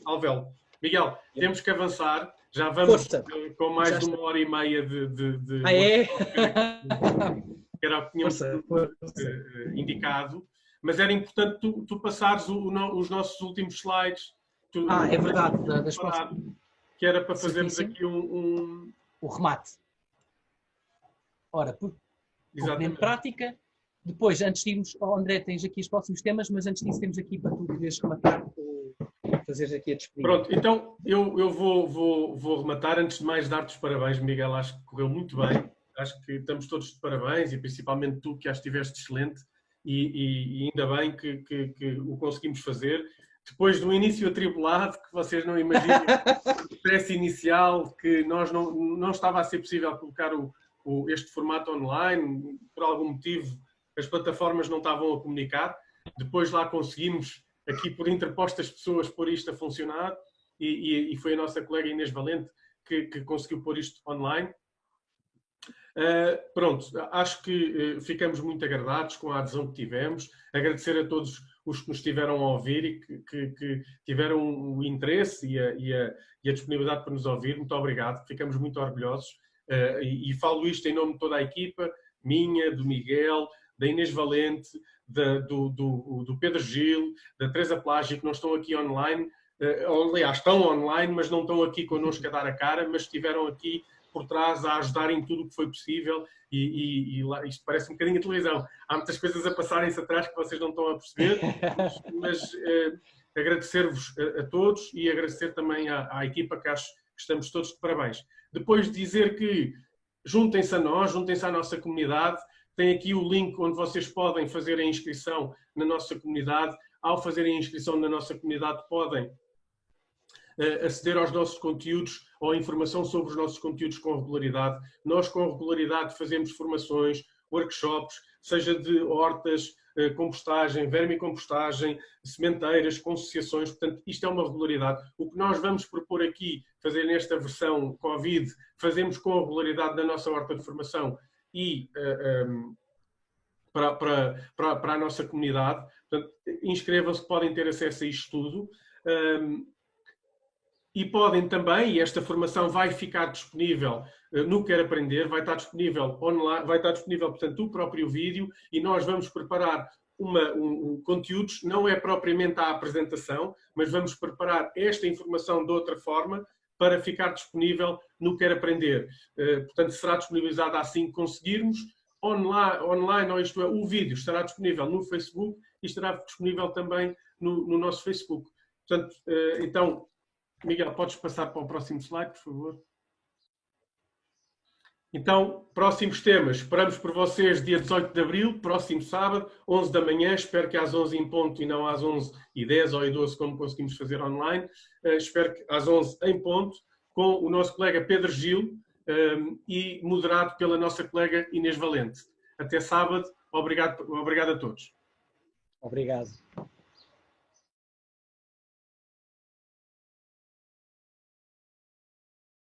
alvéolo. Miguel, temos que avançar. Já vamos com mais de 1h30 de é? que era o que tínhamos indicado, mas era importante tu passares os nossos últimos slides. É verdade, das próximas. Que era para fazermos aqui o remate. Ora, componente prática. Depois, antes de irmos, André, tens aqui os próximos temas, mas antes disso temos aqui para tu poderes rematar fazeres aqui a despedida. Pronto, então eu vou rematar. Antes de mais, dar-te os parabéns, Miguel. Acho que correu muito bem. Acho que estamos todos de parabéns e principalmente tu, que acho que estiveste excelente e ainda bem que o conseguimos fazer. Depois de um início atribulado, que vocês não imaginam, o stress inicial, que não estava a ser possível colocar este formato online, por algum motivo as plataformas não estavam a comunicar. Depois lá conseguimos, aqui por interpostas pessoas, pôr isto a funcionar e foi a nossa colega Inês Valente que conseguiu pôr isto online. Pronto, acho que ficamos muito agradados com a adesão que tivemos. Agradecer a todos os que nos estiveram a ouvir e que tiveram o interesse e a disponibilidade para nos ouvir. Muito obrigado, ficamos muito orgulhosos. E falo isto em nome de toda a equipa, minha, do Miguel, da Inês Valente, do Pedro Gil, da Teresa Plágio, que não estão aqui online. Aliás, estão online, mas não estão aqui connosco a dar a cara, mas estiveram aqui por trás a ajudar em tudo o que foi possível e lá, isto parece um bocadinho de televisão. Há muitas coisas a passarem-se atrás que vocês não estão a perceber, mas agradecer-vos a todos e agradecer também à equipa, que acho que estamos todos de parabéns. Depois de dizer que juntem-se a nós, juntem-se à nossa comunidade, tem aqui o link onde vocês podem fazer a inscrição na nossa comunidade. Ao fazerem a inscrição na nossa comunidade podem aceder aos nossos conteúdos ou a informação sobre os nossos conteúdos com regularidade. Nós, com regularidade, fazemos formações, workshops, seja de hortas, compostagem, vermicompostagem, sementeiras, concessiações. Portanto, isto é uma regularidade. O que nós vamos propor aqui, fazer nesta versão Covid, fazemos com a regularidade da nossa horta de formação e para a nossa comunidade. Portanto, inscrevam-se, podem ter acesso a isto tudo. E podem também, e esta formação vai ficar disponível no Quer Aprender, vai estar disponível online, vai estar disponível, portanto, o próprio vídeo, e nós vamos preparar conteúdos, não é propriamente a apresentação, mas vamos preparar esta informação de outra forma para ficar disponível no Quer Aprender. Portanto, será disponibilizada assim que conseguirmos, online, ou isto é, o vídeo estará disponível no Facebook e estará disponível também no nosso Facebook. Portanto, então, Miguel, podes passar para o próximo slide, por favor? Então, próximos temas. Esperamos por vocês dia 18 de abril, próximo sábado, 11 da manhã. Espero que às 11 em ponto e não às 11h10 ou 12 como conseguimos fazer online. Espero que às 11 em ponto, com o nosso colega Pedro Gil e moderado pela nossa colega Inês Valente. Até sábado. Obrigado a todos. Obrigado.